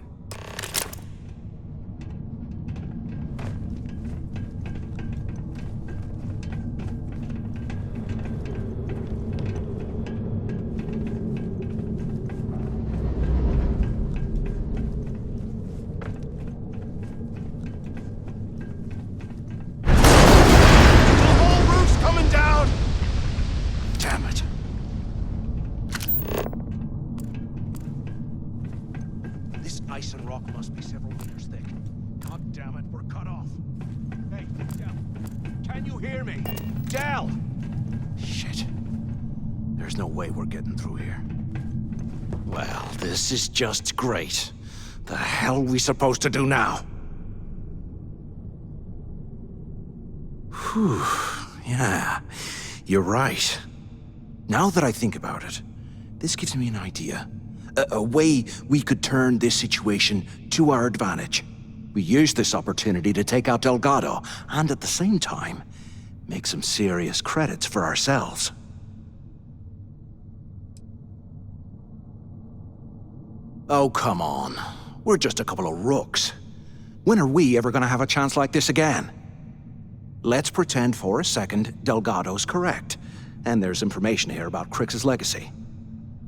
Ice and rock must be several meters thick. God damn it, we're cut off. Hey, Del, can you hear me? Del! Shit. There's no way we're getting through here. Well, this is just great. The hell are we supposed to do now? Whew. Yeah, you're right. Now that I think about it, this gives me an idea. A way we could turn this situation to our advantage. We use this opportunity to take out Delgado, and at the same time, make some serious credits for ourselves. Oh, come on. We're just a couple of rooks. When are we ever gonna have a chance like this again? Let's pretend for a second Delgado's correct, and there's information here about Crix's legacy.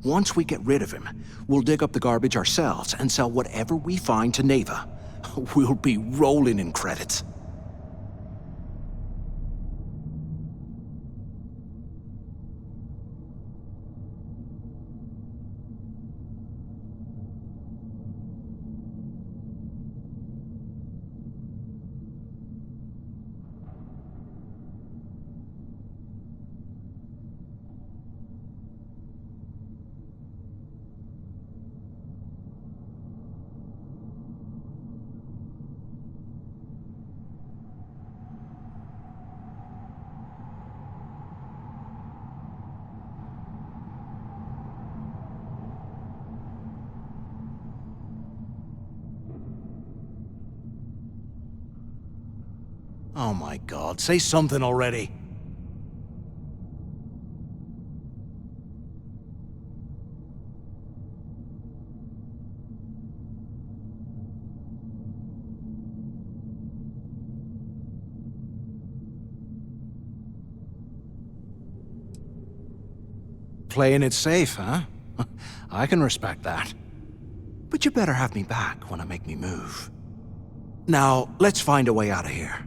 Once we get rid of him, we'll dig up the garbage ourselves and sell whatever we find to Neva. We'll be rolling in credits. Oh my God, say something already. Playing it safe, huh? I can respect that. But you better have me back when I make me move. Now, let's find a way out of here.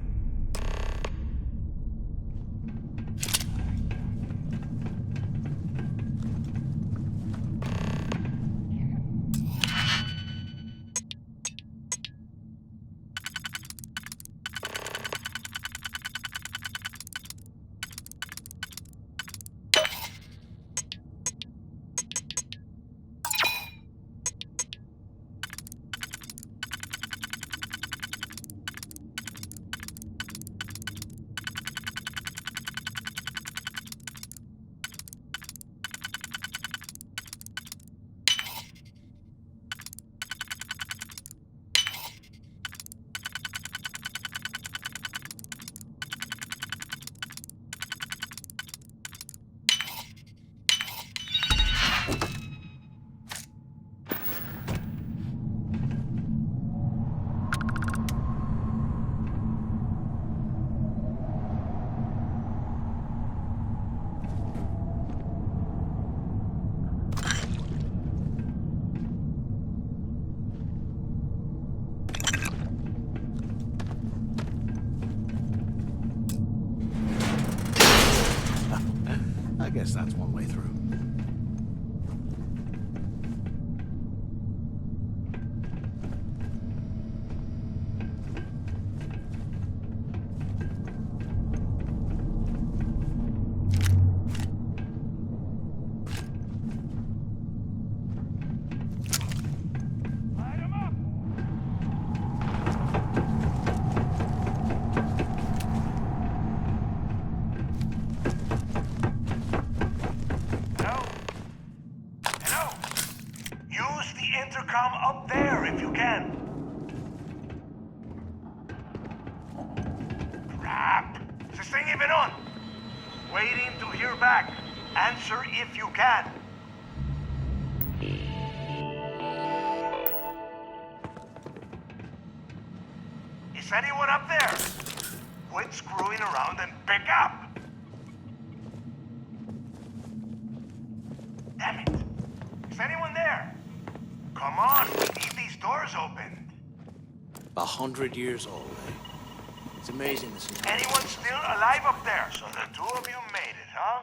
guess that's one way through. Intercom up there if you can. Crap! Is this thing even on? Waiting to hear back. Answer if you can. Is anyone up there? Quit screwing around and pick up. Damn it. Is anyone there? Come on, we need these doors opened. 100 years old, eh? It's amazing this is... Anyone still alive up there? So the two of you made it, huh?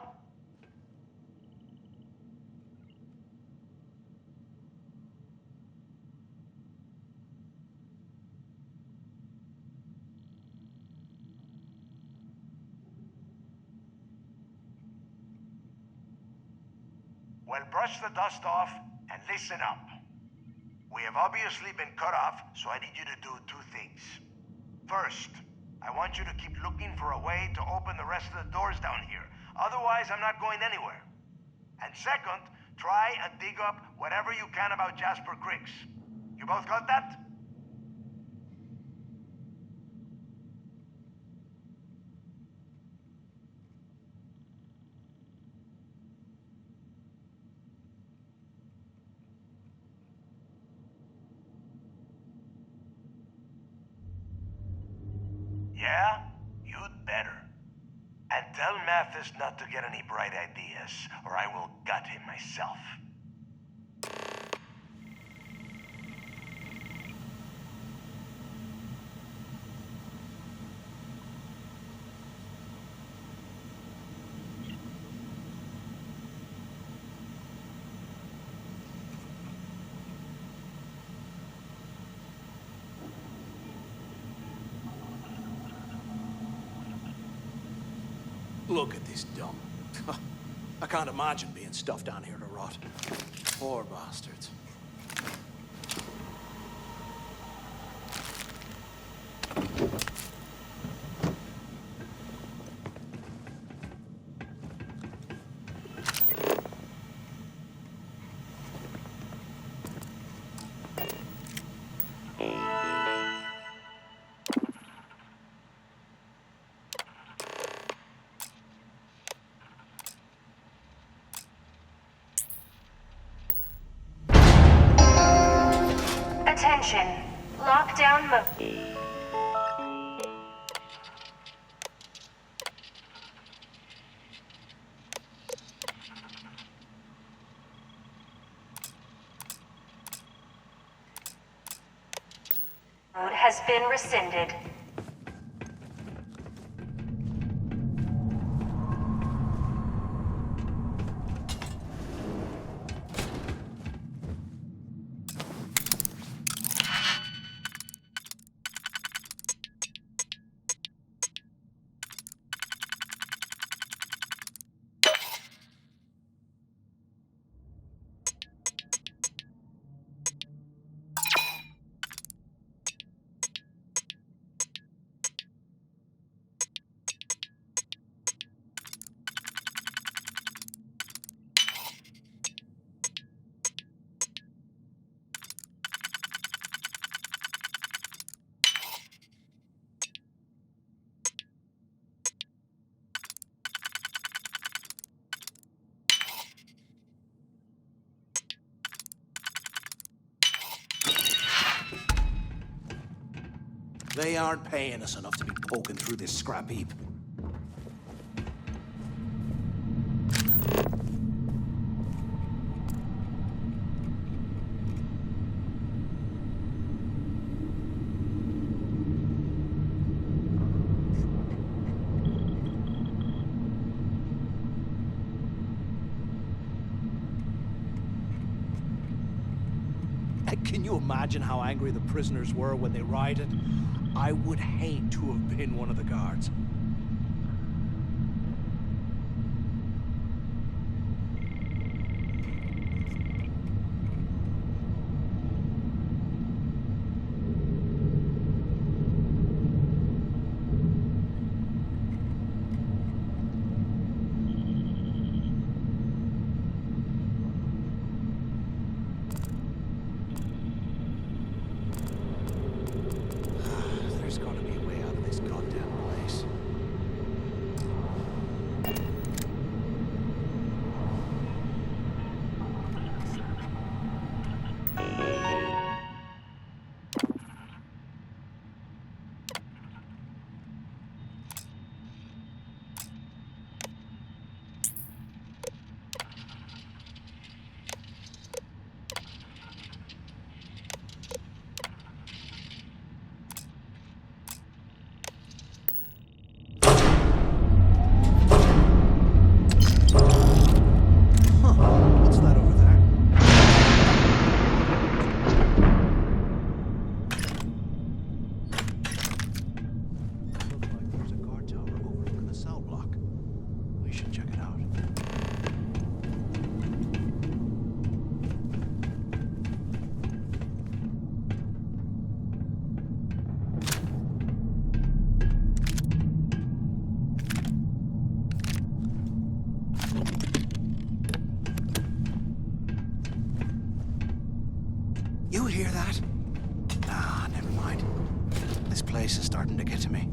Well, brush the dust off and listen up. We have obviously been cut off, so I need you to do two things. First, I want you to keep looking for a way to open the rest of the doors down here. Otherwise, I'm not going anywhere. And second, try and dig up whatever you can about Jasper Creeks. You both got that? Yeah? You'd better. And tell Mathis not to get any bright ideas, or I will gut him myself. Look at this dump. I can't imagine being stuffed down here to rot. Poor bastards. Attention. Lockdown mode. Has been rescinded. They aren't paying us enough to be poking through this scrap heap. Can you imagine how angry the prisoners were when they rioted? I would hate to have been one of the guards. There's gotta be a way out of this goddamn place. What's that over there? Looks like there's a guard tower overlooking the cell block. We should check it out. You hear that? Ah, never mind. This place is starting to get to me.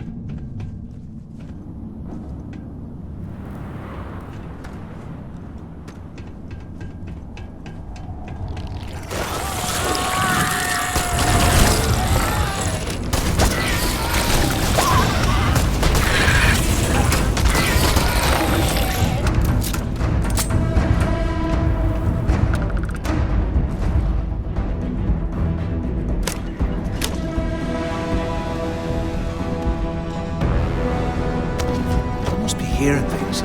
Must be hearing things.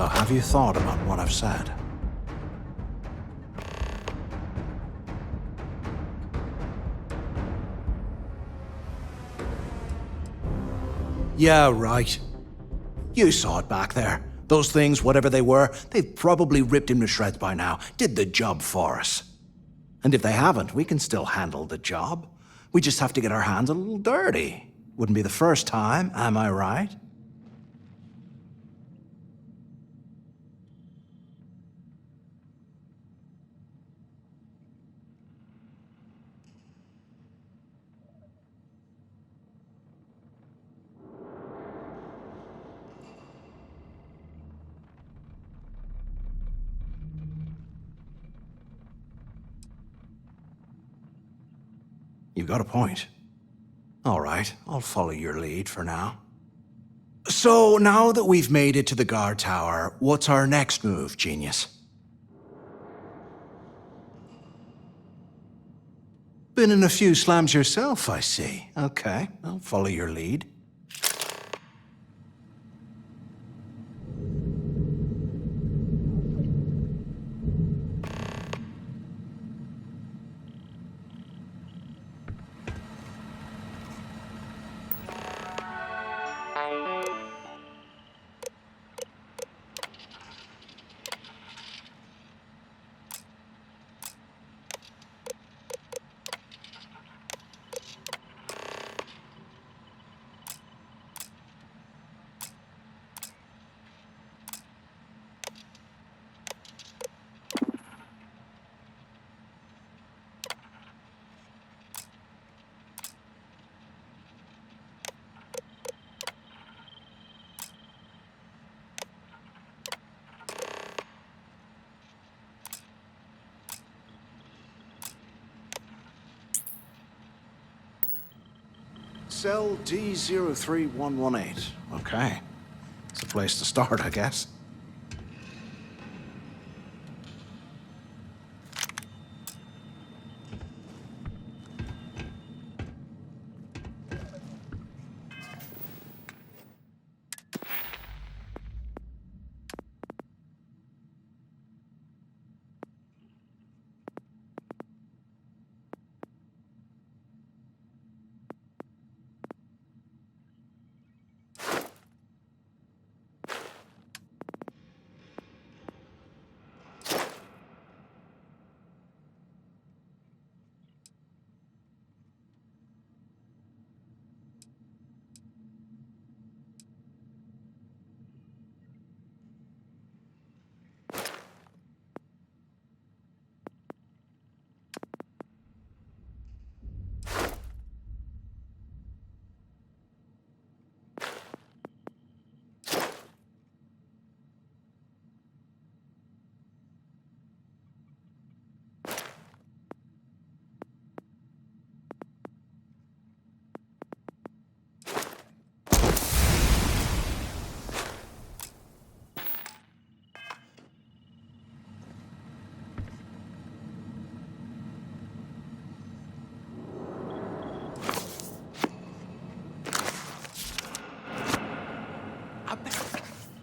So have you thought about what I've said? Yeah, right. You saw it back there. Those things, whatever they were, they've probably ripped him to shreds by now. Did the job for us. And if they haven't, we can still handle the job. We just have to get our hands a little dirty. Wouldn't be the first time, am I right? You've got a point. All right, I'll follow your lead for now. So, now that we've made it to the guard tower, what's our next move, genius? Been in a few slams yourself, I see. Okay, I'll follow your lead. Cell D03118. Okay. It's a place to start, I guess.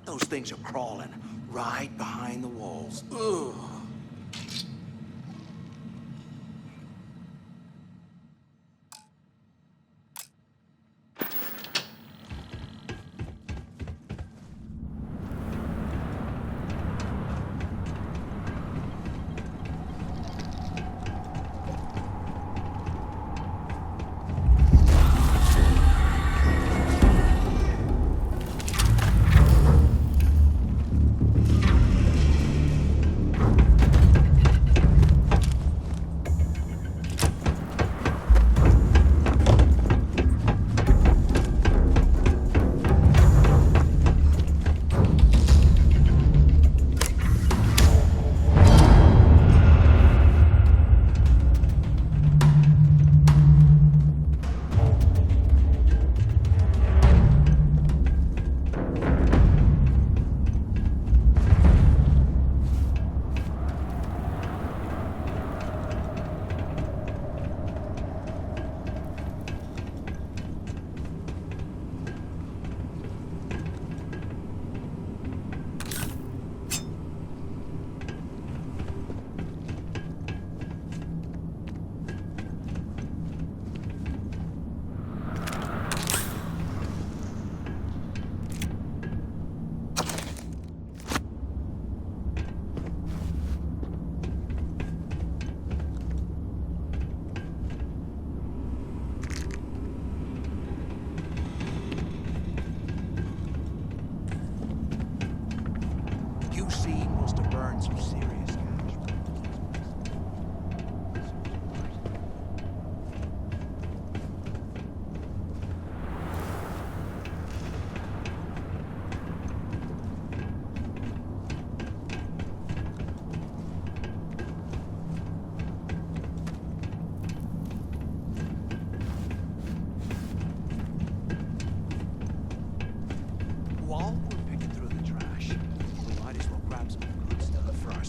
Those things are crawling right behind the walls. Ugh.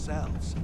ourselves.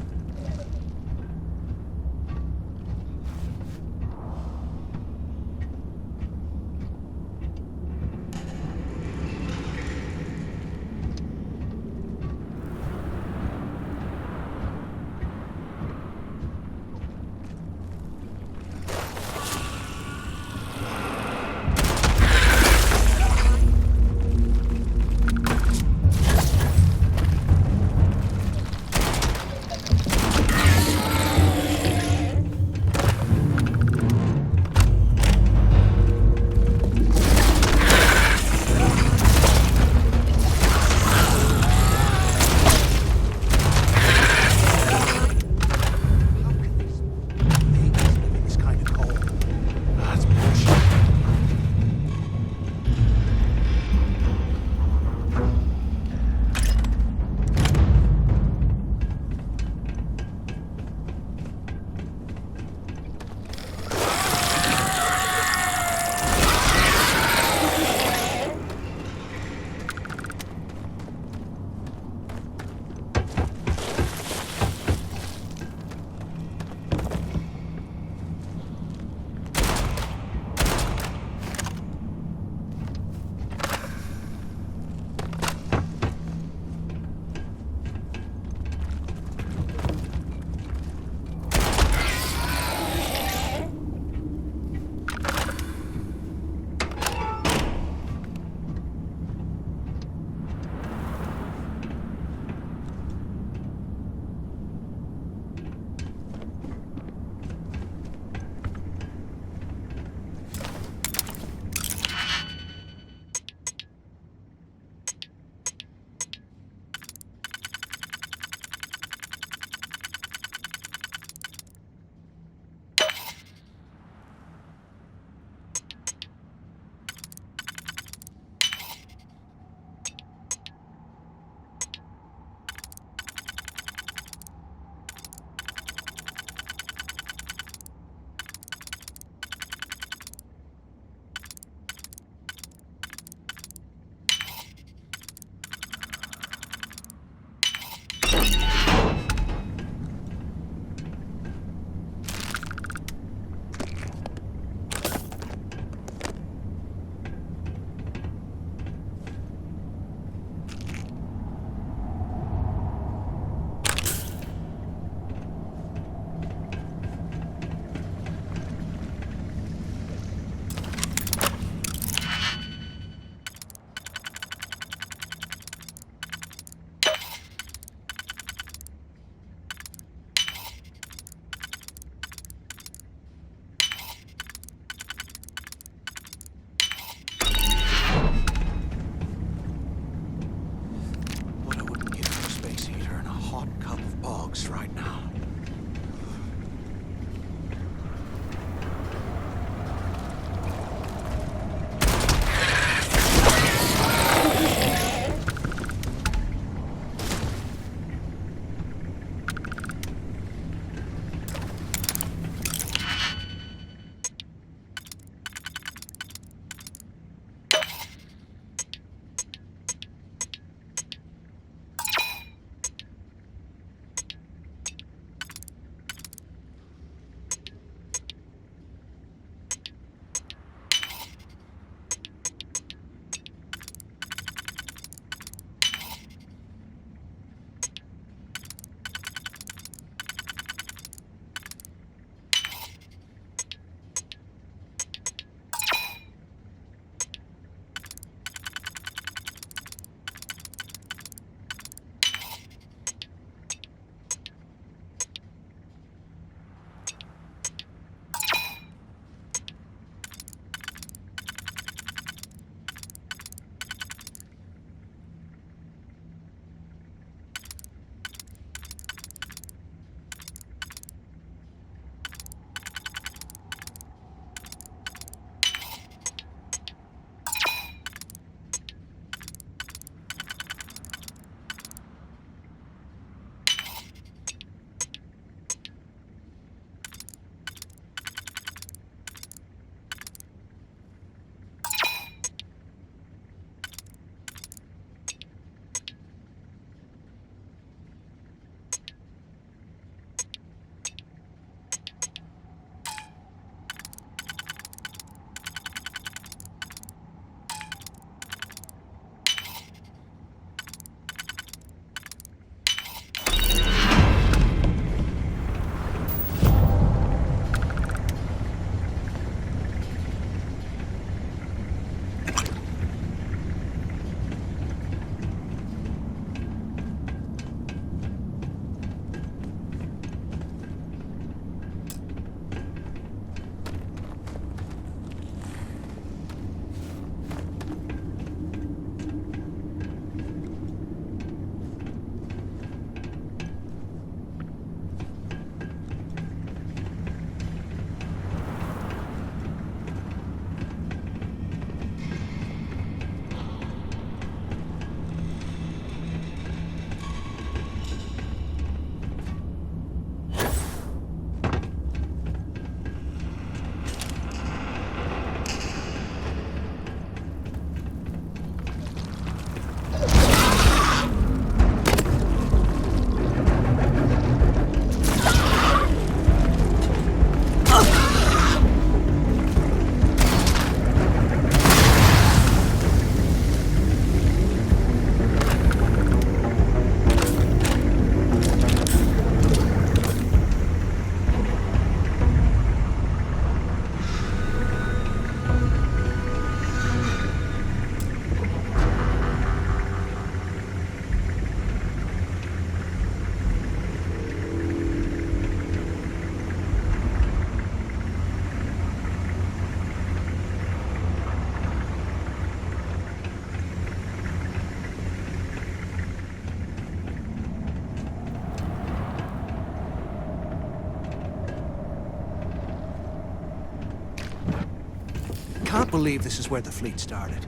cannot believe this is where the fleet started.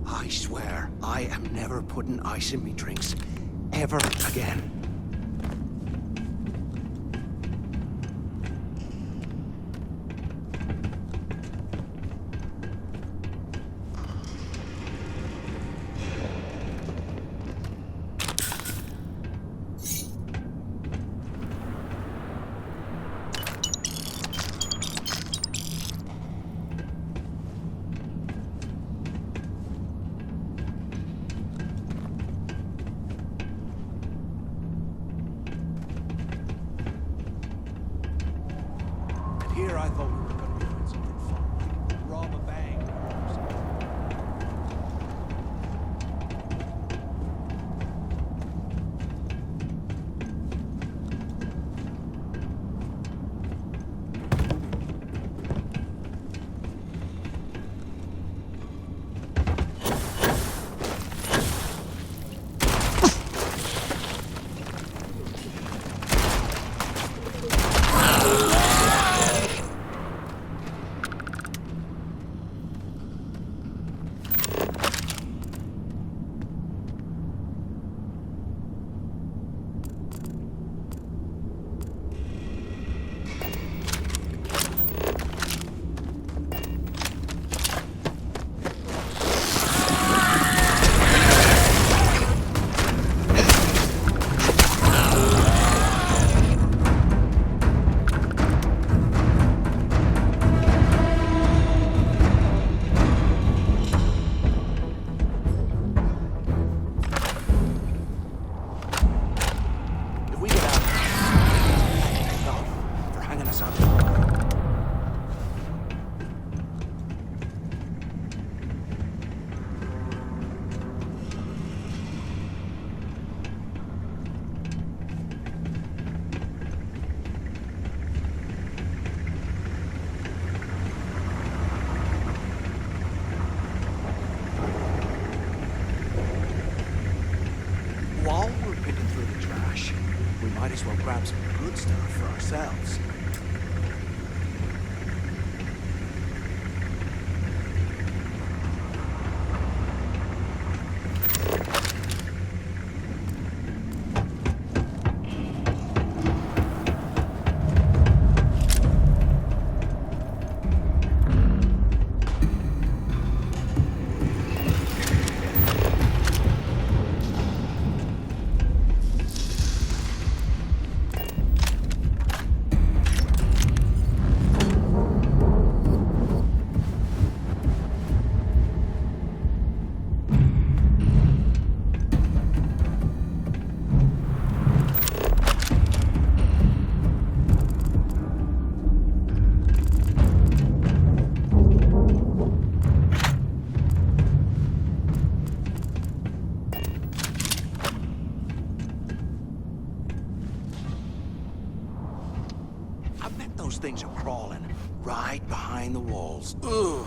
I swear, I am never putting ice in me drinks. Ever again. Here I thought we were going to be doing something fun, like rob a bank or something. While we're picking through the trash, we might as well grab some good stuff for ourselves. Those things are crawling right behind the walls. Ugh.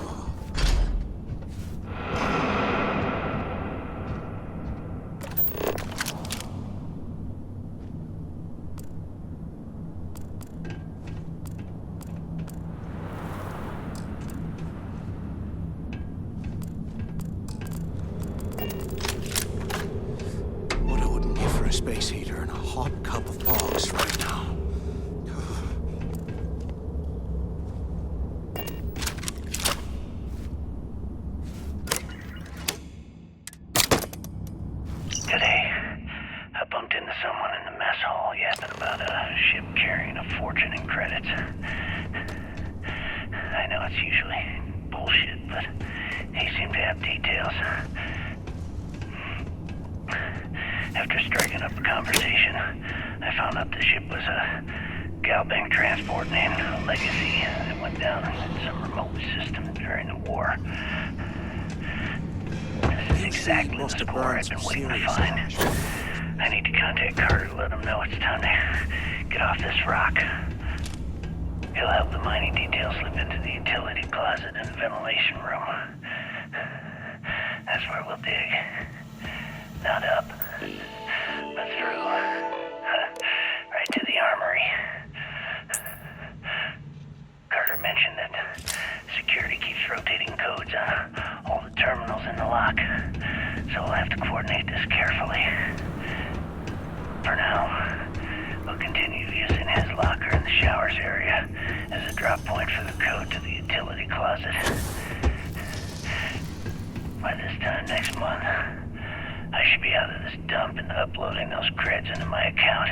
a space heater and a hot cup of bogs right now. Today, I bumped into someone in the mess hall yapping about a ship carrying a fortune in credits. I know it's usually bullshit, but he seemed to have details. After striking up a conversation, I found out the ship was a Galbank transport named Legacy that went down in some remote system during the war. This is exactly the score I've been waiting to find. I need to contact Carter to let him know it's time to get off this rock. He'll help the mining details slip into the utility closet in the ventilation room. That's where we'll dig. Not up, but through. Right to the armory. Carter mentioned that security keeps rotating codes on all the terminals in the lock, so we'll have to coordinate this carefully. For now, we'll continue using his locker in the showers area as a drop point for the code to the utility closet. By this time next month, I should be out of this dump and uploading those creds into my account.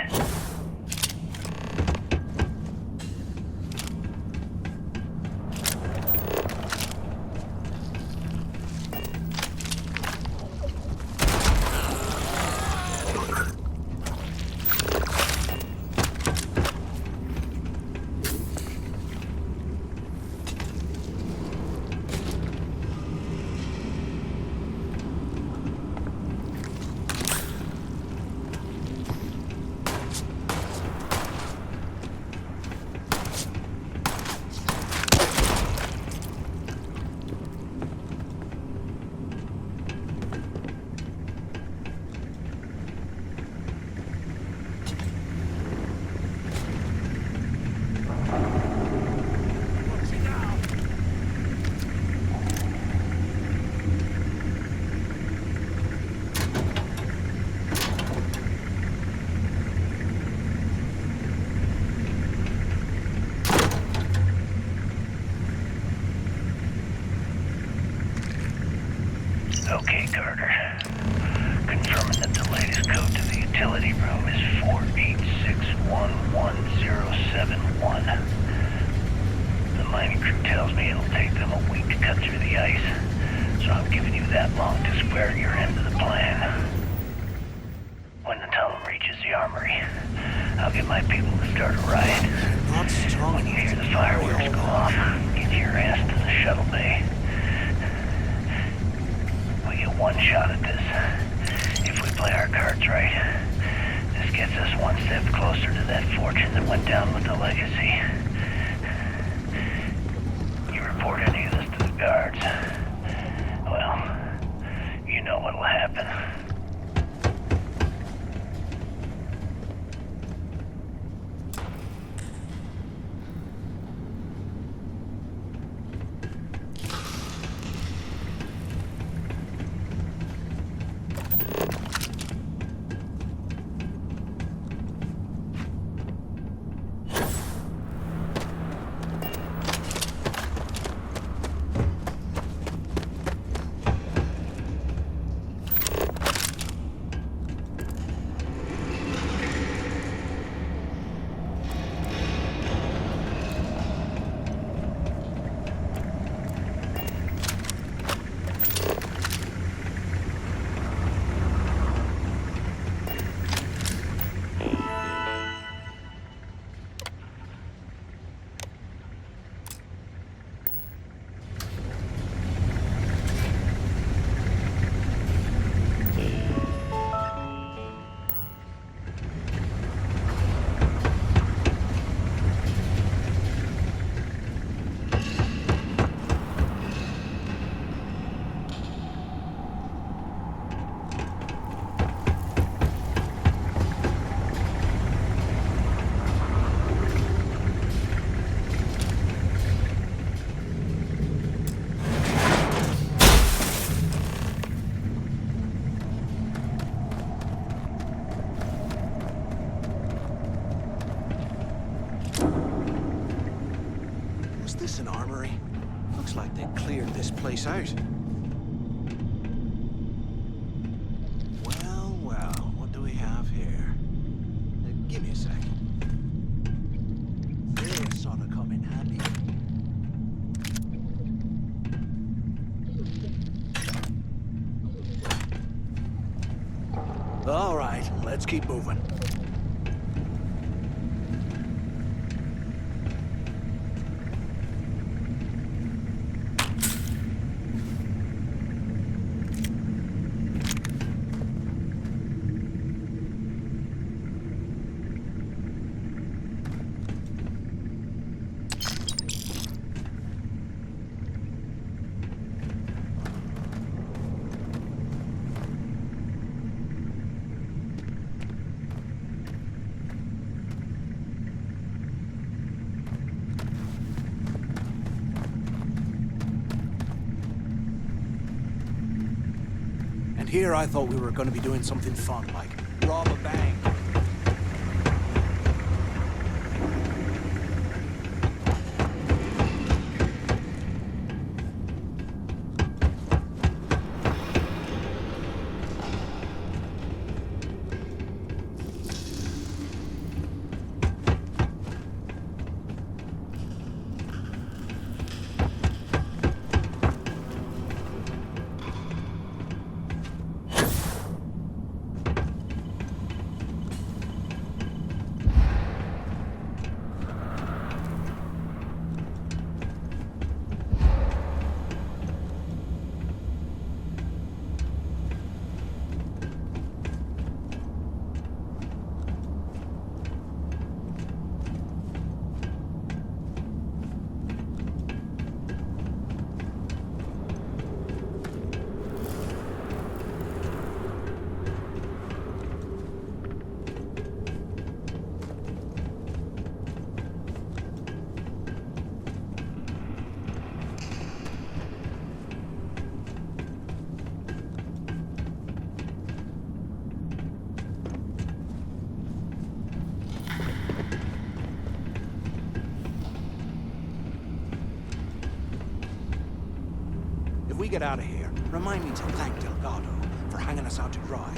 Okay, Carter. Confirming that the latest code to the utility room is 4861171. The mining crew tells me it'll take them a week to cut through the ice, so I'm giving you that long to square your end of the plan. When the tunnel reaches the armory, I'll get my people to start a riot. When you hear the fireworks go off, get your ass to the shuttle bay. We get one shot at this. If we play our cards right, this gets us one step closer to that fortune that went down with the Legacy. You report any of this to the guards, well, you know what'll happen. this an armory? Looks like they cleared this place out. Well, well, what do we have here? Give me a sec. This ought to come in handy. All right, let's keep moving. Here I thought we were going to be doing something fun, like rob a bank. If we get out of here, remind me to thank Delgado for hanging us out to dry.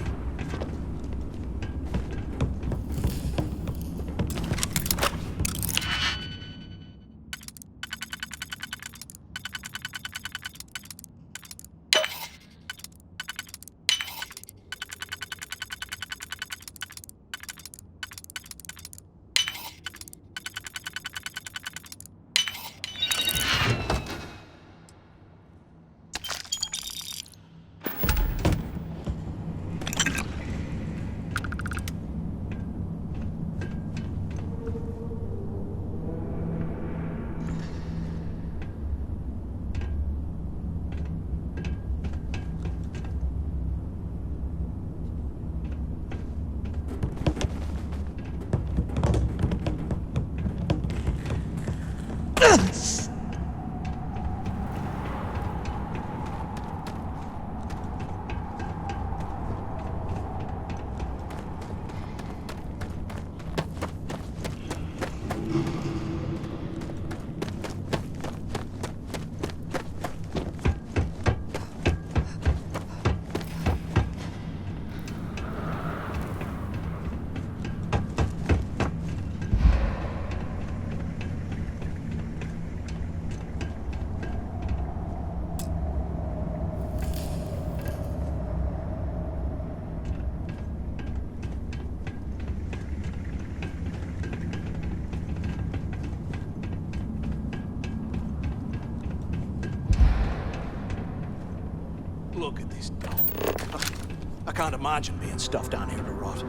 Look at this dome. I can't imagine being stuffed down here to rot.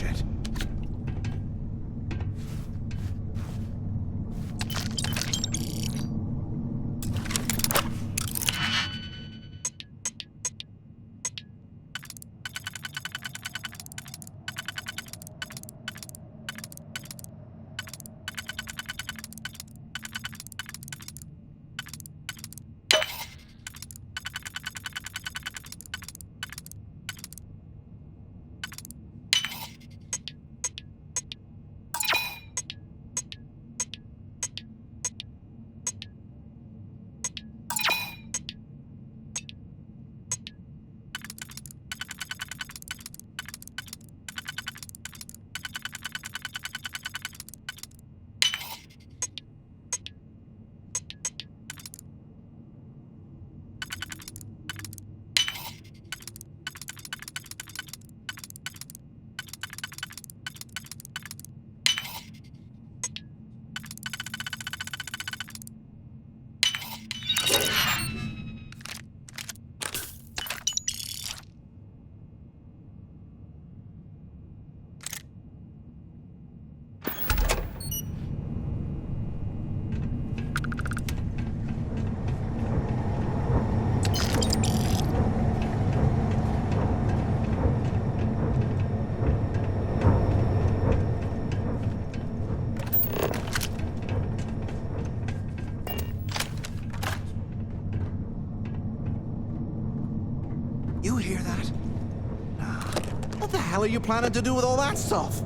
shit. You hear that? Nah. What the hell are you planning to do with all that stuff?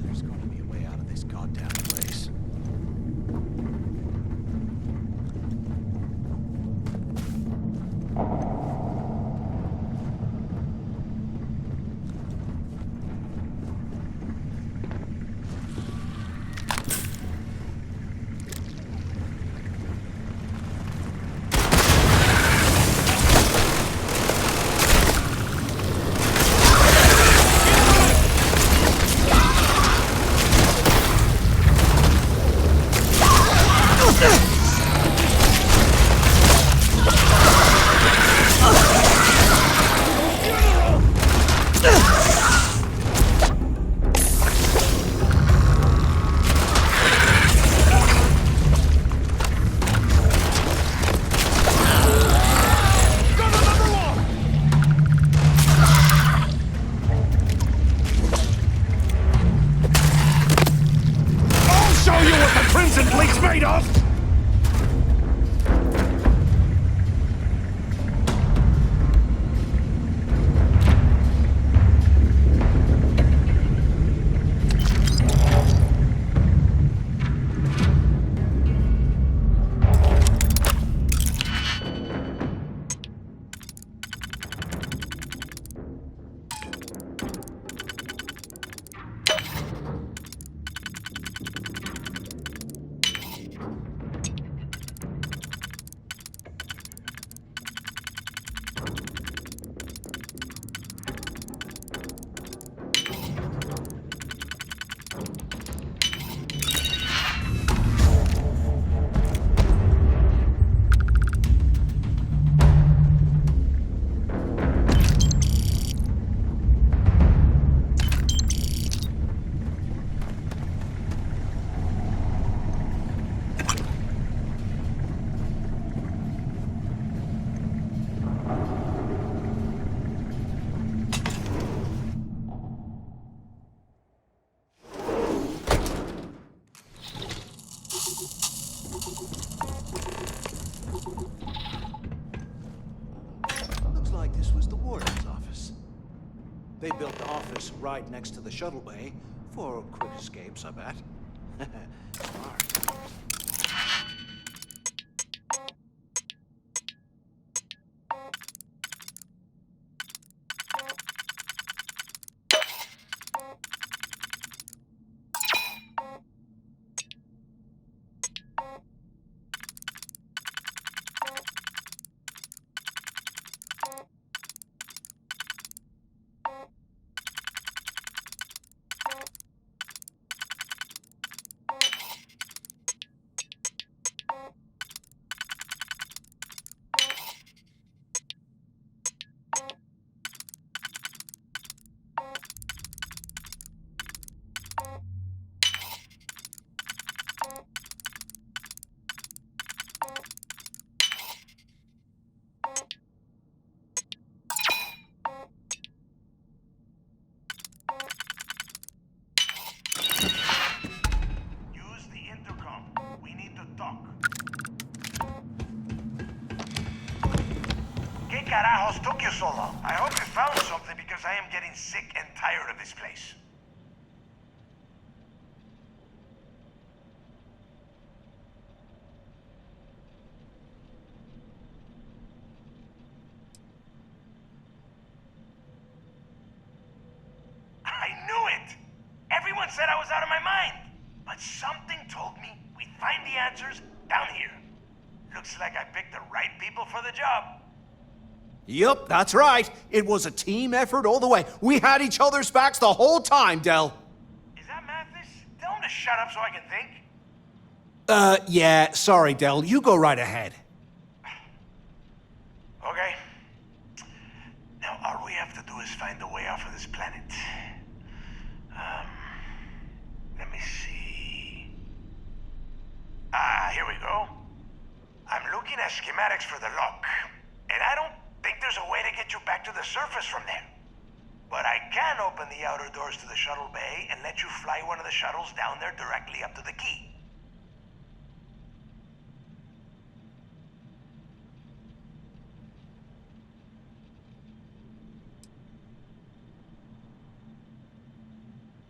There's going to be a way out of this goddamn place. They built the office right next to the shuttle bay for quick escapes, I bet. Smart. carajos took you so long? I hope you found something because I am getting sick and tired of this place. I knew it! Everyone said I was out of my mind. But something told me we'd find the answers down here. Looks like I picked the right people for the job. Yup, that's right. It was a team effort all the way. We had each other's backs the whole time, Del. Is that Mathis? Tell him to shut up so I can think. Yeah, sorry, Del. You go right ahead. Okay. Now, all we have to do is find a way off of this planet. Let me see. Here we go. I'm looking at schematics for the lock, and I don't think there's a way to get you back to the surface from there. But I can open the outer doors to the shuttle bay and let you fly one of the shuttles down there directly up to the key.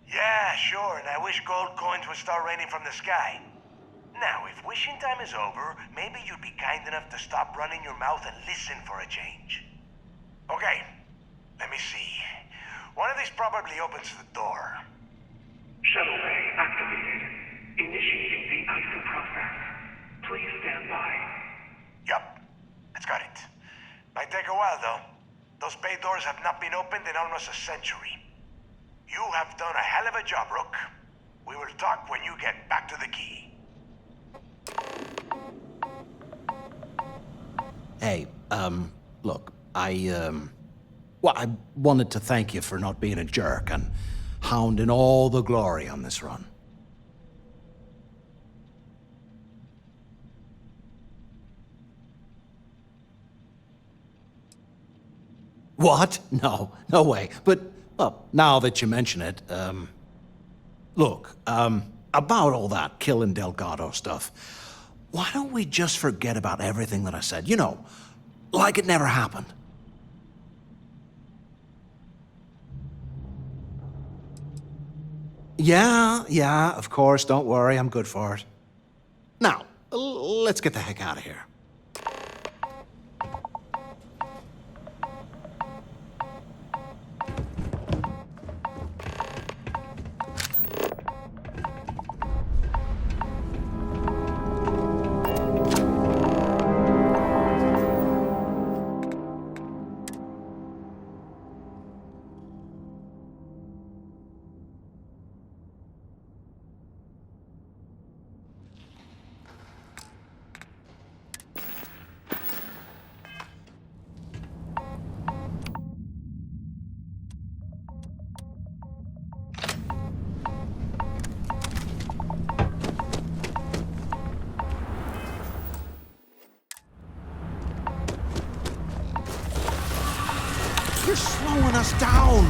Yeah, sure, and I wish gold coins would start raining from the sky. Now, if wishing time is over, maybe you'd be kind enough to stop running your mouth and listen for a change. Okay, let me see. One of these probably opens the door. Shuttle bay activated. Initiating the icing process. Please stand by. Yup, it's got it. Might take a while, though. Those bay doors have not been opened in almost a century. You have done a hell of a job, Rook. We will talk when you get back to the key. Hey, look, well, I wanted to thank you for not being a jerk and hounding all the glory on this run. What? No, no way. But, well, now that you mention it, look, about all that killing Delgado stuff, why don't we just forget about everything that I said? You know, like it never happened. Yeah, of course, don't worry, I'm good for it. Now, let's get the heck out of here. You're slowing us down!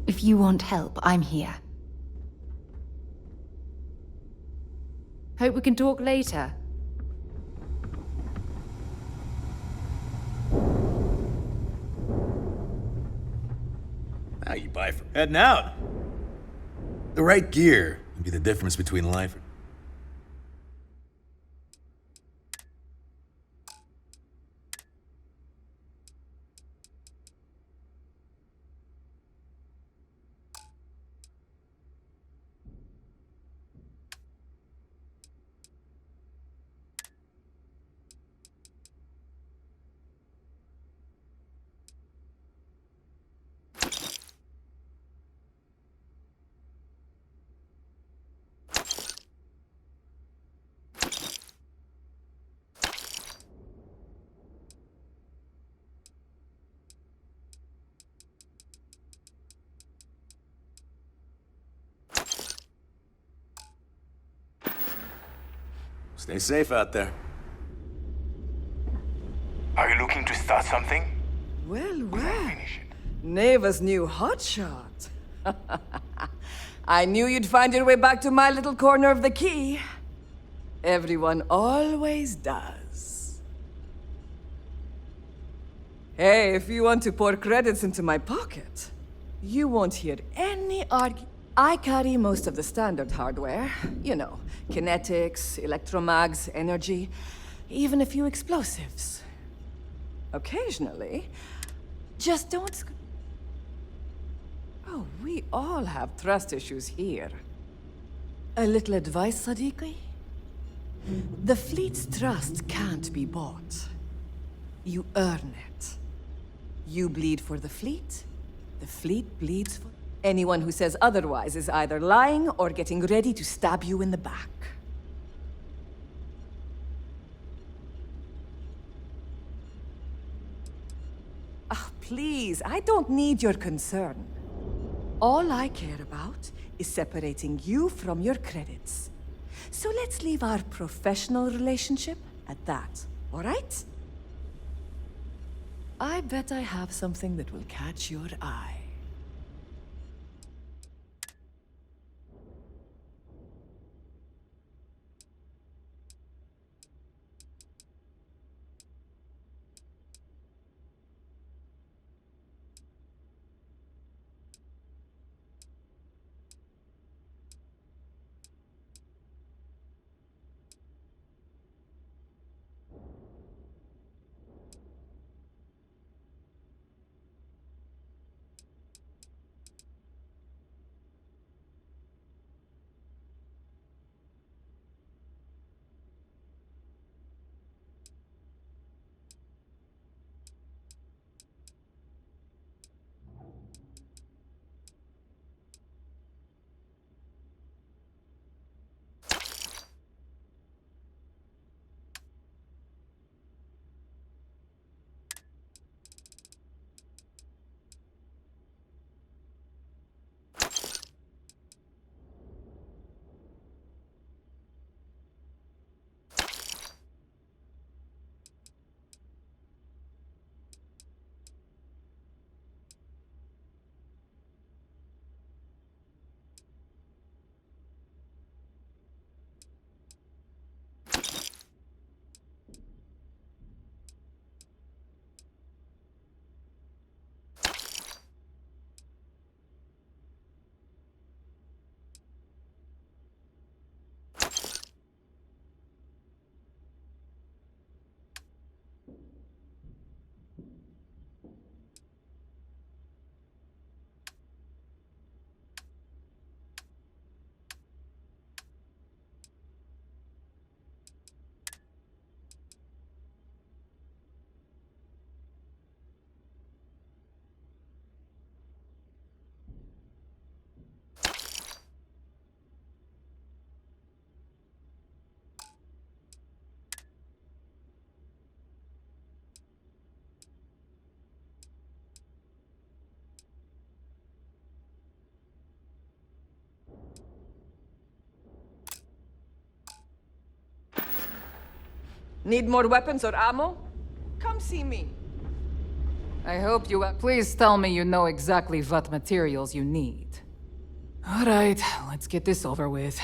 If you want help, I'm here. Hope we can talk later. Now you buy for heading out. The right gear would be the difference between life and... Stay safe out there. Are you looking to start something? Well, well. Neva's new hotshot. I knew you'd find your way back to my little corner of the key. Everyone always does. Hey, if you want to pour credits into my pocket, you won't hear any argument. I carry most of the standard hardware. You know, kinetics, electromags, energy, even a few explosives. Occasionally, just don't... Oh, we all have trust issues here. A little advice, Sadiqi? The fleet's trust can't be bought. You earn it. You bleed for the fleet bleeds for... Anyone who says otherwise is either lying or getting ready to stab you in the back. Ah, please, I don't need your concern. All I care about is separating you from your credits. So let's leave our professional relationship at that, all right? I bet I have something that will catch your eye. Need more weapons or ammo? Come see me. I hope you. Please tell me you know exactly what materials you need. Alright, let's get this over with.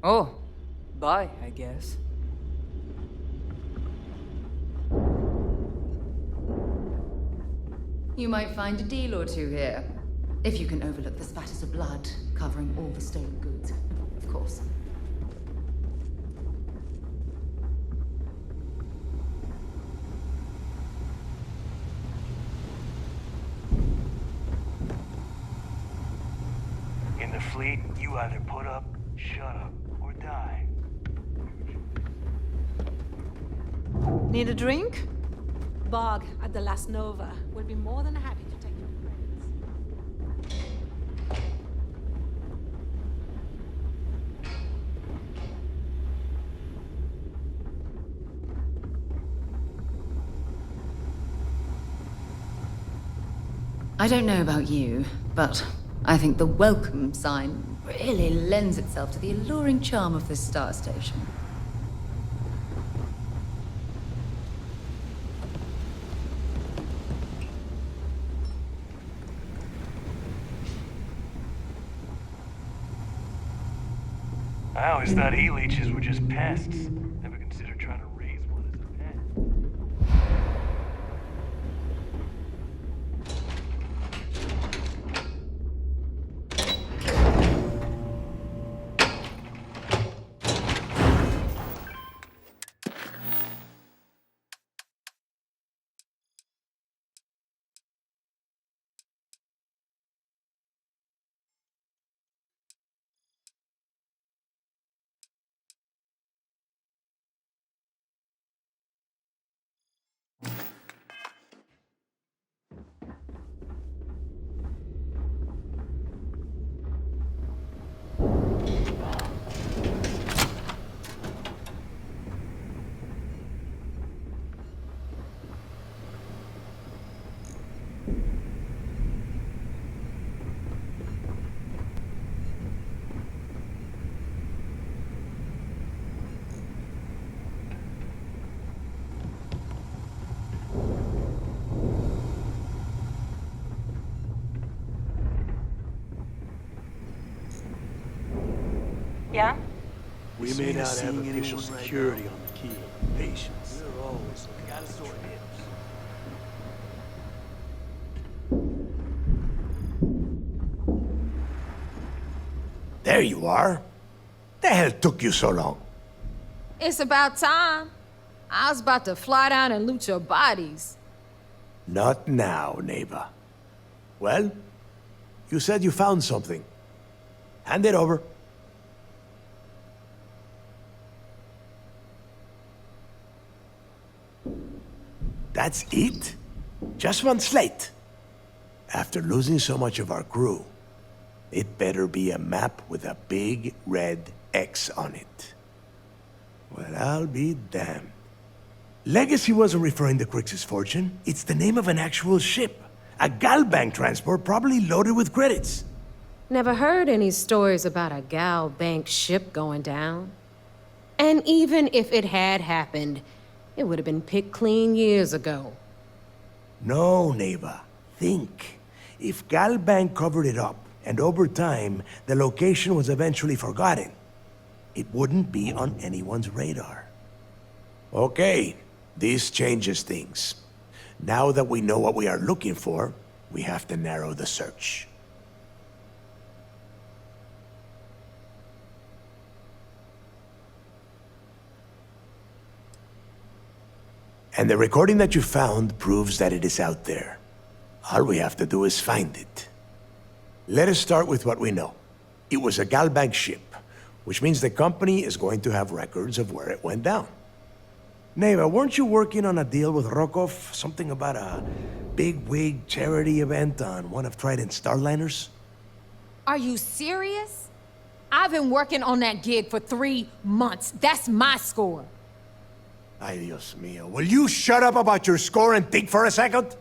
Oh, bye, I guess. You might find a deal or two here. If you can overlook the spatters of blood covering all the stolen goods, of course. In the fleet, you either put up, shut up, or die. Need a drink? Bog at the Last Nova will be more than happy to take your credits. I don't know about you, but I think the welcome sign really lends itself to the alluring charm of this star station. I always thought e-leeches were just pests. Yeah? We may not have official security on the key. Patience. We're always There you are. The hell took you so long? It's about time. I was about to fly down and loot your bodies. Not now, neighbor. Well, you said you found something. Hand it over. That's it? Just one slate? After losing so much of our crew, it better be a map with a big red X on it. Well, I'll be damned. Legacy wasn't referring to Crix's fortune. It's the name of an actual ship. A Galbank transport probably loaded with credits. Never heard any stories about a Gal Bank ship going down. And even if it had happened, it would have been picked clean years ago. No, neighbor. Think. If Galbank covered it up, and over time, the location was eventually forgotten, it wouldn't be on anyone's radar. Okay, this changes things. Now that we know what we are looking for, we have to narrow the search. And the recording that you found proves that it is out there. All we have to do is find it. Let us start with what we know. It was a Galbank ship, which means the company is going to have records of where it went down. Neva, weren't you working on a deal with Rokov? Something about a big-wig charity event on one of Trident's Starliners? Are you serious? I've been working on that gig for 3 months. That's my score. Ay, Dios mío. Will you shut up about your score and think for a second?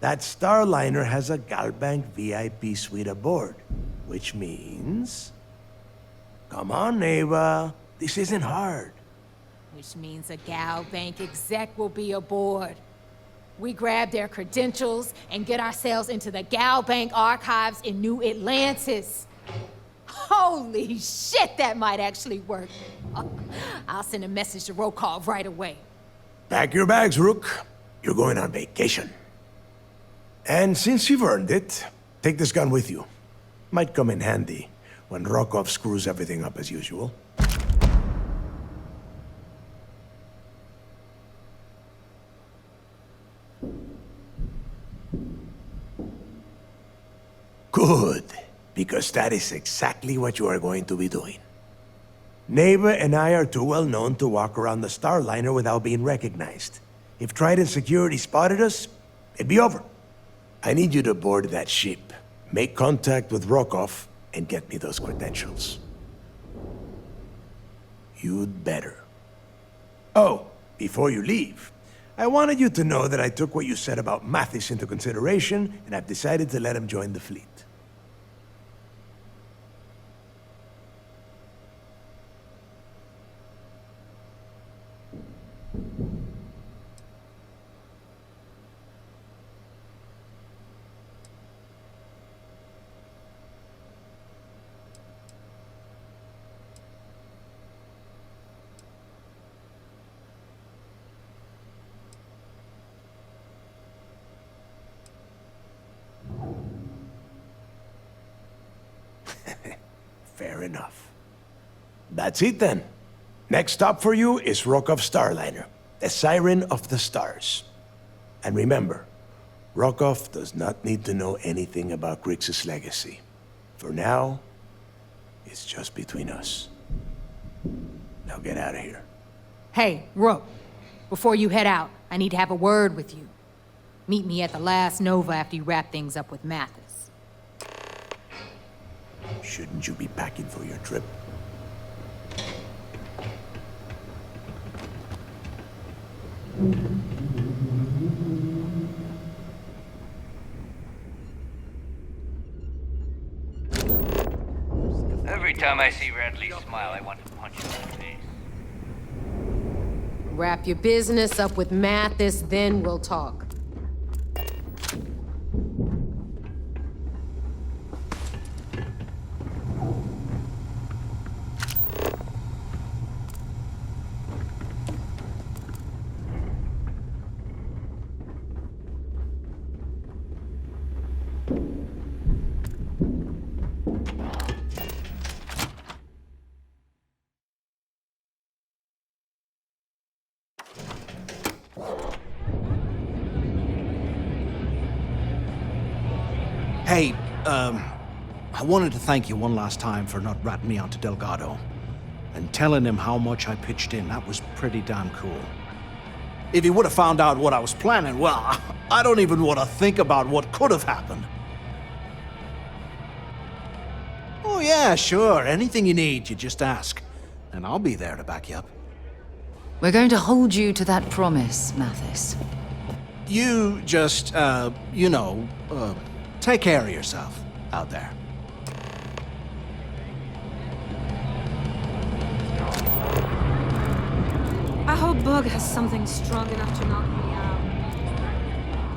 That Starliner has a Galbank VIP suite aboard, which means... Come on, Neva. This isn't hard. Which means a Gal Bank exec will be aboard. We grab their credentials and get ourselves into the Gal Bank archives in New Atlantis. Holy shit, that might actually work. I'll send a message to Rokov right away. Pack your bags, Rook. You're going on vacation. And since you've earned it, take this gun with you. Might come in handy when Rokov screws everything up as usual. Good, because that is exactly what you are going to be doing. Neva and I are too well known to walk around the Starliner without being recognized. If Trident Security spotted us, it'd be over. I need you to board that ship, make contact with Rokov, and get me those credentials. You'd better. Oh, before you leave, I wanted you to know that I took what you said about Mathis into consideration, and I've decided to let him join the fleet. Fair enough. That's it then. Next stop for you is Rokov Starliner, the Siren of the Stars. And remember, Rokov does not need to know anything about Crix's legacy. For now, it's just between us. Now get out of here. Hey, Rook, before you head out, I need to have a word with you. Meet me at the last Nova after you wrap things up with Mathis. Shouldn't you be packing for your trip? Every time I see Radley smile, I want to punch him in the face. Wrap your business up with Mathis, then we'll talk. Hey, I wanted to thank you one last time for not ratting me onto Delgado. And telling him how much I pitched in. That was pretty damn cool. If he would have found out what I was planning, well, I don't even want to think about what could have happened. Oh yeah, sure. Anything you need, you just ask. And I'll be there to back you up. We're going to hold you to that promise, Mathis. You just, take care of yourself out there. I hope Bug has something strong enough to knock me out.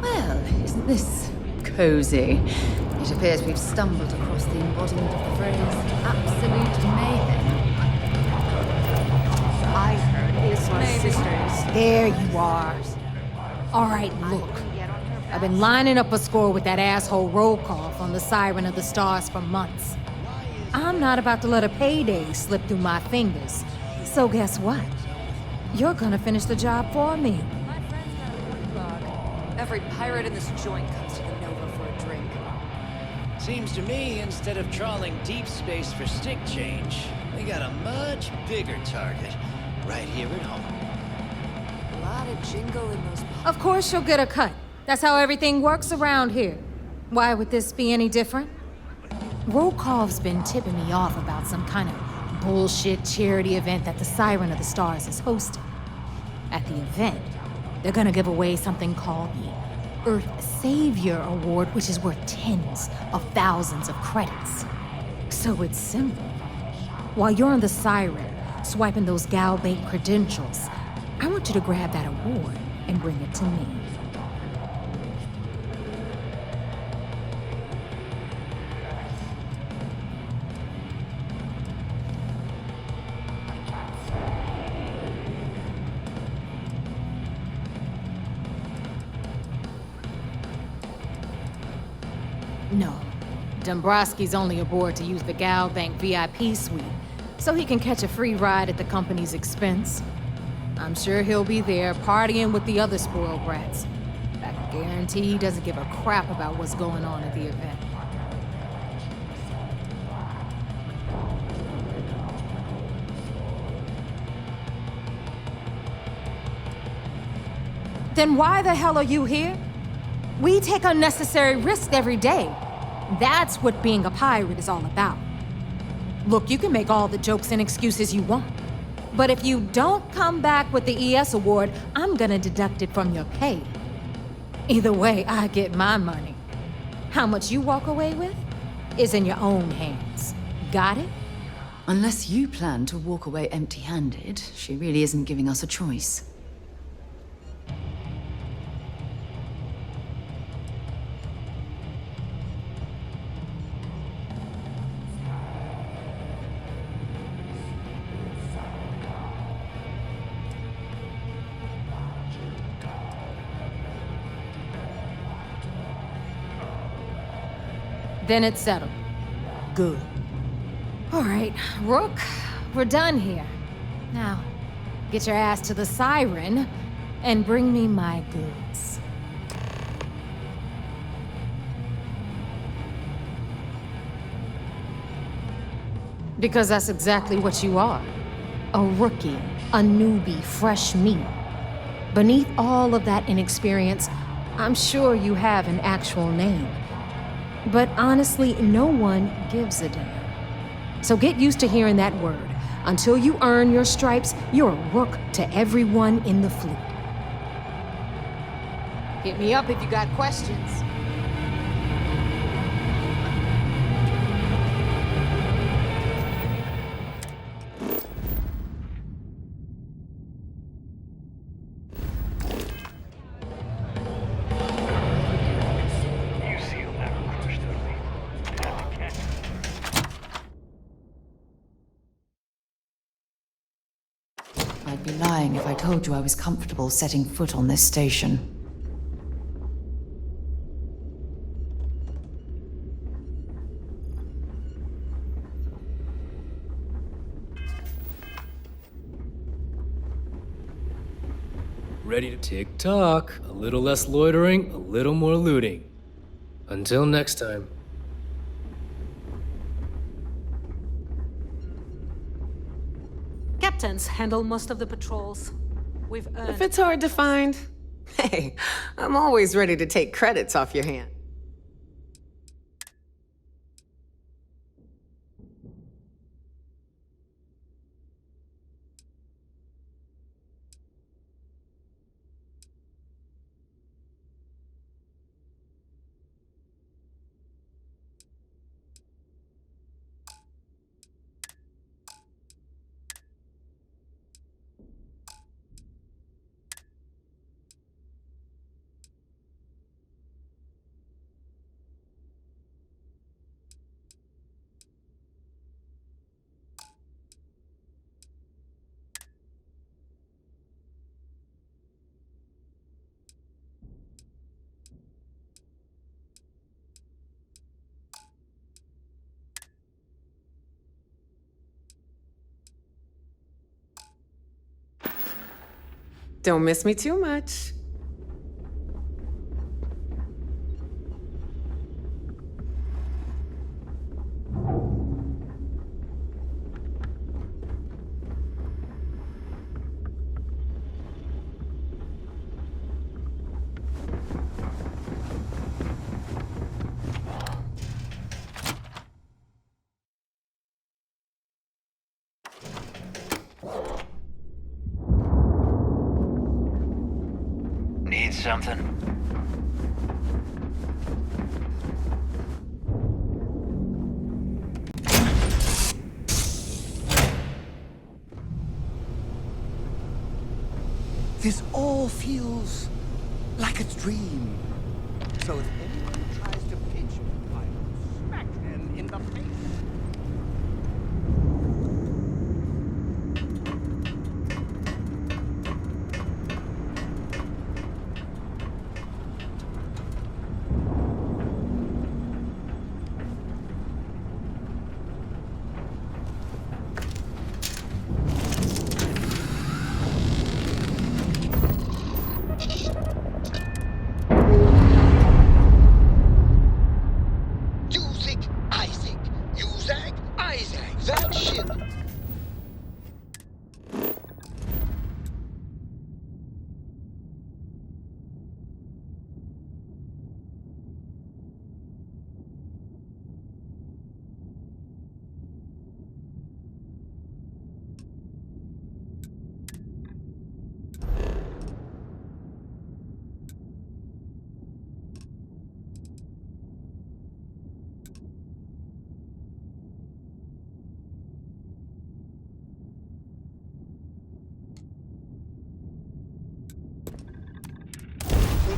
Well, isn't this cozy? It appears we've stumbled across the embodiment of the phrase absolute mayhem. I heard it's my sisters. There you are. All right, look. I've been lining up a score with that asshole roll call on the Siren of the Stars for months. I'm not about to let a payday slip through my fingers. So guess what? You're gonna finish the job for me. Every pirate in this joint comes to the Nova for a drink. Seems to me, instead of trawling deep space for stick change, we got a much bigger target right here at home. A lot of jingle in those. Of course you'll get a cut. That's how everything works around here. Why would this be any different? Rokov's been tipping me off about some kind of bullshit charity event that the Siren of the Stars is hosting. At the event, they're gonna give away something called the Earth Savior Award, which is worth tens of thousands of credits. So it's simple. While you're on the Siren, swiping those Galbank credentials, I want you to grab that award and bring it to me. No. Dombrowski's only aboard to use the Galbank VIP suite, so he can catch a free ride at the company's expense. I'm sure he'll be there partying with the other spoiled brats. I can guarantee he doesn't give a crap about what's going on at the event. Then why the hell are you here? We take unnecessary risks every day. That's what being a pirate is all about. Look, you can make all the jokes and excuses you want. But if you don't come back with the ES award, I'm gonna deduct it from your pay. Either way, I get my money. How much you walk away with is in your own hands. Got it? Unless you plan to walk away empty-handed, she really isn't giving us a choice. Then it's settled. Good. All right, Rook, we're done here. Now, get your ass to the Siren and bring me my goods. Because that's exactly what you are. A rookie, a newbie, fresh meat. Beneath all of that inexperience, I'm sure you have an actual name. But honestly, no one gives a damn. So get used to hearing that word. Until you earn your stripes, you're a rook to everyone in the fleet. Hit me up if you got questions. I'd be lying if I told you I was comfortable setting foot on this station. Ready to tick-tock. A little less loitering, a little more looting. Until next time. captains handle most of the patrols. We've earned... If it's hard to find, hey, I'm always ready to take credits off your hand. Don't miss me too much. Need something? This all feels like a dream. So if anyone tries to pinch me, I will smack them in the face.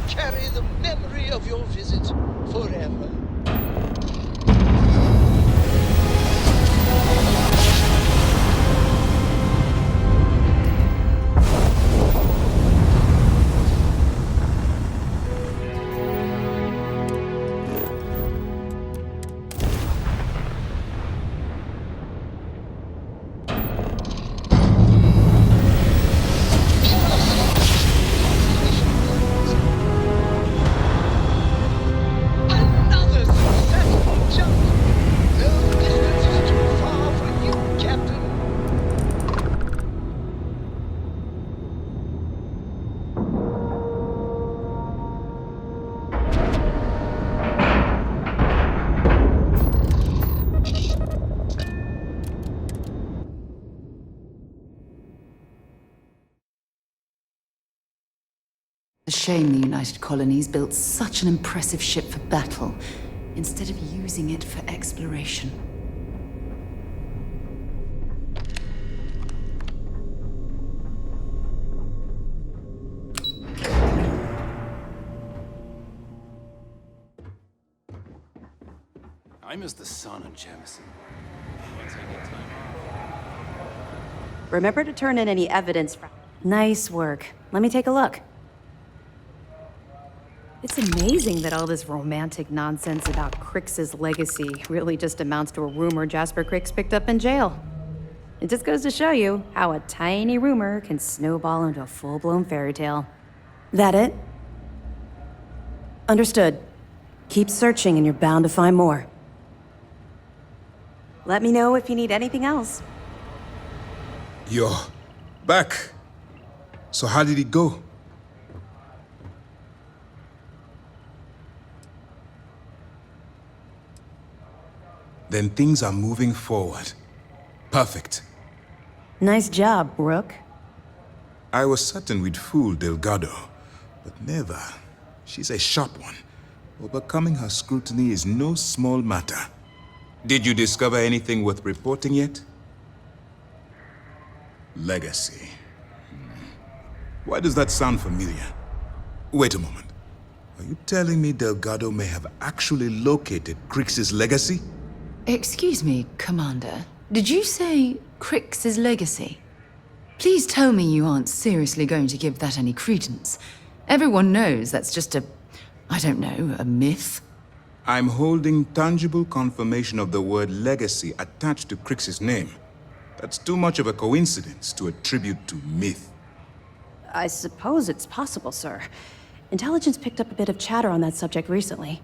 Carry the memory of your visit forever. A shame the United Colonies built such an impressive ship for battle, instead of using it for exploration. I miss the sun on Jamison. Once I get time off. Remember to turn in any evidence from... Nice work. Let me take a look. It's amazing that all this romantic nonsense about Crix's legacy really just amounts to a rumor Jasper Crix picked up in jail. It just goes to show you how a tiny rumor can snowball into a full-blown fairy tale. That it? Understood. Keep searching and you're bound to find more. Let me know if you need anything else. You're back. So how did it go? Then things are moving forward. Perfect. Nice job, Rook. I was certain we'd fool Delgado, but never. She's a sharp one. Overcoming her scrutiny is no small matter. Did you discover anything worth reporting yet? Legacy. Why does that sound familiar? Wait a moment. Are you telling me Delgado may have actually located Crix's legacy? Excuse me, Commander. Did you say Crix's legacy? Please tell me you aren't seriously going to give that any credence. Everyone knows that's just I don't know, a myth. I'm holding tangible confirmation of the word legacy attached to Crix's name. That's too much of a coincidence to attribute to myth. I suppose it's possible, sir. Intelligence picked up a bit of chatter on that subject recently.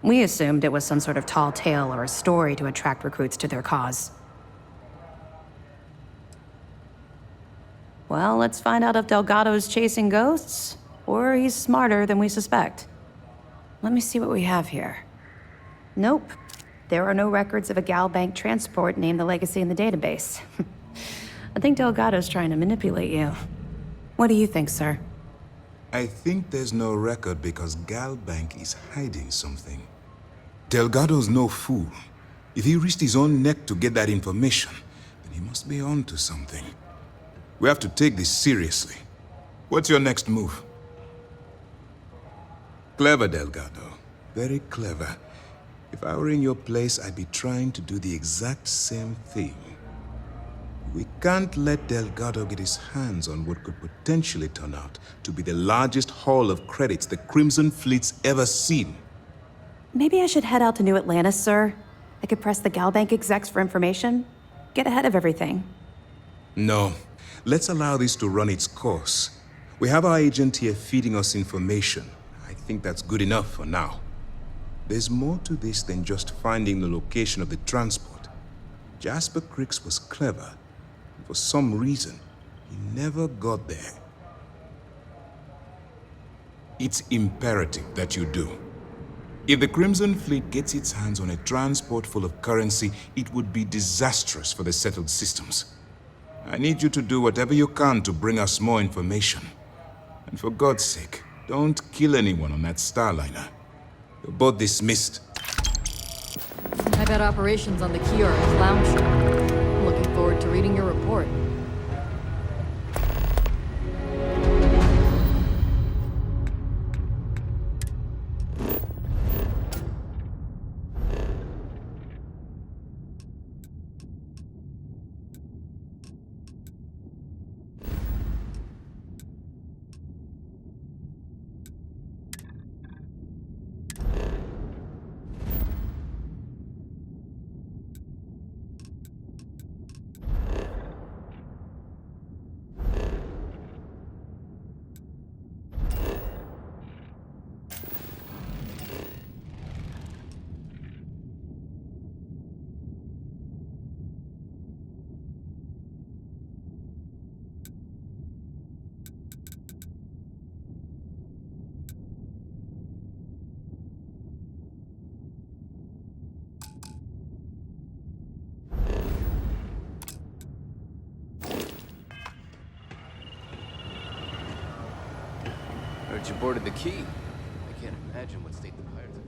We assumed it was some sort of tall tale or a story to attract recruits to their cause. Well, let's find out if Delgado's chasing ghosts, or he's smarter than we suspect. Let me see what we have here. Nope. There are no records of a Galbank transport named the Legacy in the database. I think Delgado's trying to manipulate you. What do you think, sir? I think there's no record because Galbank is hiding something. Delgado's no fool. If he risked his own neck to get that information, then he must be on to something. We have to take this seriously. What's your next move? Clever, Delgado. Very clever. If I were in your place, I'd be trying to do the exact same thing. We can't let Delgado get his hands on what could potentially turn out to be the largest haul of credits the Crimson Fleet's ever seen. Maybe I should head out to New Atlantis, sir. I could press the Galbank execs for information. Get ahead of everything. No. Let's allow this to run its course. We have our agent here feeding us information. I think that's good enough for now. There's more to this than just finding the location of the transport. Jasper Crix was clever. For some reason, he never got there. It's imperative that you do. If the Crimson Fleet gets its hands on a transport full of currency, it would be disastrous for the settled systems. I need you to do whatever you can to bring us more information. And for God's sake, don't kill anyone on that Starliner. You're both dismissed. I bet operations on the key are a clown show. I'm looking forward to reading your report. Heard you boarded the key. I can't imagine what state the pirates are.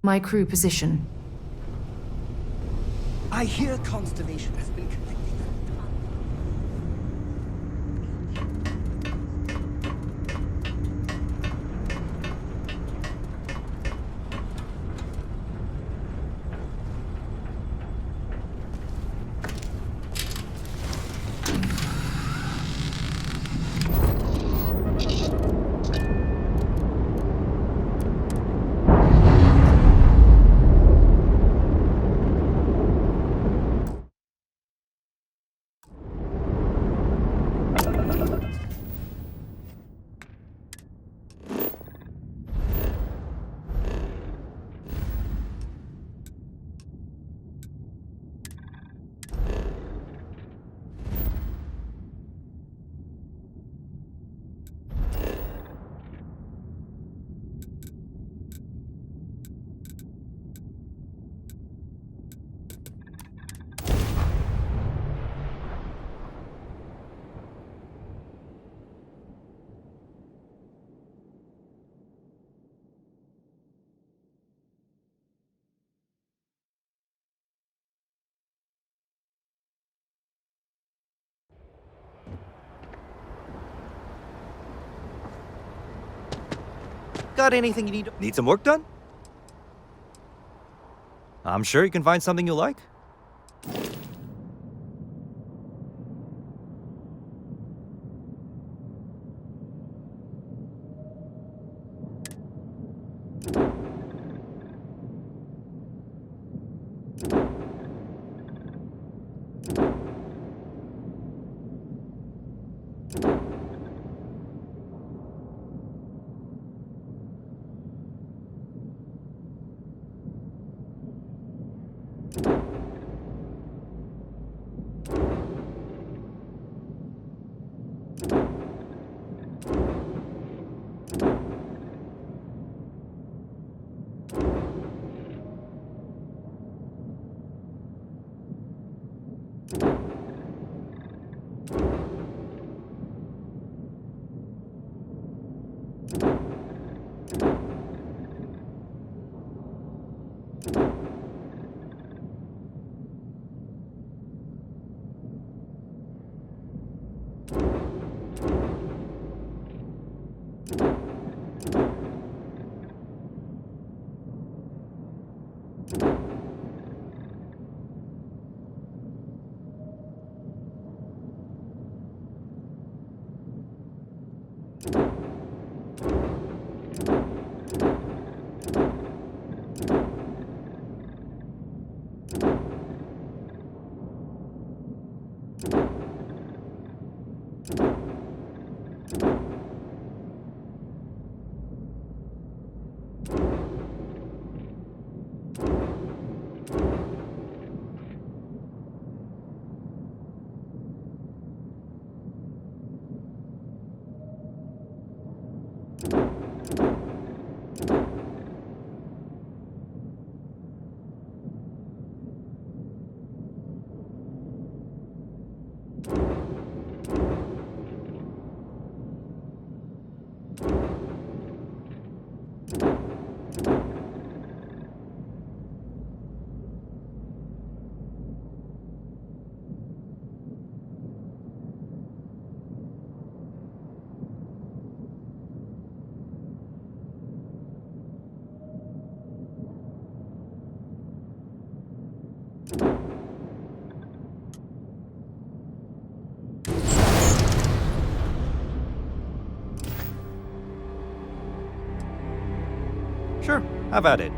My crew position. I hear Constellation has been connecting. Got anything you need? Need some work done? I'm sure you can find something you like. Sure, have at it.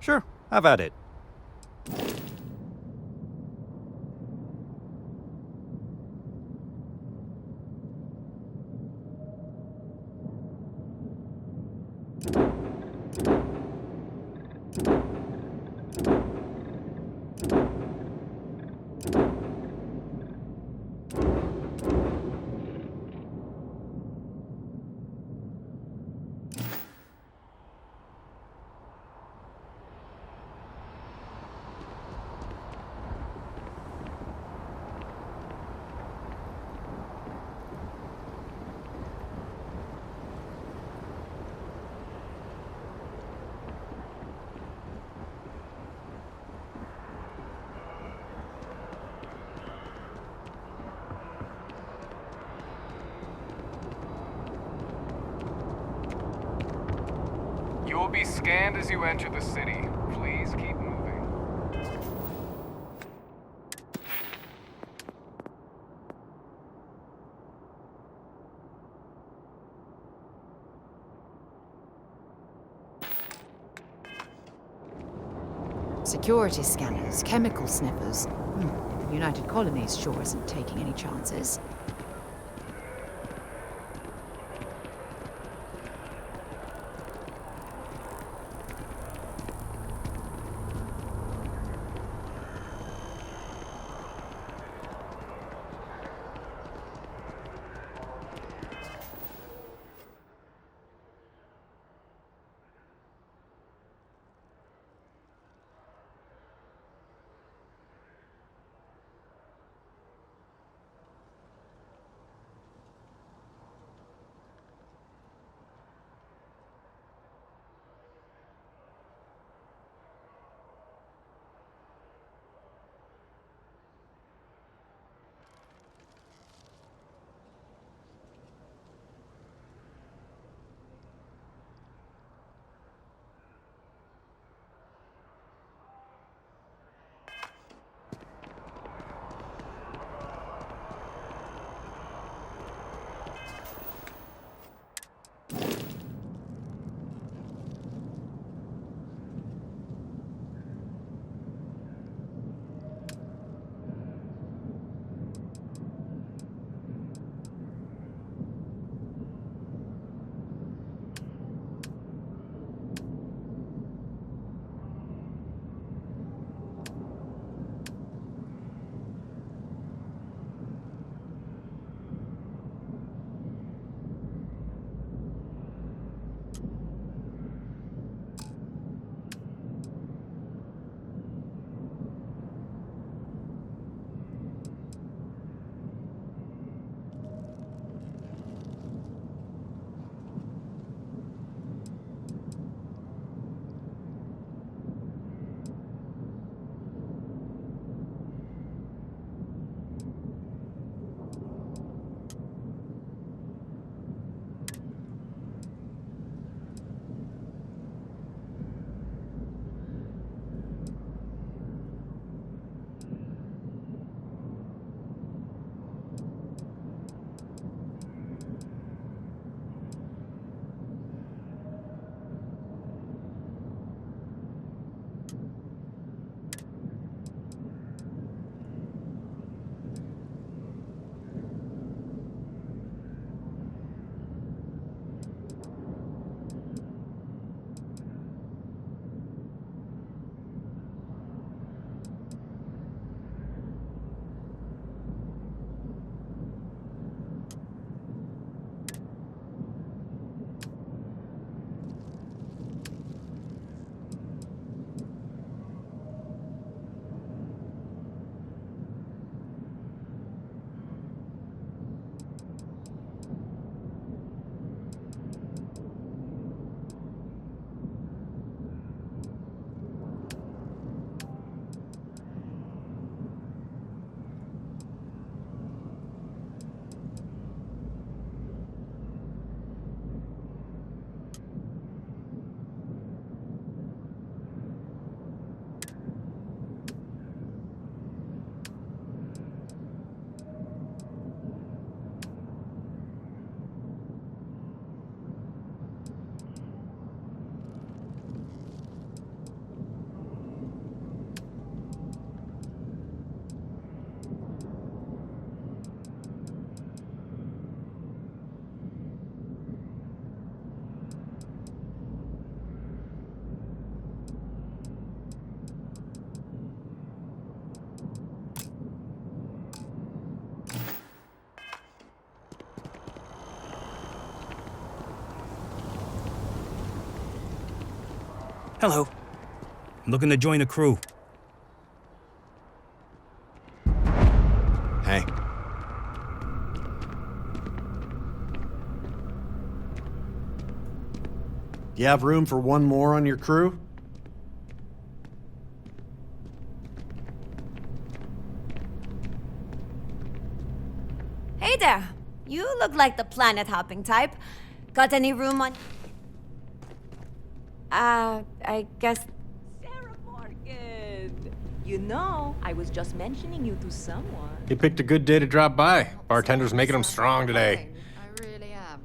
Sure, have at it. You'll be scanned as you enter the city. Please keep moving. Security scanners, chemical sniffers. United Colonies sure isn't taking any chances. Hello. I'm looking to join the crew. Hey. Do you have room for one more on your crew? Hey there. You look like the planet-hopping type. Got any room on... I guess... Sarah Morgan! You know, I was just mentioning you to someone. He picked a good day to drop by. Bartender's making him strong today. I really am.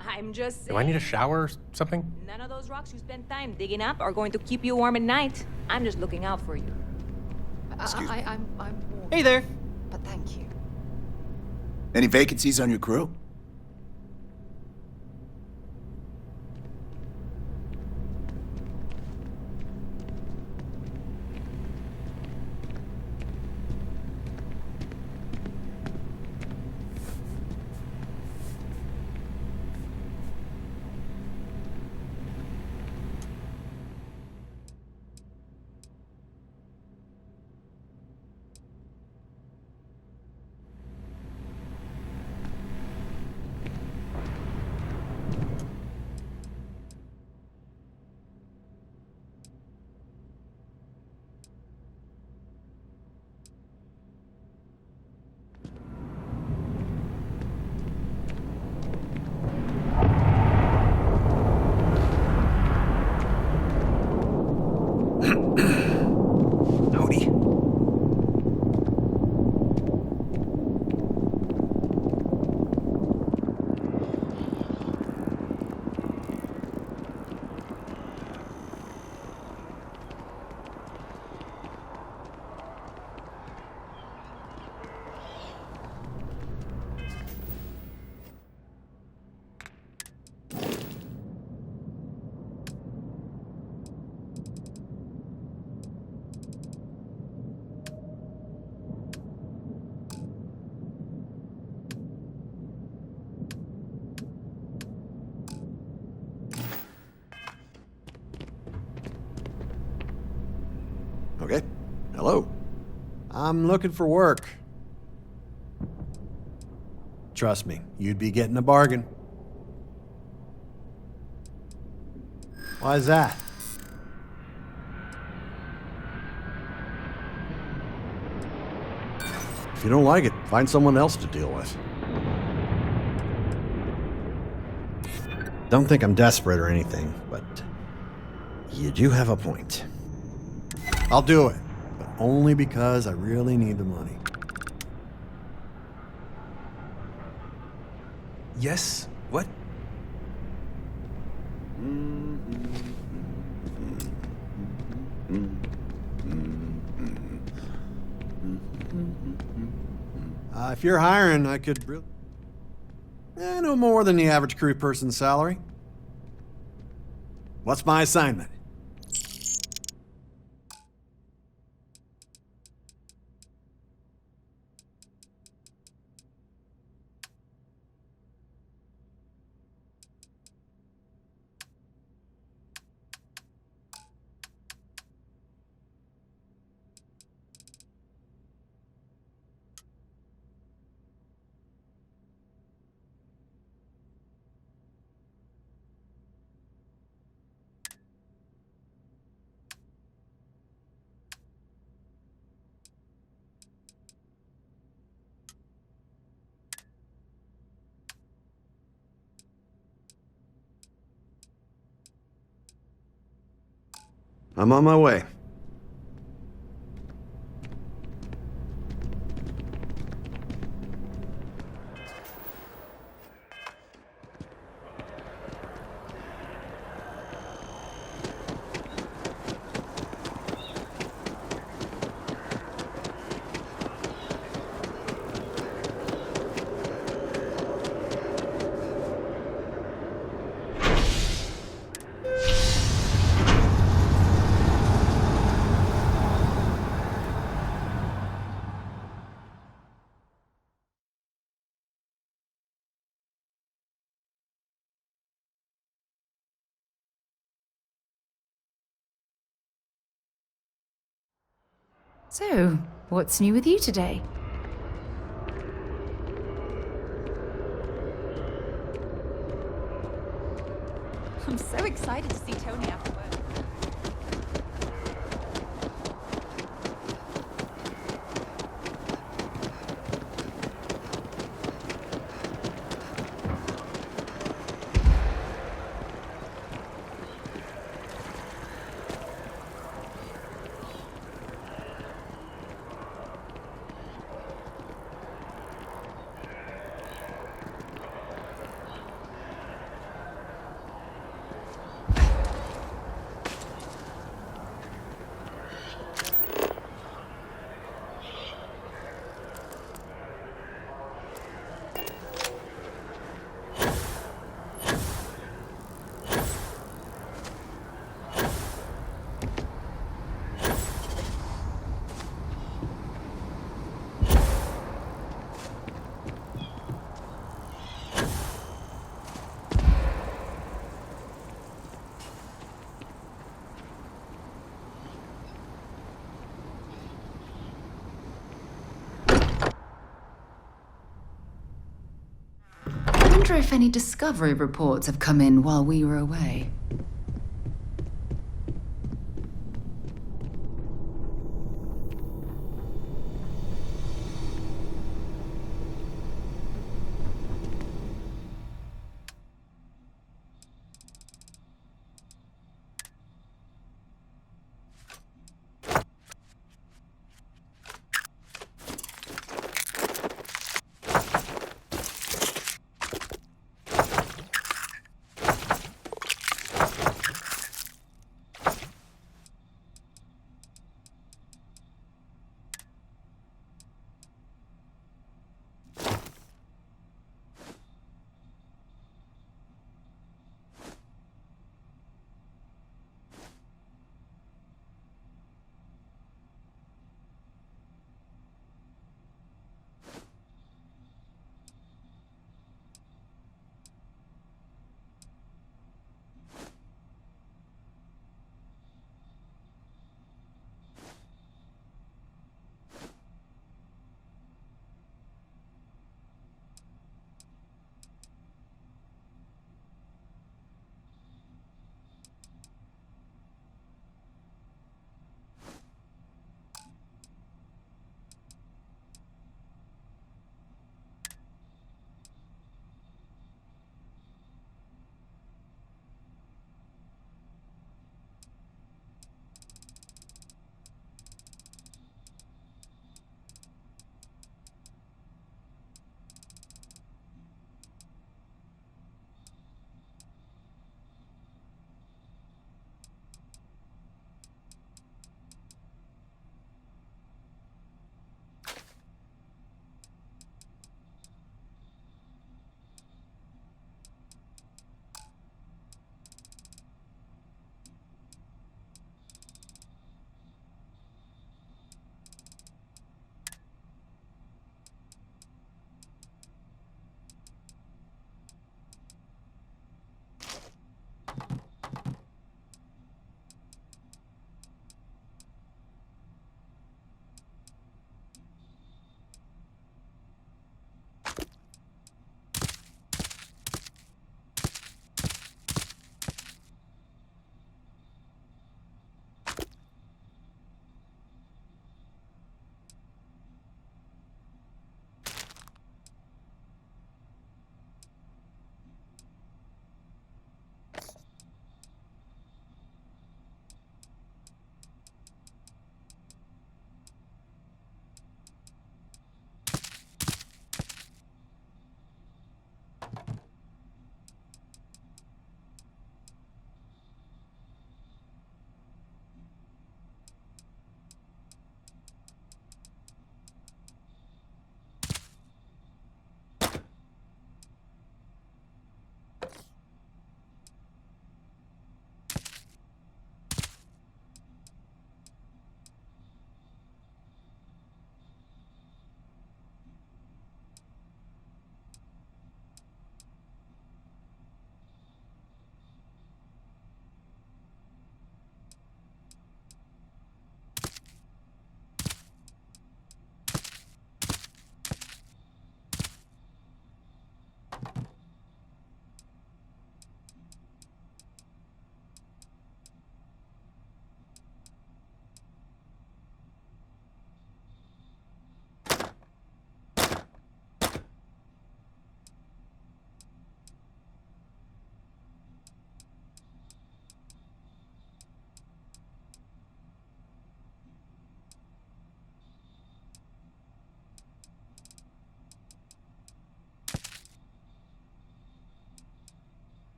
I'm just saying. Do I need a shower or something? None of those rocks you spend time digging up are going to keep you warm at night. I'm just looking out for you. I'm warm. Hey there. But thank you. Any vacancies on your crew? Howdy. Okay. Hello. I'm looking for work. Trust me, you'd be getting a bargain. Why is that? If you don't like it, find someone else to deal with. Don't think I'm desperate or anything, but you do have a point. I'll do it, but only because I really need the money. Yes? What? If you're hiring, I could really... no more than the average crew person's salary. What's my assignment? I'm on my way. So, what's new with you today? I'm so excited to see Tony after work. I wonder if any discovery reports have come in while we were away.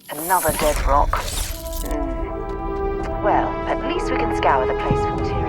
Another dead rock. Well, at least we can scour the place for materials.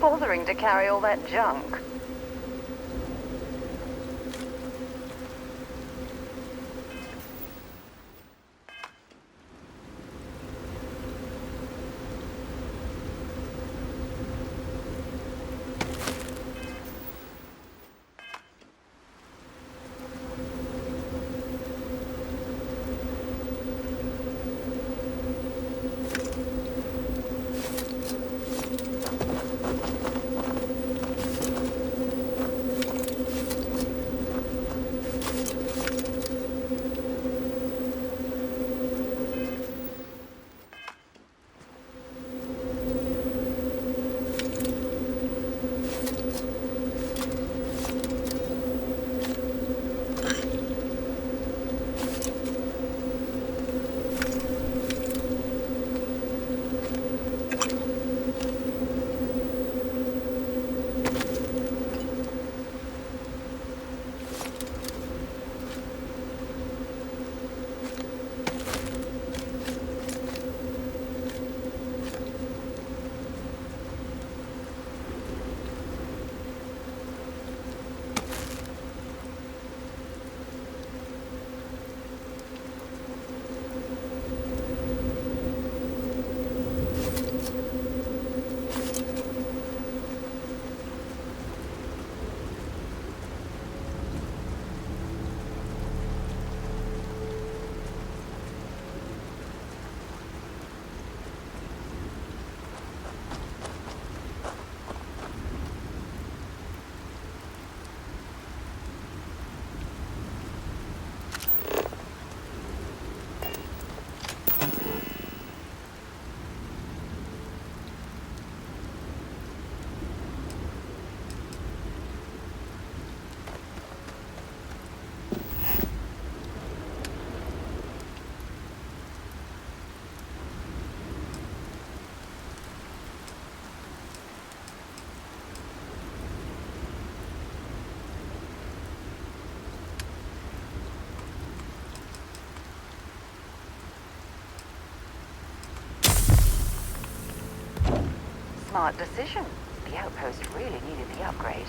bothering to carry all that junk? Smart decision. The outpost really needed the upgrade.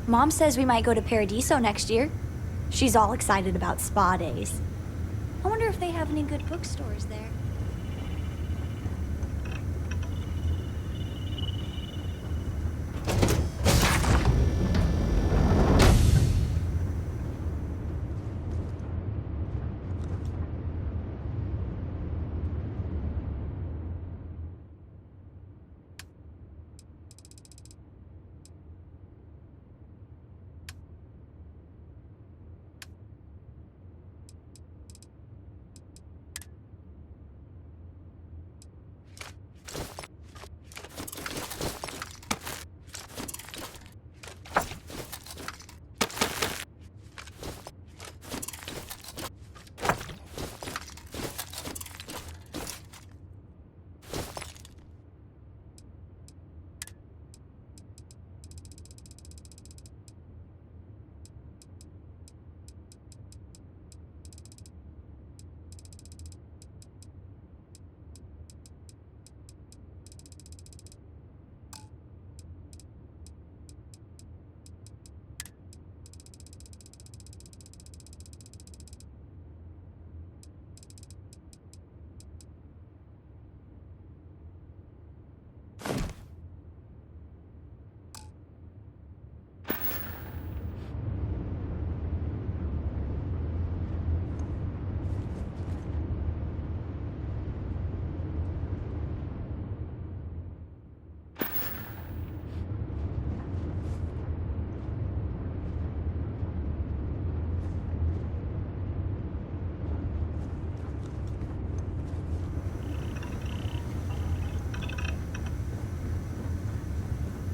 Mom says we might go to Paradiso next year. She's all excited about spa days. I wonder if they have any good bookstores there.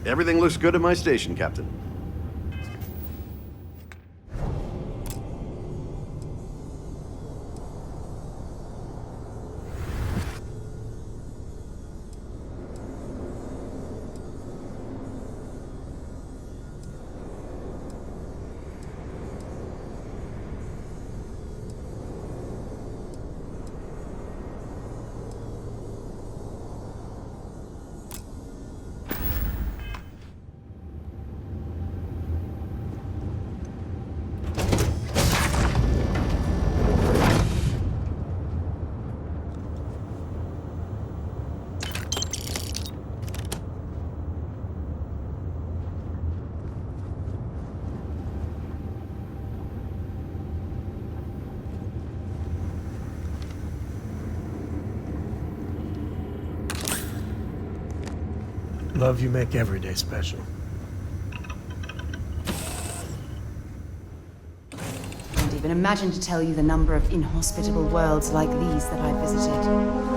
Everything looks good at my station, Captain. Love you make every day special. Can't even imagine to tell you the number of inhospitable worlds like these that I've visited.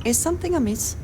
Is something amiss?